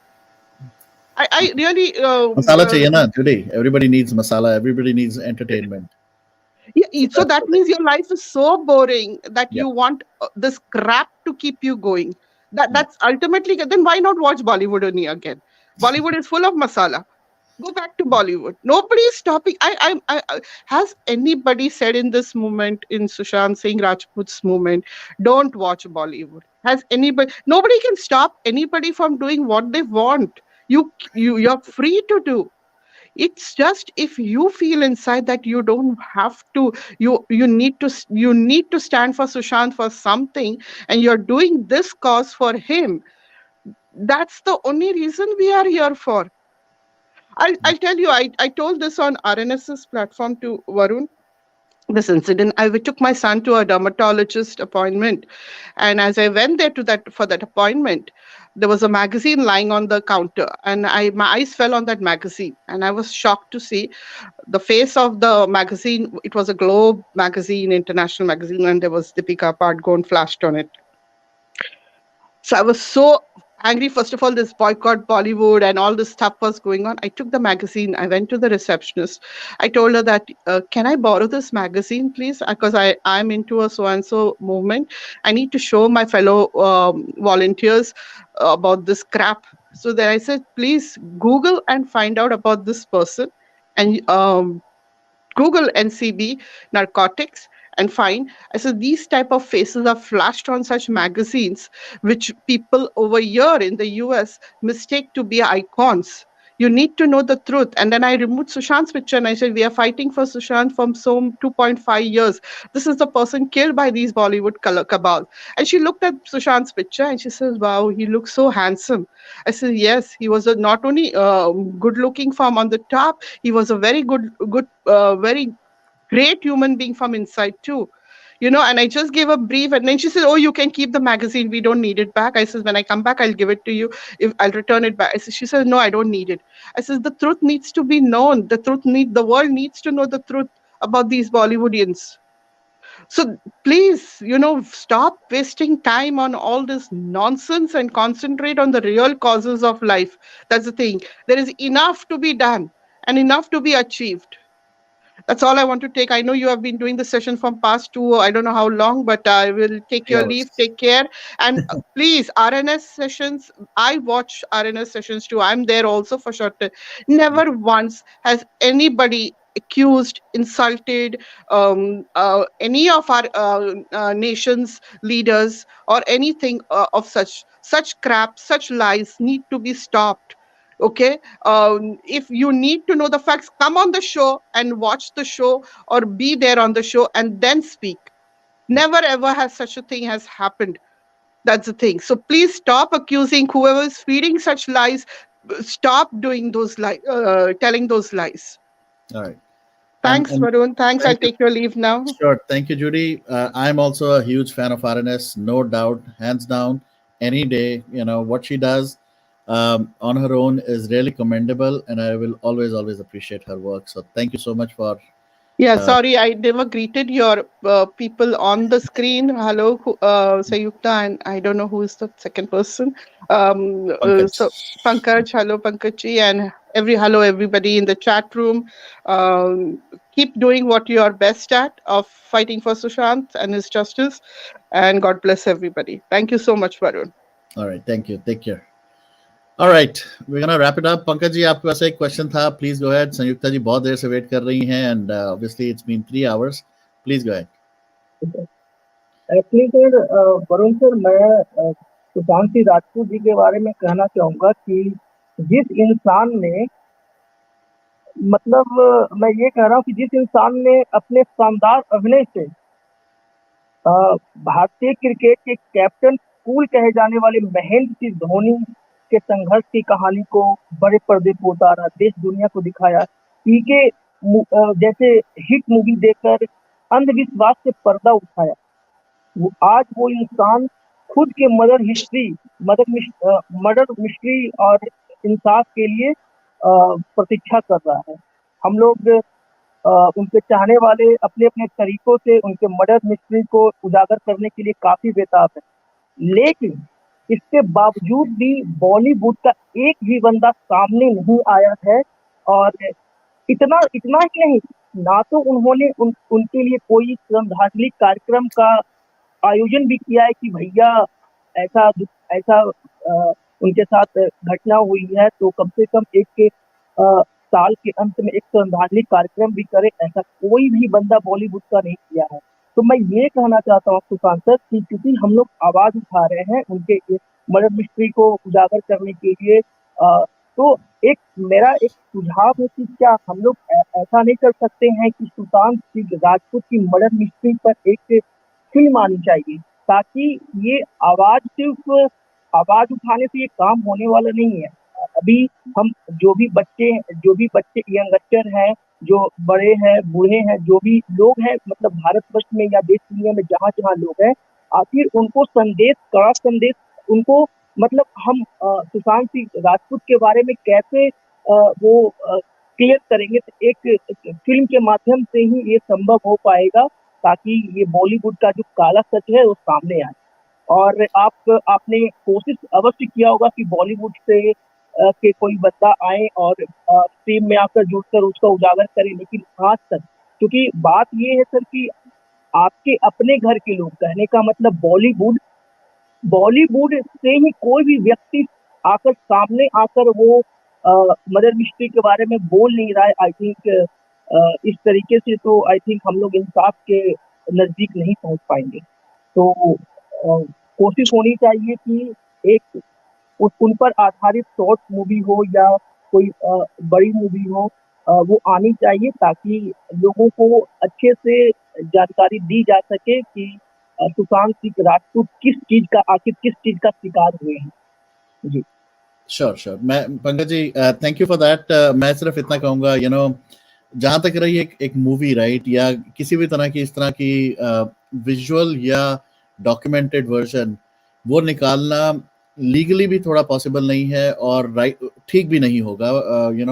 I really Masala chahiye na today. Everybody needs masala. Everybody needs entertainment. Yeah, so that means your life is so boring that Yeah. you want this crap to keep you going. That's ultimately. Then why not watch Bollywood only again? Bollywood is full of masala. Go back to Bollywood. Nobody is stopping. Has anybody said in this moment, in Sushant Singh Rajput's movement, don't watch Bollywood? Has anybody? Nobody can stop anybody from doing what they want. You're free to do. It's just if you feel inside that you don't have to, you need to stand for Sushant for something, and you're doing this cause for him. That's the only reason we are here for. I'll tell you, I told this on RNS's platform to Varun. This incident, I took my son to a dermatologist appointment, and as I went there for that appointment, there was a magazine lying on the counter, and my eyes fell on that magazine, and I was shocked to see the face of the magazine. It was a Globe magazine, international magazine, and there was Deepika Padukone flashed on it. So I was so angry. First of all, this boycott Bollywood and all this stuff was going on. I took the magazine. I went to the receptionist. I told her that, can I borrow this magazine, please? Because I'm into a so-and-so movement. I need to show my fellow volunteers about this crap. So then I said, please Google and find out about this person, and Google NCB narcotics and find. I said, these type of faces are flashed on such magazines, which people over here in the US mistake to be icons. You need to know the truth. And then I removed Sushant's picture and I said, we are fighting for Sushant from 2.5 years. This is the person killed by these Bollywood cabal. And she looked at Sushant's picture and she says, wow, he looks so handsome. I said, yes, he was not only good looking from on the top, he was a very very great human being from inside too. And I just gave a brief, and then she said, oh, you can keep the magazine, we don't need it back. I said, when I come back, I'll give it to you, if I'll return it back. She said, no, I don't need it. I said, the truth needs to be known. The world needs to know the truth about these Bollywoodians. So please, stop wasting time on all this nonsense and concentrate on the real causes of life. That's the thing. There is enough to be done and enough to be achieved. That's all I want to take. I know you have been doing the session from past two, I don't know how long, but I will take your leave. Take care. And please, RNS sessions, I watch RNS sessions too. I'm there also for short. Never once has anybody accused, insulted any of our nation's leaders or anything of such crap, such lies need to be stopped. Okay, if you need to know the facts, come on the show and watch the show or be there on the show and then speak. Never ever has such a thing has happened. That's the thing. So please stop accusing whoever is feeding such lies. Stop doing those telling those lies. All right. Thanks, Varun. Thanks. I'll Thank you. take your leave now. Sure. Thank you, Judy. I'm also a huge fan of RNS, no doubt, hands down, any day. You know, what she does on her own is really commendable, and I will always, always appreciate her work. So thank you so much for. Yeah, sorry, I never greeted your people on the screen. Hello, Sanyukta, and I don't know who is the second person. Pankaj. So Pankaj, hello Pankajji, and hello everybody in the chat room. Keep doing what you are best at of fighting for Sushant and his justice, and God bless everybody. Thank you so much, Varun. All right, thank you. Take care. All right, we're gonna wrap it up. Pankaj ji, आपके पास एक क्वेश्चन था, प्लीज गो अहेड. संयुक्ता जी बहुत देर से वेट कर रही हैं, and obviously it's been 3 hours. Please go ahead. Actually sir, Varun sir, मैं सुशांत सिंह राजपूत जी के बारे में कहना चाहूंगा कि जिस इंसान ने, मतलब मैं ये कह रहा हूँ कि जिस इंसान ने अपने शानदार अभिनय से भारतीय क्रिकेट के कैप्टन कूल कहे जाने वाले महेंद्र सिंह धोनी के संघर्ष की कहानी को बड़े पर्दे पर उतारा, देश दुनिया को दिखाया, पीके जैसे हिट मूवी देकर अंधविश्वास से पर्दा उठाया, आज वो इंसान खुद के मर्डर मिस्ट्री और इंसाफ के लिए प्रतीक्षा कर रहा है. हम लोग उनके चाहने वाले अपने अपने तरीकों से उनके मर्डर मिस्ट्री को उजागर करने के लिए काफी बेताब है, लेकिन इसके बावजूद भी बॉलीवुड का एक भी बंदा सामने नहीं आया है. और इतना ही नहीं, ना तो उन्होंने उनके लिए कोई श्रद्धांजलि कार्यक्रम का आयोजन भी किया है कि भैया ऐसा उनके साथ घटना हुई है तो कम से कम एक साल के अंत में एक श्रद्धांजलि कार्यक्रम भी करे, ऐसा कोई भी बंदा बॉलीवुड का नहीं किया है. तो मैं ये कहना चाहता हूँ सुशांत सर कि क्योंकि हम लोग आवाज उठा रहे हैं उनके मर्डर मिस्ट्री को उजागर करने के लिए, तो मेरा एक सुझाव है कि क्या हम लोग ऐसा नहीं कर सकते हैं कि सुशांत सिंह राजपूत की मर्डर मिस्ट्री पर एक फिल्म आनी चाहिए, ताकि ये सिर्फ आवाज उठाने से ये काम होने वाला नहीं है. अभी हम जो भी बच्चे यंगस्टर हैं, जो बड़े हैं, बूढ़े हैं, जो भी लोग हैं, मतलब भारतवर्ष में या देश दुनिया में जहाँ जहाँ लोग हैं, आखिर उनको कड़ा संदेश उनको, मतलब हम सुशांत सिंह राजपूत के बारे में कैसे वो क्लियर करेंगे. तो एक फिल्म के माध्यम से ही ये संभव हो पाएगा, ताकि ये बॉलीवुड का जो काला सच है वो सामने आए. और आपने कोशिश अवश्य किया होगा कि बॉलीवुड से के कोई बंदा आए और टीम में आकर जुड़कर उसका उजागर करे, लेकिन आज तक, क्योंकि बात ये है सर कि आपके अपने घर के लोग, कहने का मतलब बॉलीवुड से ही कोई भी व्यक्ति आकर सामने आकर वो मर्डर मिस्ट्री के बारे में बोल नहीं रहा है. आई थिंक इस तरीके से तो आई थिंक हम लोग इंसाफ के नजदीक नहीं पहुंच पाएंगे. तो कोशिश होनी चाहिए कि एक उन पर आधारित शॉर्ट मूवी हो या कोई बड़ी मूवी हो, वो आनी चाहिए, ताकि लोगों को अच्छे से जानकारी दी जा सके कि सुशांत सिंह राजपूत किस चीज का शिकार हुए हैं. जी श्योर. मैं Pankaj ji, thank you for that. मैं सिर्फ इतना कहूंगा, जहां तक रही एक मूवी, राइट, या किसी भी तरह की इस तरह की विजुअल या डॉक्यूमेंटेड वर्जन, वो निकालना लीगली भी थोड़ा पॉसिबल नहीं है और राइट ठीक भी नहीं होगा,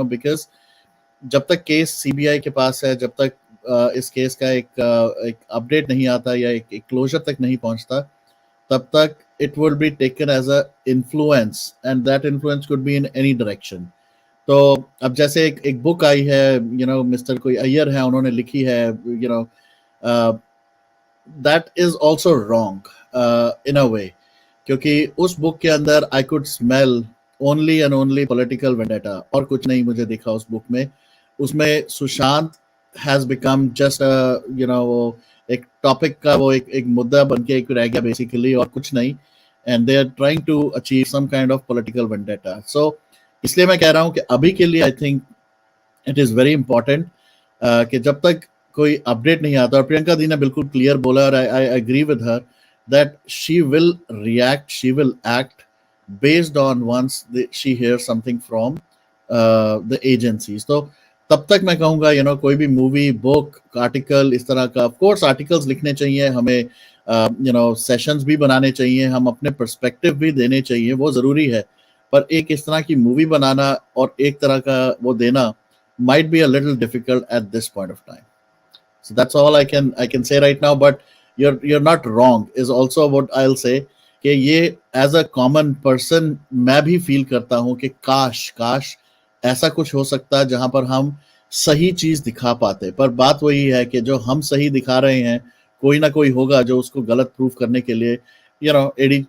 बिकॉज जब तक केस सीबीआई के पास है, जब तक इस केस का एक अपडेट नहीं आता या एक क्लोजर तक नहीं पहुंचता, तब तक it will be taken as a influence, and that influence could be in any direction. तो अब जैसे एक बुक आई है, मिस्टर कोई अय्यर है, उन्होंने लिखी है, that is also wrong in a way, क्योंकि उस बुक के अंदर I could smell only and only political vendetta, और कुछ नहीं मुझे दिखा उस बुक में. उसमें Sushant has become just a वो एक टॉपिक का वो एक मुद्दा बन के एक रह गया बेसिकली और कुछ नहीं, and they are trying to achieve some kind of political vendetta. So इसलिए मैं कह रहा हूँ कि अभी के लिए I think it is very important कि जब तक कोई अपडेट नहीं आता, और प्रियंका दी ने बिल्कुल क्लियर बोला और I agree with her that she will react, she will act based on once she hear something from the agencies. तो तब तक मैं कहूँगा कोई भी मूवी, बुक, आर्टिकल इस तरह का, ऑफ कोर्स आर्टिकल्स लिखने चाहिए हमें, सेशंस भी बनाने चाहिए, हम अपने पर्सपेक्टिव भी देने चाहिए, वो ज़रूरी है. पर एक इस तरह की मूवी बनाना और एक तरह का वो देना might be a little difficult at this point of time. So that's all I can say right now. But you're not wrong is also what I'll say कि ये as a common person मैं भी feel करता हूँ कि काश ऐसा कुछ हो सकता है जहाँ पर हम सही चीज दिखा पाते. पर बात वही है कि जो हम सही दिखा रहे हैं, कोई ना कोई होगा जो उसको गलत प्रूफ करने के लिए एड़ी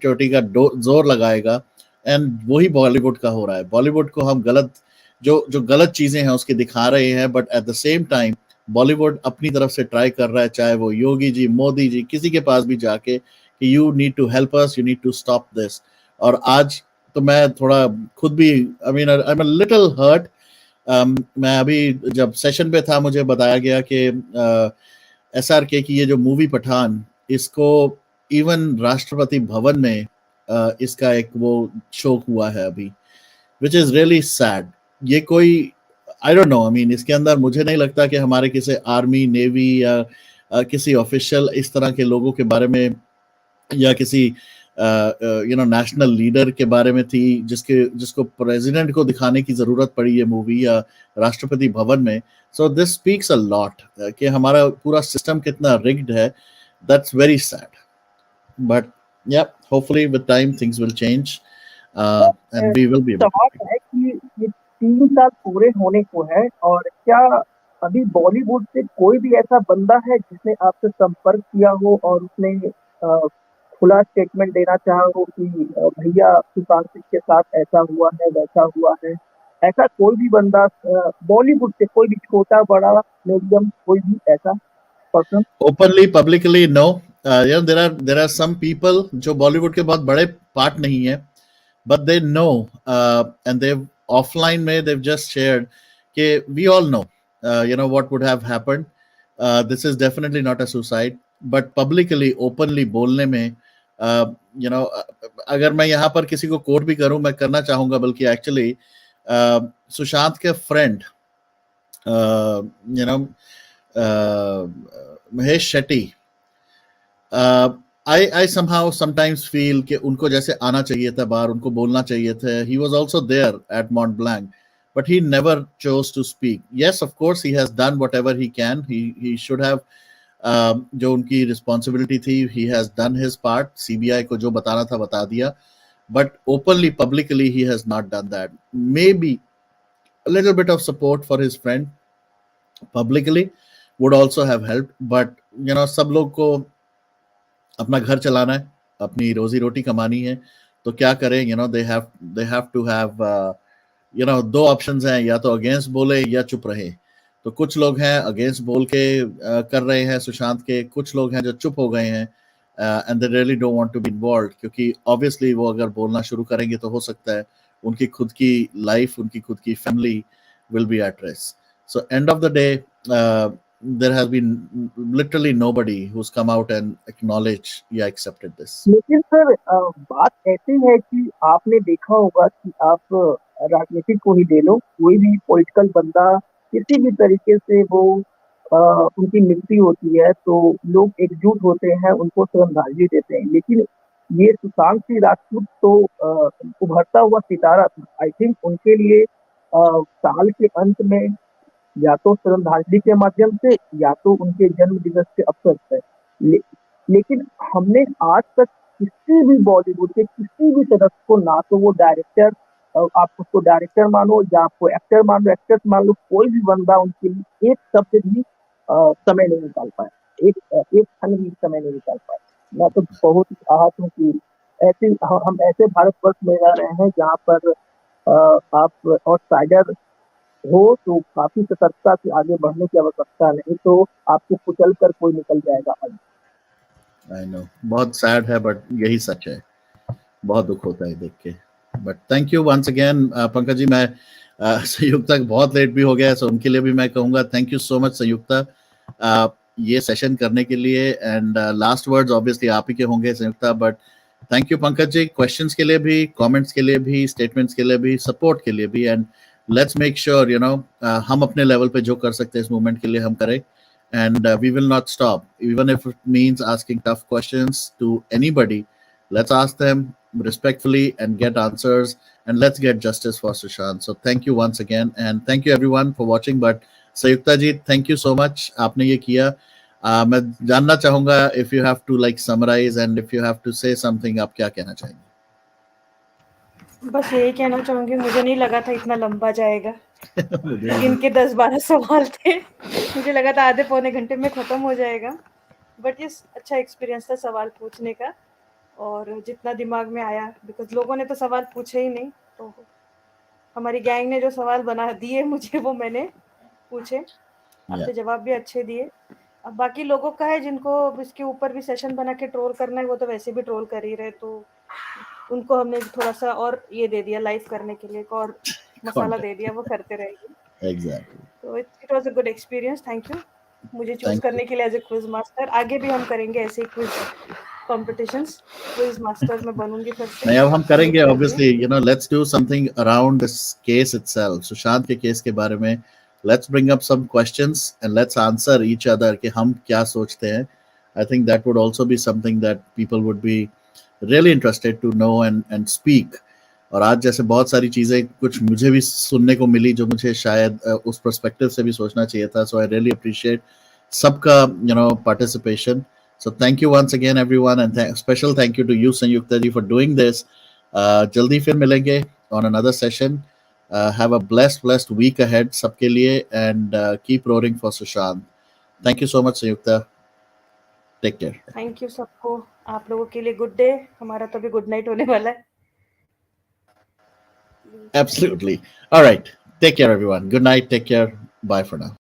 चोटी का जोर लगाएगा. एंड वही बॉलीवुड का हो रहा है. बॉलीवुड को हम गलत जो गलत चीजें हैं उसके दिखा रहे हैं, but at the same time Bollywood अपनी तरफ से ट्राई कर रहा है, चाहे वो योगी जी, मोदी जी, किसी के पास भी जाके कि you need to help us, you need to stop this. और आज तो मैं थोड़ा खुद भी I am a little hurt. मैं अभी जब सेशन पे था मुझे बताया गया कि SRK की ये जो मूवी पठान, इसको इवन राष्ट्रपति भवन में इसका एक वो शो हुआ है अभी, विच इज रियली सैड. ये कोई आई डोंट नो, आई मीन इसके अंदर मुझे नहीं लगता कि हमारे किसी आर्मी, नेवी या किसी ऑफिशियल इस तरह के लोगों के बारे में या किसी नेशनल लीडर के बारे में थी जिसको प्रेसिडेंट को दिखाने की जरूरत पड़ी ये मूवी या राष्ट्रपति भवन में. So this speaks a lot कि हमारा पूरा सिस्टम कितना रिग्ड है. That's very sad. But yeah hopefully with time things will change and we will be. सवाल है कि ये 3 साल पूरे होने को है और क्या अभी बॉलीवुड से कोई भी ऐसा बंदा है जिसने आपसे संपर्क किया हो और उसने खुला स्टेटमेंट देना चाहा हो कि भैया सुशांत सिंह के साथ ऐसा हुआ है, वैसा हुआ है? ऐसा कोई भी बंदा बॉलीवुड से, कोई भी छोटा बड़ा मीडियम, कोई भी ऐसा person openly publicly no. There are some people जो बॉलीवुड के बहुत बड़े पार्ट नहीं है, but they know and they've offline में they've just shared कि we all know what would have happened. This is definitely not a suicide, but publicly openly बोलने में अगर मैं यहाँ पर किसी को कोट भी करूं, मैं करना चाहूंगा बल्कि एक्चुअली सुशांत के friend Mahesh Shetty, I somehow sometimes feel कि उनको जैसे आना चाहिए था बाहर, उनको बोलना चाहिए था. He was also there at Mont Blanc, but he never chose to speak. Yes, of course, he has done whatever he can. He should have जो उनकी responsibility थी, he has done his part. CBI को जो बताना था बता दिया, but openly, publicly, he has not done that. Maybe a little bit of support for his friend publicly would also have helped, but सब लोग को अपना घर चलाना है, अपनी रोजी रोटी कमानी है, तो क्या करें? दे हैव टू हैव दो ऑप्शंस हैं, या तो अगेंस्ट बोले या चुप रहे. तो कुछ लोग हैं अगेंस्ट बोल के कर रहे हैं सुशांत के, कुछ लोग हैं जो चुप हो गए हैं and they really don't want to be involved, क्योंकि ऑब्वियसली वो अगर बोलना शुरू करेंगे तो हो सकता है उनकी खुद की लाइफ, उनकी खुद की family will be at risk. So end of the day there has been literally nobody who's come out and acknowledged या accepted this. लेकिन सर बात ऐसी है कि आपने देखा होगा कि आप राजनीति को ही ले लो, कोई भी पॉलिटिकल बंदा किसी भी तरीके से वो उनकी मृत्यु होती है तो लोग एकजुट होते हैं, उनको श्रद्धांजलि देते हैं. लेकिन ये सुशांत सिंह राजपूत तो उभरता हुआ सितारा था. आई थिंक उनके लिए साल के अंत में या तो श्रद्धांजलि के माध्यम से या तो उनके जन्म दिवस के अवसर पर लेकिन हमने आज तक किसी भी बॉलीवुड के किसी भी सदस्य को, ना तो वो डायरेक्टर, आप उसको डायरेक्टर मानो या आपको एक्टर मान लो, एक्ट्रेस मान लो, कोई भी बंदा उनके लिए एक शब्द भी समय नहीं निकाल पाया, एक क्षण भी समय नहीं निकाल पाया. मैं तो बहुत आहत हूँ कि ऐसे हम ऐसे भारतवर्ष में रह रहे हैं जहाँ पर आप और साइडर हो तो काफी सतर्कता से आगे बढ़ने की आवश्यकता, नहीं तो आपको कुचल कर कोई निकल जाएगा आज। आई नो, बहुत सैड है बट यही सच है, बहुत दुख होता है देख के। But thank you once again Pankaj ji. मैं संयुक्ता बहुत लेट भी हो गया, सो उनके लिए भी मैं कहूँगा थैंक यू सो मच संयुक्ता ये सेशन करने के लिए। एंड लास्ट वर्ड्स ऑब्वियसली आप ही के होंगे Sanyukta, but thank you Pankaj ji, questions के लिए भी, कमेंट्स के लिए भी, स्टेटमेंट्स के लिए भी, सपोर्ट के लिए भी। एंड लेट्स मेक श्योर हम अपने लेवल पे जो कर सकते हैं इस मूवमेंट के लिए हम करें। And we will not stop, even if it means asking tough questions to anybody. Let's ask them respectfully and get answers, and let's get justice for Sushant. So thank you once again, and thank you everyone for watching. But Sayukta ji, thank you so much, आपने ये किया। मैं जानना चाहूंगा if you have to like summarize and if you have to say something, आप क्या कहना चाहेंगे? बस यही कहना चाहूंगी, मुझे नहीं लगा था इतना लंबा जाएगा। इनके 10-12 सवाल थे, मुझे लगा था आधे पौने घंटे में खत्म हो जाएगा। बट ये अच्छा एक्सपीरियंस था सवाल पूछने का, और जितना दिमाग में आया, बिकॉज लोगों ने तो सवाल पूछे ही नहीं, तो हमारी गैंग ने जो सवाल बना दिए मुझे वो मैंने पूछे, आपने जवाब भी अच्छे दिए। अब बाकी लोगों का है जिनको इसके ऊपर भी सेशन बना के ट्रोल करना है, वो तो वैसे भी ट्रोल कर ही रहे, तो उनको हमने थोड़ा सा और ये दे दिया लाइव करने के लिए, एक और मसाला दे दिया, वो करते रहेंगे। Exactly. तो it was a good experience, thank you मुझे चूज करने के लिए एज ए क्विज मास्टर। आगे भी हम करेंगे ऐसे क्विज कॉम्पिटिशंस, क्विज मास्टर में बनूंगी फिर से। नहीं, अब हम करेंगे obviously, let's do something around this case itself, Sushant के केस के बारे में। Let's bring up some questions and let's answer each other कि हम क्या सोचते हैं। I think that would also be something that people would be really interested to know and speak. और आज जैसे बहुत सारी चीजें कुछ मुझे भी सुनने को मिली जो मुझे शायद उस पर्सपेक्टिव से भी सोचना चाहिए था। So I really appreciate सबका participation. So thank you once again everyone, and special thank you to you Sanyukta ji for doing this. जल्दी फिर मिलेंगे on another session. Have a blessed week ahead सबके लिए, and keep roaring for Sushant. Thank you so much Sanyukta. Take care. Thank you सबको, आप लोगों के लिए गुड डे, हमारा तो अभी गुड नाइट होने वाला है। Absolutely. All right. Take care everyone. Good night. Take care. Bye for now.